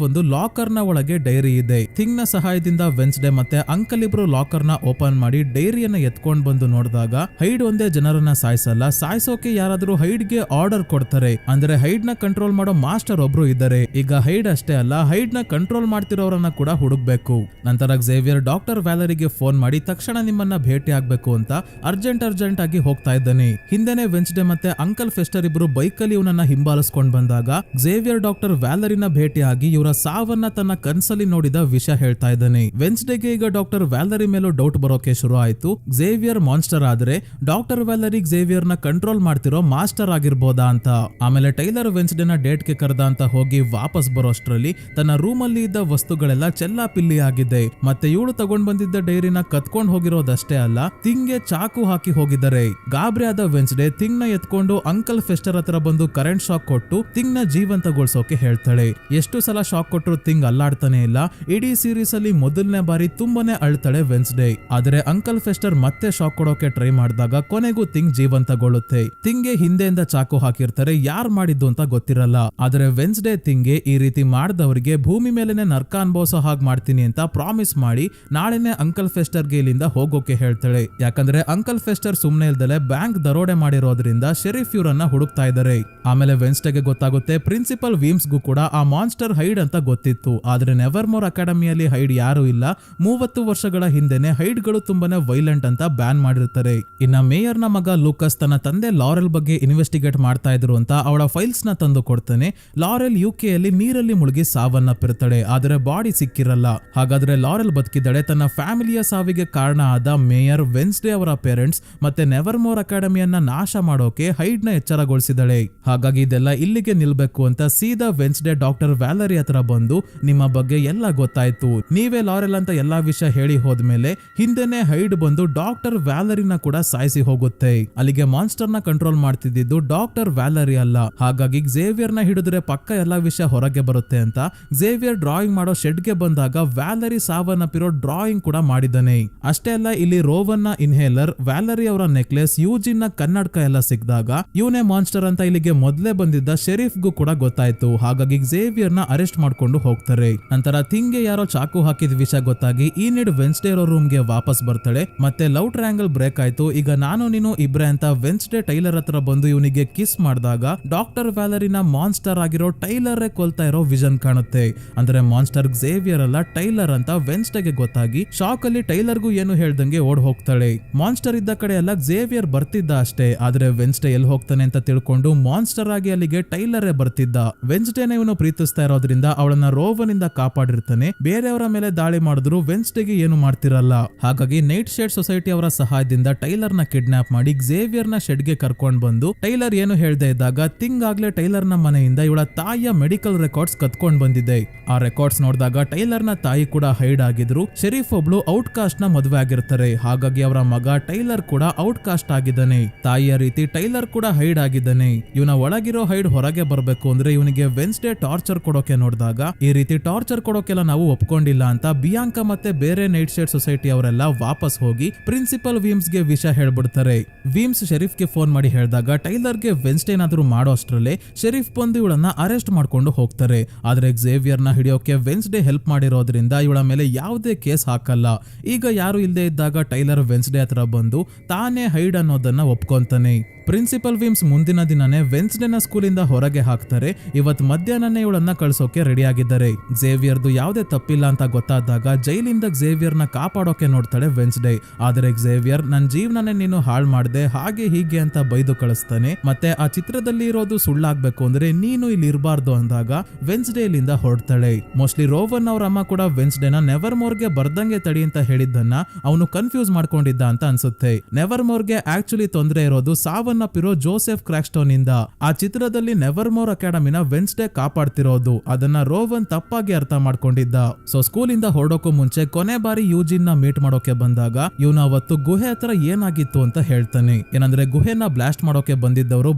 ಒಂದು ಲಾಕರ್ ನ ಒಳಗೆ ಡೈರಿ ಇದೆ. ಥಿಂಗ್ ನ ಸಹಾಯದಿಂದ ವೆನ್ಸ್ಡೇ ಮತ್ತೆ ಅಂಕಲ್ ಇಬ್ರು ಲಾಕರ್ ನ ಓಪನ್ ಮಾಡಿ ಡೈರಿಯನ್ನ ಎತ್ಕೊಂಡ್ ಬಂದು ನೋಡಿದಾಗ ಹೈಡ್ ಒಂದೇ ಜನರನ್ನ ಸಾಯಿಸಲ್ಲ, ಸಾಯಿಸೋಕೆ ಯಾರಾದ್ರೂ ಹೈಡ್ ಗೆ ಆರ್ಡರ್ ಕೊಡ್ತಾರೆ. ಅಂದ್ರೆ ಹೈಡ್ ನ ಕಂಟ್ರೋಲ್ ಮಾಡೋ ಮಾಸ್ಟರ್ ಒಬ್ರು ಇದ್ದಾರೆ. ಈಗ ಹೈಡ್ ಅಷ್ಟೇ ಅಲ್ಲ, ಹೈಡ್ ನ ಕಂಟ್ರೋಲ್ ಮಾಡ್ತಿರೋರನ್ನ ಕೂಡ ಹುಡುಕ್ಬೇಕು. ನಂತರ ಝೇವಿಯರ್ ಡಾಕ್ಟರ್ ವ್ಯಾಲರಿಗೆ ಫೋನ್ ಮಾಡಿ ತಕ್ಷಣ ನಿಮ್ಮನ್ನ ಭೇಟಿ ಆಗ್ಬೇಕು ಅಂತ ಅರ್ಜೆಂಟ್ ಆಗಿ ಹೋಗ್ತಾ ಇದ್ದಾನೆ. ಹಿಂದೆನೆ ವೆನ್ಸ್ಡೇ ಮತ್ತೆ ಅಂಕಲ್ ಫೆಸ್ಟರ್ ಇಬ್ರು ಬೈಕ್ ಅಲ್ಲಿ ಇವನನ್ನ ಹಿಂಬಾಲಿಸ್ಕೊಂಡ್ ಬಂದಾಗ ಝೇವಿಯರ್ ಡಾಕ್ಟರ್ ವ್ಯಾಲರಿನ ಭೇಟಿಯಾಗಿ ಇವರ ಸಾವನ್ನ ತನ್ನ ಕನ್ಸಲ್ಲಿ ನೋಡಿದ ವಿಷಯ ಹೇಳ್ತಾ ಇದ್ದಾನೆ. ವೆನ್ಸ್ಡೇಗೆ ಈಗ ಡಾಕ್ಟರ್ ವ್ಯಾಲರಿ ಮೇಲೂ ಡೌಟ್ ಬರೋಕೆ ಶುರು ಆಯ್ತು. ಝೇವಿಯರ್ ಮಾನ್ಸ್ಟರ್ ಆದ್ರೆ ಡಾಕ್ಟರ್ ವ್ಯಾಲರಿ ಝೇವಿಯರ್ ನ ಕಂಟ್ರೋಲ್ ಮಾಡ್ತಿರೋ ಮಾಸ್ಟರ್ ಆಗಿರ್ಬೋದಾ ಅಂತ. ಆಮೇಲೆ ಟೈಲರ್ ವೆನ್ಸ್ಡೇ ನ ಡೇಟ್ ಗೆ ಕರೆದ ಅಂತ ಹೋಗಿ ವಾಪಸ್ ಬರೋಷ್ಟ್ರಲ್ಲಿ ತನ್ನ ರೂಮ್ ಅಲ್ಲಿ ಇದ್ದ ವಸ್ತುಗಳೆಲ್ಲ ಚೆಲ್ಲಾಪಿಲ್ಲಿ ಆಗಿದೆ. ಮತ್ತೆ ಇವಳು ತಗೊಂಡ್ ಬಂದಿದ್ದ ಡೈರಿನ ಕತ್ಕೊಂಡ್ ಹೋಗಿರೋದಷ್ಟೇ ಅಲ್ಲ, ಥಿಂಗ್ಗೆ ಚಾಕು ಹಾಕಿ ಹೋಗಿದ್ದಾರೆ. ಗಾಬರಿ ಆದ ವೆನ್ಸ್ಡೇ ಥಿಂಗ್ ನ ಎತ್ಕೊಂಡು ಅಂಕಲ್ ಫೆಸ್ಟರ್ ಹತ್ರ ಬಂದು ಕರೆಂಟ್ ಶಾಕ್ ಕೊಟ್ಟು ಥಿಂಗ್ ನ ಜೀವಂತಗೊಳಿಸೋಕೆ ಹೇಳ್ತಾಳೆ. ಎಷ್ಟು ಸಲ ಶಾಕ್ ಕೊಟ್ಟರು ಥಿಂಗ್ ಅಲ್ಲಾಡ್ತಾನೆ ಇಲ್ಲ. ಇಡೀ ಸೀರೀಸ್ ಅಲ್ಲಿ ಮೊದಲನೇ ಬಾರಿ ತುಂಬಾನೇ ಅಳ್ತಾಳೆ ವೆನ್ಸ್ಡೇ. ಆದ್ರೆ ಅಂಕಲ್ ಫೆಸ್ಟರ್ ಮತ್ತೆ ಶಾಕ್ ಕೊಡೋಕೆ ಟ್ರೈ ಮಾಡಿದಾಗ ಕೊನೆಗೂ ಥಿಂಗ್ ಜೀವಂತಗೊಳ್ಳುತ್ತೆ. ಥಿಂಗ್ಗೆ ಹಿಂದೆಯಿಂದ ಚಾಕು ಹಾಕಿರ್ತಾರೆ, ಯಾರ್ ಮಾಡಿದ್ದು ಅಂತ ಗೊತ್ತಿರಲ್ಲ. ಆದ್ರೆ ವೆನ್ಸ್ಡೇ ಥಿಂಗ್ಗೆ ಈ ರೀತಿ ಮಾಡಿದವರಿಗೆ ಭೂಮಿ ಮೇಲೆನೆ ನರ್ಕ ಅನುಭವಿಸೋ ಹಾಗೆ ಮಾಡ್ತೀನಿ ಅಂತ ಪ್ರಾಮಿಸ್ ಮಾಡಿ ನಾಳೆನೆ ಅಂಕಲ್ ಫೆಸ್ಟರ್ ಗೆ ಇಲ್ಲಿಂದ ಹೋಗೋಕೆ ಹೇಳ್ತಾಳೆ. ಯಾಕಂದ್ರೆ ಅಂಕಲ್ ಫೆಸ್ಟರ್ ಸುಮ್ನೆ ಇಲ್ದಲೆ ಬ್ಯಾಂಕ್ ದರೋಡೆ ಮಾಡಿರೋದ್ರಿಂದ ಶೆರೀಫ್ ಇವರನ್ನ ಹುಡುಕ್ತಾ ಇದ್ದಾರೆ. ಆಮೇಲೆ ವೆನ್ಸ್ಡೇಗೆ ಗೊತ್ತಾಗುತ್ತೆ ಪ್ರಿನ್ಸಿಪಲ್ ವೀಮ್ಸ್ ಗೂ ಕೂಡ ಆ ಮಾನ್ಸ್ಟರ್ ಹೈಡ್ ಅಂತ ಗೊತ್ತಿತ್ತು. ಆದ್ರೆ ನೆವರ್ಮೋರ್ ಅಕಾಡೆಮಿಯಲ್ಲಿ ಹೈಡ್ ಯಾರು ಇಲ್ಲ. 30 ವರ್ಷಗಳ ಹಿಂದೆನೆ ಹೈಡ್ ಗಳು ತುಂಬಾನೇ ವೈಲೆಂಟ್ ಅಂತ ಬ್ಯಾನ್ ಮಾಡಿರ್ತಾರೆ. ಇನ್ನ ಮೇಯರ್ ನ ಮಗ ಲೂಕಸ್ ತನ್ನ ತಂದೆ ಲಾರೆಲ್ ಬಗ್ಗೆ ಇನ್ವೆಸ್ಟಿಗೇಟ್ ಮಾಡ್ತಾ ಇದ್ರು ಅಂತ ಅವಳ ಫೈಲ್ಸ್ ನ ತಂದು ಕೊಡ್ತಾನೆ. ಲಾರೆಲ್ ಯುಕೆ ಅಲ್ಲಿ ನೀರಲ್ಲಿ ಮುಳುಗಿ ಸಾವನ್ನಪ್ಪಿರ್ತಾಳೆ. ಆದ್ರೆ ಬಾಡಿ ಸಿಕ್ಕಿರಲ್ಲ. ಹಾಗಾದ್ರೆ ಲಾರೆಲ್ ಬದುಕಿದ್ದಾಳೆ. ತನ್ನ ಫ್ಯಾಮಿಲಿಯ ಸಾವಿಗೆ ಕಾರಣ ಆದ ಮೇಯರ್, ವೆನ್ಸ್ಡೇ ಅವರ ಪೇರೆಂಟ್ಸ್ ಮತ್ತೆ ನೆವರ್ಮೋರ್ ಅಕಾಡೆಮಿಯನ್ನ ನಾಶ ಮಾಡೋಕೆ ಹೈಡ್ ನ ಎಚ್ಚರಗೊಳಿಸಿದಳೆ. ಹಾಗಾಗಿ ಇದೆಲ್ಲ ಇಲ್ಲಿಗೆ ನಿಲ್ಬೇಕು ಅಂತ ಸೀದಾ ವೆನ್ಸ್ಡೇ ಡಾಕ್ಟರ್ ವ್ಯಾಲರಿ ಹತ್ರ ಬಂದು ನಿಮ್ಮ ಬಗ್ಗೆ ಎಲ್ಲ ಗೊತ್ತಾಯ್ತು, ನೀವೇ ಲಾರೆಲ್ ಅಂತ ಎಲ್ಲಾ ವಿಷಯ ಹೇಳಿ ಹೋದ್ಮೇಲೆ ಹಿಂದೆನೆ ಹೈಡ್ ಬಂದು ಡಾಕ್ಟರ್ ವ್ಯಾಲರಿನ ಕೂಡ ಸಾಯಿಸಿ ಹೋಗುತ್ತೆ. ಅಲ್ಲಿಗೆ ಮಾನ್ಸ್ಟರ್ ನ ಕಂಟ್ರೋಲ್ ಮಾಡ್ತಿದ್ದು ಡಾಕ್ಟರ್ ವ್ಯಾಲರಿ ಅಲ್ಲ. ಹಾಗಾಗಿ ಝೇವಿಯರ್ ನ ಹಿಡಿದ್ರೆ ಪಕ್ಕ ಎಲ್ಲಾ ವಿಷಯ ಹೊರಗೆ ಬರುತ್ತೆ ಅಂತ ಝೇವಿಯರ್ ಡ್ರಾಯಿಂಗ್ ಮಾಡೋ ಶೆಡ್ ಗೆ ಬಂದಾಗ ವ್ಯಾಲರಿ ಸಾವನ್ನಪ್ಪಿರೋ ಡ್ರಾಯಿಂಗ್ ಕೂಡ ಮಾಡಿದ್ದಾನೆ. ಅಷ್ಟೇ ಅಲ್ಲ, ಇಲ್ಲಿ ರೋವನ್ ನ ಇನ್ಹೇಲರ್, ವ್ಯಾಲರಿ ಅವರ ನೆಕ್ಲೆಸ್, ಯೂಜಿನ್ ನ ಕನ್ನಡಕ ಎಲ್ಲ ಸಿಕ್ಕಿದಾಗ ಇವನೇ ಮಾನ್ಸ್ಟರ್ ಅಂತ ಇಲ್ಲಿಗೆ ಮೊದಲೇ ಬಂದಿದ್ದ ಶೆರೀಫ್ ಗೂ ಕೂಡ ಗೊತ್ತಾಯ್ತು. ಹಾಗಾಗಿ ಝೇವಿಯರ್ ನ ಅರೆಸ್ಟ್ ಮಾಡ್ಕೊಂಡು ಹೋಗ್ತಾರೆ. ನಂತರ ಥಿಂಗ್ಗೆ ಯಾರೋ ಚಾಕು ಹಾಕಿದ ವಿಷಯ ಗೊತ್ತಾಗಿ ಈನಿಡ್ ವೆನ್ಸ್ಡೇ ಇರೋ ರೂಮ್ ಗೆ ವಾಪಸ್ ಬರ್ತಾಳೆ. ಮತ್ತೆ ಲವ್ ಟ್ರಯಾಂಗಲ್ ಬ್ರೇಕ್ ಆಯ್ತು. ಈಗ ನಾನು ನೀನು ಇಬ್ರೆ ಅಂತ ವೆನ್ಸ್ಡೇ ಟೈಲರ್ ಹತ್ರ ಬಂದು ಇವನಿಗೆ ಕಿಸ್ ಮಾಡಿದಾಗ ಡಾಕ್ಟರ್ ವ್ಯಾಲರಿನ ಮಾನ್ಸ್ಟರ್ ಆಗಿರೋ ಟೈಲರ್ ಕೊಲ್ತಾ ಇರೋ ವಿಷನ್ ಕಾಣುತ್ತೆ. ಅಂದ್ರೆ ಮಾನ್ಸ್ಟರ್ ಝೇವಿಯರ್ ಅಲ್ಲ ಟೈಲರ್ ಅಂತ ವೆನ್ಸ್ಡೇಗೆ ಗೊತ್ತಾಗಿ ಶಾಕ್ ಅಲ್ಲಿ ಟೈಲರ್ಗೂ ಏನು ಹೇಳ್ದಂಗೆ ಓಡ್ ಹೋಗ್ತಾಳೆ. ಮಾನ್ಸ್ಟರ್ ಇದ್ದ ಕಡೆ ಎಲ್ಲ ಝೇವಿಯರ್ ಬರ್ತಿದ್ದ ಅಷ್ಟೇ. ಆದ್ರೆ ವೆನ್ಸ್ಡೇ ಎಲ್ಲಿ ಹೋಗ್ತಾನೆ ಅಂತ ತಿಳ್ಕೊಂಡು ಮಾನ್ಸ್ಟರ್ ಆಗಿ ಅಲ್ಲಿಗೆ ಟೈಲರೇ ಬರ್ತಿದ್ದ. ವೆನ್ಸ್ಡೇನ ಇವನು ಪ್ರೀತಿಸ್ತಾ ಇರೋದ್ರಿಂದ ಅವಳನ್ನ ರೋವನ್ ಇಂದ ಕಾಪಾಡಿರ್ತಾನೆ. ಬೇರೆಯವರ ಮೇಲೆ ದಾಳಿ ಮಾಡಿದ್ರು ವೆನ್ಸ್ಡೇಗೆ ಏನು ಮಾಡ್ತಿರಲ್ಲ. ಹಾಗಾಗಿ ನೈಟ್ ಶೇಡ್ ಸೊಸೈಟಿ ಅವರ ಸಹಾಯದಿಂದ ಟೈಲರ್ ನ ಕಿಡ್ನಾಪ್ ಮಾಡಿ ಝೇವಿಯರ್ ನ ಶೆಡ್ ಗೆ ಕರ್ಕೊಂಡ್ ಬಂದು ಟೈಲರ್ ಏನು ಹೇಳ್ದೆ ಇದ್ದಾಗ ಥಿಂಗ್ ಆಗ್ಲೇ ಟೈಲರ್ ನ ಮನೆಯಿಂದ ಇವಳ ತಾಯಿಯ ಮೆಡಿಕಲ್ ರೆಕಾರ್ಡ್ಸ್ ಕತ್ಕೊಂಡ್ ಬಂದಿದೆ. ಆ ರೆಕಾರ್ಡ್ಸ್ ನೋಡಿದಾಗ ಟೈಲರ್ ನ ತಾಯಿ ಕೂಡ ಹೈಡ್ ಆಗಿದ್ರು. ಶೆರೀಫ್ ಒಬ್ಳು ಔಟ್ ಕಾಸ್ಟ್ ನ ಮದುವೆ ಆಗಿರ್ತಾರೆ. ಹಾಗಾಗಿ ಅವರ ಮಗ ಟೈಲರ್ ಕೂಡ ಔಟ್ ಕಾಸ್ಟ್ ಆಗಿದ್ದಾನೆ. ತಾಯಿಯ ರೀತಿ ಟೈಲರ್ ಕೂಡ ಹೈಡ್ ಆಗಿದ್ದಾನೆ. ಇವನ ಒಳಗಿರೋ ಹೈಡ್ ಹೊರಗೆ ಬರ್ಬೇಕು ಅಂದ್ರೆ ಇವನಿಗೆ ವೆನ್ಸ್ಡೇ ಟಾರ್ಚರ್ ಕೊಡೋಕೆ ನೋಡಿದಾಗ ಈ ರೀತಿ ಟಾರ್ಚರ್ ಕೊಡೋಕೆಲ್ಲ ನಾವು ಒಪ್ಕೊಂಡಿಲ್ಲ ಅಂತ ಬಿಯಾಂಕಾ ಮತ್ತೆ ಬೇರೆ ನೈಟ್ ಶೇಡ್ ಸೊಸೈಟಿ ಅವರೆಲ್ಲ ವಾಪಸ್ ಹೋಗಿ ಪ್ರಿನ್ಸಿಪಲ್ ವೀಮ್ಸ್ ಗೆ ವಿಷಯ ಹೇಳ್ಬಿಡ್ತಾರೆ. ವೀಮ್ಸ್ ಶೆರೀಫ್ ಗೆ ಫೋನ್ ಮಾಡಿ ಹೇಳಿದಾಗ ಟೈಲರ್ ಗೆ ವೆನ್ಸ್ಡೇ ಏನಾದ್ರು ಮಾಡೋ ಅಷ್ಟ್ರಲ್ಲೇ ಶೆರೀಫ್ ಬಂದು ಇವಳನ್ನ ಅರೆಸ್ಟ್ ಮಾಡ್ಕೊಂಡು ಹೋಗ್ತಾರೆ. ಆದ್ರೆ ಝೇವಿಯರ್ ನ ಹಿಡಿಯೋಕೆ ವೆನ್ಸ್ಡೇ ಹೆಲ್ಪ್ ಮಾಡಿರೋದ್ರಿಂದ ಇವಳ ಮೇಲೆ ಯಾವುದೇ ಯಾವುದೇ ಕೇಸ್ ಹಾಕಲ್ಲ. ಈಗ ಯಾರು ಇಲ್ಲದೆ ಇದ್ದಾಗ ಟೈಲರ್ ವೆನ್ಸ್ಡೇ ಹತ್ರ ಬಂದು ತಾನೇ ಹೈಡ್ ಅನ್ನೋದನ್ನ ಒಪ್ಕೊಂತಾನೆ. ಪ್ರಿನ್ಸಿಪಲ್ ವಿಮ್ಸ್ ಮುಂದಿನ ದಿನನೇ ವೆನ್ಸ್ಡೇನ ಸ್ಕೂಲಿಂದ ಹೊರಗೆ ಹಾಕ್ತಾರೆ. ಇವತ್ತು ಮಧ್ಯಾಹ್ನನೇ ಇವಳನ್ನ ಕಳ್ಸೋಕೆ ರೆಡಿ ಆಗಿದ್ದಾರೆ. ಝೇವಿಯರ್ದು ಯಾವುದೇ ತಪ್ಪಿಲ್ಲ ಅಂತ ಗೊತ್ತಾದಾಗ ಜೈಲಿಂದ ಝೇವಿಯರ್ನ ಕಾಪಾಡೋಕೆ ನೋಡ್ತಾಳೆ ವೆನ್ಸ್ಡೇ. ಆದ್ರೆ ಝೇವಿಯರ್ ನನ್ ಜೀವನನೇ ನೀನು ಹಾಳು ಮಾಡ್ದೆ ಹಾಗೆ ಹೀಗೆ ಅಂತ ಬೈದು ಕಳಿಸ್ತಾನೆ. ಮತ್ತೆ ಆ ಚಿತ್ರದಲ್ಲಿ ಇರೋದು ಸುಳ್ಳಾಗ್ಬೇಕು ಅಂದ್ರೆ ನೀನು ಇಲ್ಲಿ ಇರಬಾರ್ದು ಅಂದಾಗ ವೆನ್ಸ್ಡೇ ಇಲ್ಲಿಂದ ಹೊರಡ್ತಾಳೆ. ಮೋಸ್ಟ್ಲಿ ರೋವನ್ ಅವ್ರ ಅಮ್ಮ ಕೂಡ ವೆನ್ಸ್ಡೇನ ನೆವರ್ ಮೋರ್ಗೆ ಬರ್ದಂಗೆ ತಡಿ ಅಂತ ಹೇಳಿದ್ದನ್ನ ಅವನು ಕನ್ಫ್ಯೂಸ್ ಮಾಡ್ಕೊಂಡಿದ್ದ ಅಂತ ಅನ್ಸುತ್ತೆ. ನೆವರ್ ಮೋರ್ಗೆ ಆಕ್ಚುಲಿ ತೊಂದರೆ ಇರೋದು ಸಾವನ್ನಪ್ಪಿರೋ ಜೋಸೆಫ್ ಕ್ರಾಕ್ಸ್ಟೋನ್ ಇಂದ. ಆ ಚಿತ್ರದಲ್ಲಿ ನೆವರ್ ಮೋರ್ ಅಕಾಡೆಮಿನ ವೆನ್ಸ್ಡೇ ಕಾಪಾಡ್ತಿರೋದು ಅದನ್ನ ರೋವನ್ ತಪ್ಪಾಗಿ ಅರ್ಥ ಮಾಡ್ಕೊಂಡಿದ್ದ. ಸೊ ಸ್ಕೂಲಿಂದ ಹೊರಡೋಕು ಮುಂಚೆ ಕೊನೆ ಬಾರಿ ಯೂಜಿನ್ ನ ಮೀಟ್ ಮಾಡೋಕೆ ಬಂದಾಗ ಇವನು ಅವತ್ತು ಗುಹೆ ಹತ್ರ ಏನಾಗಿತ್ತು ಅಂತ ಹೇಳ್ತಾನೆ. ಏನಂದ್ರೆ ಗುಹೆನ ಬ್ಲಾಸ್ಟ್ ಮಾಡೋಕೆ ಬಂದಿದ್ದವರು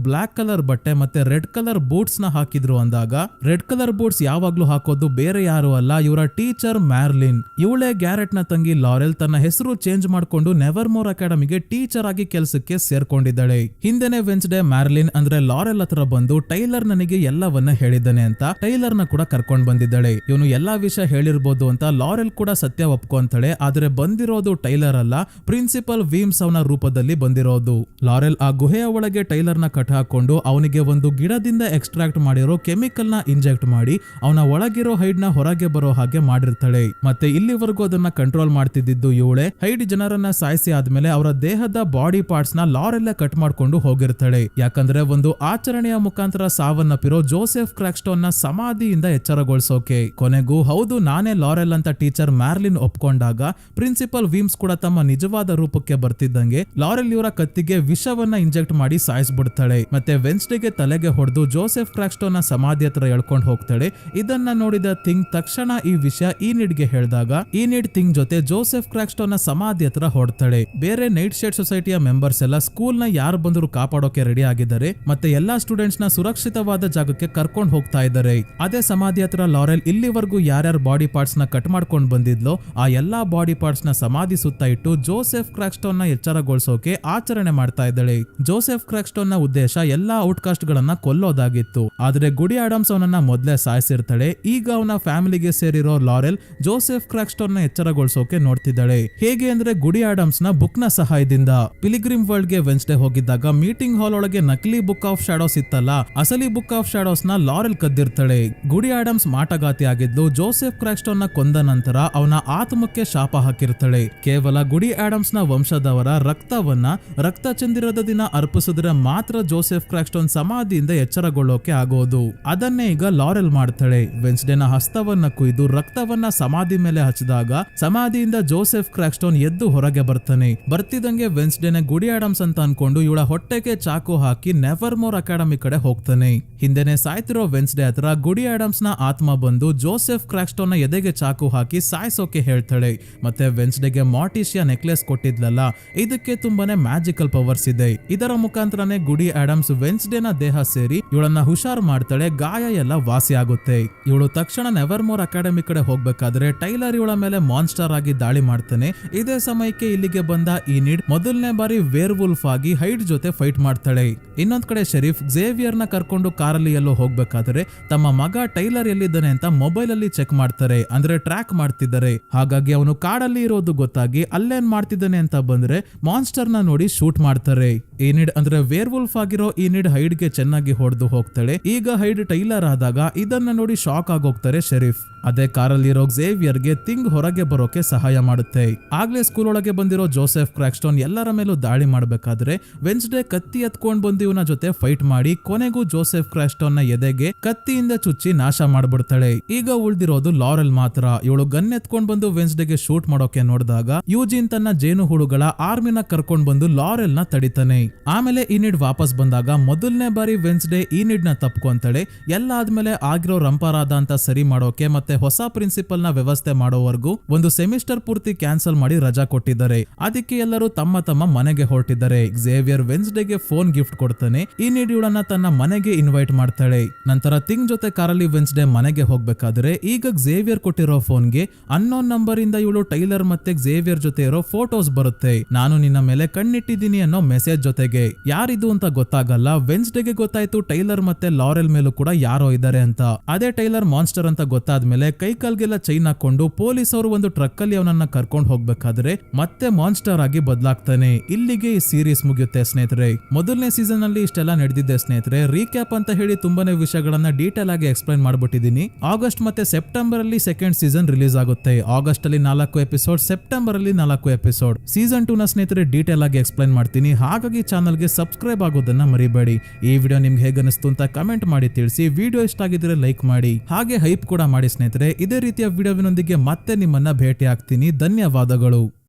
ಬ್ಲಾಕ್ ಕಲರ್ ಬಟ್ಟೆ ಮತ್ತೆ ರೆಡ್ ಕಲರ್ ಬೂಟ್ಸ್ ನ ಹಾಕಿದ್ರು ಅಂದಾಗ ರೆಡ್ ಕಲರ್ ಬೂಟ್ಸ್ ಯಾವಾಗ್ಲೂ ಹಾಕೋದು ಬೇರೆ ಯಾರು ಅಲ್ಲ ಇವರ ಟೀಚರ್ ಮ್ಯಾರ್ಲಿನ್. ಇವಳೇ ಗ್ಯಾರೆಟ್ ನ ತಂಗಿ ಲಾರೆಲ್ ತನ್ನ ಹೆಸರು ಚೇಂಜ್ ಮಾಡ್ಕೊಂಡು ನೆವರ್ ಮೋರ್ ಅಕಾಡೆಮಿಗೆ ಟೀಚರ್ ಆಗಿ ಕೆಲಸಕ್ಕೆ ಸೇರ್ಕೊಂಡಿದ್ದಾಳೆ. ಹಿಂದೆನೆ ವೆನ್ಸ್ಡೇ ಮ್ಯಾರ್ಲಿನ್ ಅಂದ್ರೆ ಲಾರೆಲ್ ಹತ್ರ ಬಂದು ಟೈಲರ್ ನನಗೆ ಎಲ್ಲವನ್ನ ಹೇಳಿದ್ದಾನೆ ಅಂತ ಟೈಲರ್ ನ ಕೂಡ ಕರ್ಕೊಂಡ್ ಬಂದಿದ್ದಾಳೆ. ಇವನು ಎಲ್ಲಾ ವಿಷಯ ಹೇಳಿರ್ಬೋದು ಅಂತ ಲಾರೆಲ್ ಕೂಡ ಸತ್ಯ ಒಪ್ಕೊಂತಾಳೆ. ಆದ್ರೆ ಬಂದಿರೋದು ಟೈಲರ್ ಅಲ್ಲ, ಪ್ರಿನ್ಸಿಪಲ್ ವೀಮ್ಸ್ ಅವನ ರೂಪದಲ್ಲಿ ಬಂದಿರೋದು. ಲಾರೆಲ್ ಆ ಗುಹೆಯ ಒಳಗೆ ಟೈಲರ್ ನ ಕಟ್ ಹಾಕೊಂಡು ಅವನಿಗೆ ಒಂದು ಗಿಡದಿಂದ ಎಕ್ಸ್ಟ್ರಾಕ್ಟ್ ಮಾಡಿರೋ ಕೆಮಿಕಲ್ ನ ಇಂಜೆಕ್ಟ್ ಮಾಡಿ ಅವನ ಒಳಗಿರೋ ಹೈಡ್ ನ ಹೊರಗೆ ಬರೋ ಹಾಗೆ ಮಾಡಿರ್ತಾಳೆ. ಮತ್ತೆ ಇಲ್ಲಿವರೆಗೂ ಅದನ್ನ ಕಂಟ್ರೋಲ್ ಮಾಡ್ತಿದ್ದು ಇವಳೆ. ಹೈಡ್ ಜನರನ್ನ ಸಾಯಿಸಿ ಆದ್ಮೇಲೆ ಅವರ ದೇಹದ ಬಾಡಿ ಪಾರ್ಟ್ಸ್ ನ ಲಾರೆಲ್ ಕಟ್ ಮಾಡ್ಕೊಂಡು ಹೋಗಿರ್ತಾಳೆ. ಯಾಕಂದ್ರೆ ಒಂದು ಆಚರಣೆಯ ಮುಖಾಂತರ ಸಾವನ್ನಪ್ಪಿರೋ ಜೋಸೆಫ್ ಕ್ರಾಕ್ಸ್ಟೋನ್ ನ ಸಮಾಧಿಯಿಂದ ಎಚ್ಚರಗೊಳಿಸೋಕೆ. ಕೊನೆಗೂ ಹೌದು ನಾನೇ ಲಾರೆಲ್ ಅಂತ ಟೀಚರ್ ಮ್ಯಾರ್ಲಿನ್ ಒಪ್ಕೊಂಡಾಗ ಪ್ರಿನ್ಸಿಪಲ್ ವೀಮ್ಸ್ ಕೂಡ ತಮ್ಮ ನಿಜವಾದ ರೂಪಕ್ಕೆ ಬರ್ತಿದ್ದಂಗೆ ಲಾರೆಲ್ ಇವರ ಕತ್ತಿಗೆ ವಿಷವನ್ನ ಇಂಜೆಕ್ಟ್ ಮಾಡಿ ಸಾಯಿಸ್ಬಿಡ್ತಾಳೆ. ಮತ್ತೆ ವೆನ್ಸ್ಡೇಗೆ ತಲೆಗೆ ಹೊಡೆದು ಜೋಸೆಫ್ ಕ್ರಾಕ್ಸ್ಟೋನ್ ನ ಸಮಾಧಿ ಹತ್ರ ಎಳ್ಕೊಂಡು ಹೋಗ್ತಾಳೆ. ಇದನ್ನ ನೋಡಿದ ಥಿಂಗ್ ತಕ್ಷಣ ಈ ವಿಷಯ ಈನಿಡ್ಗೆ ಹೇಳಿದಾಗ ಈನಿಡ್ ಥಿಂಗ್ ಜೊತೆ ಜೋಸೆಫ್ ಕ್ರಾಕ್ಸ್ಟೋನ್ ನ ಸಮಾಧಿ ಹತ್ರ ಹೊಡ್ತಾಳೆ. ಬೇರೆ ನೈಟ್ ಶೇಡ್ ಸೊಸೈಟಿಯ ಮೆಂಬರ್ಸ್ ಎಲ್ಲ ಸ್ಕೂಲ್ ನ ಯಾರು ಬಂದರೂ ಕಾಪಾಡೋಕೆ ರೆಡಿ ಆಗಿದ್ದಾರೆ. ಮತ್ತೆ ಎಲ್ಲಾ ಸ್ಟೂಡೆಂಟ್ಸ್ ನ ಸುರಕ್ಷಿತವಾದ ಜಾಗಕ್ಕೆ ಕರ್ಕೊಂಡು ಹೋಗ್ತಾ ಇದ್ದಾರೆ. ಅದೇ ಸಮಾಧಿ ಹತ್ರ ಲಾರೆಲ್ ಇಲ್ಲಿವರೆಗೂ ಯಾರ್ಯಾರು ಬಾಡಿ ಪಾರ್ಟ್ಸ್ ನ ಕಟ್ ಮಾಡ್ಕೊಂಡು ಬಂದಿದ್ಲೋ ಆ ಎಲ್ಲಾ ಬಾಡಿ ಪಾರ್ಟ್ಸ್ ನ ಸಮಾಧಿ ಸುತ್ತ ಇಟ್ಟು ಜೋಸೆಫ್ ಕ್ರಾಕ್ಸ್ಟೋನ್ ನ ಎಚ್ಚರಗೊಳಿಸೋಕೆ ಆಚರಣೆ ಮಾಡ್ತಾ ಇದ್ದಾಳೆ. ಜೋಸೆಫ್ ಕ್ರಾಕ್ಸ್ಟೋನ್ ನ ಉದ್ದೇಶ ಎಲ್ಲಾ ಔಟ್ಕಾಸ್ಟ್ ಗಳನ್ನ ಕೊಲ್ಲೋದಾಗಿತ್ತು. ಆದ್ರೆ ಗುಡಿ ಆಡಮ್ಸ್ ಅವನನ್ನ ಮೊದಲೇ ಸಾಯಿಸಿರ್ತಾಳೆ. ಈಗ ಅವನ ಫ್ಯಾಮಿಲಿಗೆ ಸೇರಿರೋ ಲಾರೆಲ್ ಜೋಸೆಫ್ ಕ್ರಾಕ್ಸ್ಟೋನ್ ನ ಎಚ್ಚರಗೊಳಿಸೋಕೆ ನೋಡ್ತಿದ್ದಾಳೆ. ಹೇಗೆ ಅಂದ್ರೆ ಗುಡಿ ಆಡಮ್ಸ್ ನ ಬುಕ್ ನ ಸಹಾಯದಿಂದ ಪಿಲಿಗ್ರಿಮ್ ವರ್ಲ್ಡ್ ಗೆ ವೆನ್ಸ್ಡೇ ಹೋಗಿದ್ದಾಗ ಮೀಟಿಂಗ್ ಹಾಲ್ ಒಳಗೆ ನಕಲಿ ಬುಕ್ ಆಫ್ ಶಾಡೋಸ್ ಇತ್ತಲ್ಲ, ಅಸಲಿ ಬುಕ್ ಆಫ್ ಶಾಡೋಸ್ ನ ಲಾರೆಲ್ ಕದ್ದಿರ್ತಾಳೆ. ಗುಡಿ ಆಡಮ್ಸ್ ಮಾಟಗಾತಿ ಆಗಿದ್ದು ಜೋಸೆಫ್ ಕ್ರಾಕ್ಸ್ಟೋನ್ ನ ಕೊಂದ ನಂತರ ಅವನ ಆತ್ಮಕ್ಕೆ ಶಾಪ ಹಾಕಿರ್ತಾಳೆ. ಕೇವಲ ಗುಡಿ ಆಡಮ್ಸ್ ನ ವಂಶದವರ ರಕ್ತವನ್ನ ರಕ್ತ ಚಂದಿರದ ದಿನ ಅರ್ಪಿಸಿದ್ರೆ ಮಾತ್ರ ಜೋಸೆಫ್ ಕ್ರಾಕ್ಸ್ಟೋನ್ ಸಮಾಧಿಯಿಂದ ಎಚ್ಚರಗೊಳ್ಳೋಕೆ ಆಗೋದು. ಅದನ್ನೇ ಈಗ ಲಾರೆಲ್ ಮಾಡ್ತಾಳೆ. ವೆನ್ಸ್ಡೇನ ಹಸ್ತವನ್ನ ಕುಯ್ದು ರಕ್ತವನ್ನ ಸಮಾಧಿ ಮೇಲೆ ಹಚ್ಚಿದಾಗ ಸಮಾಧಿಯಿಂದ ಜೋಸೆಫ್ ಕ್ರಾಕ್ಸ್ಟೋನ್ ಎದ್ದು ಹೊರಗೆ ಬರ್ತಾನೆ. ಬರ್ತಿದಂಗೆ ವೆನ್ಸ್ಡೇನ ಗುಡಿ ಆಡಮ್ಸ್ ಅಂತ ಅನ್ಕೊಂಡು ಇವಳ ಹೊಟ್ಟೆಗೆ ಚಾಕು ಹಾಕಿ ನೆವರ್ ಮೋರ್ ಅಕಾಡೆಮಿ ಕಡೆ ಹೋಗ್ತಾನೆ. ಹಿಂದೆನೆ ಸಾಯ್ತಿರೋ ವೆನ್ಸ್ಡೇ ಹತ್ರ ಗುಡಿ ಆಡಮ್ಸ್ ನ ಆತ್ಮ ಬಂದು ಜೋಸೆಫ್ ಕ್ರಾಕ್ಸ್ಟೋನ್ ನ ಎದೆಗೆ ಚಾಕು ಹಾಕಿ ಸಾಯಿಸೋಕೆ ಹೇಳ್ತಾಳೆ. ಮತ್ತೆ ವೆನ್ಸ್ಡೇಗೆ ಮಾರ್ಟಿಷಿಯಾ ನೆಕ್ಲೆಸ್ ಕೊಟ್ಟಿದ್ಲಲ್ಲ, ಇದಕ್ಕೆ ತುಂಬಾನೇ ಮ್ಯಾಜಿಕಲ್ ಪವರ್ಸ್ ಇದೆ. ಇದರ ಮುಖಾಂತರನೇ ಗುಡಿ ಆಡಮ್ಸ್ ವೆನ್ಸ್ಡೇನ ದೇಹ ಸೇರಿ ಇವಳನ್ನ ಹುಷಾರ್ ಮಾಡ್ತಾಳೆ. ಗಾಯ ಎಲ್ಲ ವಾಸಿ ಆಗುತ್ತೆ. ಇವಳು ತಕ್ಷಣ ನೆವರ್ ಮೋರ್ ಅಕಾಡೆಮಿ ಕಡೆ ಹೋಗ್ಬೇಕಾದ್ರೆ ಟೈಲರ್ ಇವಳ ಮೇಲೆ ಮಾನ್ಸ್ಟರ್ ಆಗಿ ದಾಳಿ ಮಾಡ್ತಾನೆ. ಇದೇ ಸಮಯಕ್ಕೆ ಇಲ್ಲಿಗೆ ಬಂದ ಈನಿಡ್ ಮೊದಲನೇ ಬಾರಿ ವೇರ್ ವುಲ್ಫ್ ಆಗಿ ಹೈಡ್ ಜೊತೆ ಫೈಟ್ ಮಾಡ್ತಾಳೆ. ಇನ್ನೊಂದ್ ಕಡೆ ಶರೀಫ್ ಝೇವಿಯರ್ ನ ಕರ್ಕೊಂಡು ಕಾರಲ್ಲಿ ಎಲ್ಲೋ ಹೋಗ್ಬೇಕಾದ್ರೆ ತಮ್ಮ ಮಗ ಟೈಲರ್ ಎಲ್ಲಿದ್ದಾನೆ ಅಂತ ಮೊಬೈಲ್ ಅಲ್ಲಿ ಚೆಕ್ ಮಾಡ್ತಾರೆ. ಅಂದ್ರೆ ಟ್ರ್ಯಾಕ್ ಮಾಡ್ತಿದ್ದಾರೆ. ಹಾಗಾಗಿ ಅವನು ಕಾಡಲ್ಲಿ ಇರೋದು ಗೊತ್ತಾಗಿ ಅಲ್ಲೇನ್ ಮಾಡ್ತಿದ್ದಾನೆ ಅಂತ ಬಂದ್ರೆ ಮಾನ್ಸ್ಟರ್ ನ ನೋಡಿ ಶೂಟ್ ಮಾಡ್ತಾರೆ. ಈನಿಡ್ ಅಂದ್ರೆ ವೇರ್ ವುಲ್ಫ್ ಆಗಿರೋ ಈನಿಡ್ ಹೈಡ್ ಗೆ ಚೆನ್ನಾಗಿ ಹೊಡೆದು ಹೋಗ್ತಾಳೆ. ಈಗ ಹೈಡ್ ಟೈಲರ್ ಆದಾಗ ಇದನ್ನ ನೋಡಿ ಶಾಕ್ ಆಗೋಗ್ತಾರೆ ಶರೀಫ್. ಅದೇ ಕಾರಲ್ಲಿರೋ ಝೇವಿಯರ್ ಗೆ ಥಿಂಗ್ ಹೊರಗೆ ಬರೋಕೆ ಸಹಾಯ ಮಾಡುತ್ತೆ. ಆಗ್ಲೇ ಸ್ಕೂಲ್ ಒಳಗೆ ಬಂದಿರೋ ಜೋಸೆಫ್ ಕ್ರಾಕ್ಸ್ಟೋನ್ ಎಲ್ಲರ ಮೇಲೂ ದಾಳಿ ಮಾಡ್ಬೇಕಾದ್ರೆ ವೆನ್ಸ್ಡೇ ಕತ್ತಿ ಎತ್ಕೊಂಡ್ ಬಂದು ಇವನ ಜೊತೆ ಫೈಟ್ ಮಾಡಿ ಕೊನೆಗೂ ಜೋಸೆಫ್ ಕ್ರಾಕ್ಸ್ಟೋನ್ ನ ಎದೆಗೆ ಕತ್ತಿಯಿಂದ ಚುಚ್ಚಿ ನಾಶ ಮಾಡ್ಬಿಡ್ತಾಳೆ. ಈಗ ಉಳಿದಿರೋದು ಲಾರೆಲ್ ಮಾತ್ರ. ಇವಳು ಗನ್ ಎತ್ಕೊಂಡ್ ಬಂದು ವೆನ್ಸ್ಡೇಗೆ ಶೂಟ್ ಮಾಡೋಕೆ ನೋಡಿದಾಗ ಯೂಜಿನ್ ತನ್ನ ಜೇನು ಹುಳುಗಳ ಆರ್ಮಿನ ಕರ್ಕೊಂಡ್ ಬಂದು ಲಾರೆಲ್ ನ ತಡಿತಾನೆ. ಆಮೇಲೆ ಈನಿಡ್ ವಾಪಸ್ ಬಂದಾಗ ಮೊದಲನೇ ಬಾರಿ ವೆನ್ಸ್ಡೇ ಈನಿಡ್ ನ ತಪ್ಕೊಂತಾಳೆ. ಎಲ್ಲ ಆದ್ಮೇಲೆ ಆಗಿರೋ ರಂಪಾರಾದ ಅಂತ ಸರಿ ಮಾಡೋಕೆ ಮತ್ತೆ ಹೊಸ ಪ್ರಿನ್ಸಿಪಲ್ ನ ವ್ಯವಸ್ಥೆ ಮಾಡೋವರೆಗೂ ಒಂದು ಸೆಮಿಸ್ಟರ್ ಪೂರ್ತಿ ಕ್ಯಾನ್ಸಲ್ ಮಾಡಿ ರಜಾ ಕೊಟ್ಟಿದ್ದಾರೆ. ಅದಕ್ಕೆ ಎಲ್ಲರೂ ತಮ್ಮ ತಮ್ಮ ಮನೆಗೆ ಹೊರಟಿದ್ದಾರೆ. ಝೇವಿಯರ್ ವೆನ್ಸ್ಡೇಗೆ ಫೋನ್ ಗಿಫ್ಟ್ ಕೊಡ್ತಾನೆ. ಈನಿಡ್ ಇವಳನ್ನ ತನ್ನ ಮನೆಗೆ ಇನ್ವೈಟ್ ಮಾಡ್ತಾಳೆ. ನಂತರ ಥಿಂಗ್ ಜೊತೆ ಕಾರಲ್ಲಿ ವೆನ್ಸ್ಡೇ ಮನೆಗೆ ಹೋಗ್ಬೇಕಾದ್ರೆ ಈಗ ಝೇವಿಯರ್ ಕೊಟ್ಟಿರೋ ಫೋನ್ಗೆ ಅನ್ನೋನ್ ನಂಬರ್ ಇಂದ ಇವಳು ಟೈಲರ್ ಮತ್ತೆ ಝೇವಿಯರ್ ಜೊತೆ ಇರೋ ಫೋಟೋಸ್ ಬರುತ್ತೆ. ನಾನು ನಿನ್ನ ಮೇಲೆ ಕಣ್ಣಿಟ್ಟಿದ್ದೀನಿ ಅನ್ನೋ ಮೆಸೇಜ್ ಜೊತೆಗೆ. ಯಾರಿದು ಅಂತ ಗೊತ್ತಾಗಲ್ಲ. ವೆನ್ಸ್ಡೇಗೆ ಗೊತ್ತಾಯ್ತು ಟೈಲರ್ ಮತ್ತೆ ಲಾರೆಲ್ ಮೇಲೂ ಕೂಡ ಯಾರೋ ಇದ್ದಾರೆ ಅಂತ. ಅದೇ ಟೈಲರ್ ಮಾನ್ಸ್ಟರ್ ಅಂತ ಗೊತ್ತಾದ್ಮೇಲೆ ಕೈ ಕಾಲ್ಗೆಲ್ಲ ಚೈನ್ ಹಾಕೊಂಡು ಪೊಲೀಸ್ ಅವರು ಒಂದು ಟ್ರಕ್ ಅಲ್ಲಿ ಅವನನ್ನ ಕರ್ಕೊಂಡು ಹೋಗ್ಬೇಕಾದ್ರೆ ಮತ್ತೆ ಮಾನ್ಸ್ಟರ್ ಆಗಿ ಬದಲಾಗ್ತಾನೆ. ಇಲ್ಲಿಗೆ ಈ ಸೀರೀಸ್ ಮುಗಿಯುತ್ತೆ ಸ್ನೇಹಿತರೆ. ಮೊದಲನೇ ಸೀಸನ್ ಅಲ್ಲಿ ಇಷ್ಟೆಲ್ಲ ನಡೆದಿದೆ ಸ್ನೇಹಿತರೆ. ರೀಕ್ಯಾಪ್ ಅಂತ ಹೇಳಿ ತುಂಬಾನೇ ವಿಷಯಗಳನ್ನ ಡೀಟೇಲ್ ಆಗಿ ಎಕ್ಸ್ಪ್ಲೈನ್ ಮಾಡ್ಬಿಟ್ಟಿದೀನಿ. ಆಗಸ್ಟ್ ಮತ್ತೆ ಸೆಪ್ಟೆಂಬರ್ ಅಲ್ಲಿ ಸೆಕೆಂಡ್ ಸೀಸನ್ ರಿಲೀಸ್ ಆಗುತ್ತೆ. ಆಗಸ್ಟ್ ಅಲ್ಲಿ 4 ಎಪಿಸೋಡ್, ಸೆಪ್ಟೆಂಬರ್ ಅಲ್ಲಿ 4 ಎಪಿಸೋಡ್. ಸೀಸನ್ 2 ನ ಸ್ನೇಹಿತರೆ ಡೀಟೇಲ್ ಆಗಿ ಎಕ್ಸ್ಪ್ಲೈನ್ ಮಾಡ್ತೀನಿ. ಹಾಗಾಗಿ ಚಾನಲ್ಗೆ ಸಬ್ಸ್ಕ್ರೈಬ್ ಆಗೋದನ್ನ ಮರಿಬೇಡಿ. ಈ ವಿಡಿಯೋ ನಿಮ್ಗೆ ಹೇಗೆ ಅನಿಸ್ತು ಅಂತ ಕಮೆಂಟ್ ಮಾಡಿ ತಿಳಿಸಿ. ವಿಡಿಯೋ ಇಷ್ಟ ಆಗಿದ್ರೆ ಲೈಕ್ ಮಾಡಿ, ಹಾಗೆ ಹೈಪ್ ಕೂಡ ಮಾಡಿ ಸ್ನೇಹಿತರೆ. ಇದೇ ರೀತಿಯ ವಿಡಿಯೋವಿನೊಂದಿಗೆ ಮತ್ತೆ ನಿಮ್ಮನ್ನ ಭೇಟಿ ಆಗ್ತೀನಿ. ಧನ್ಯವಾದಗಳು.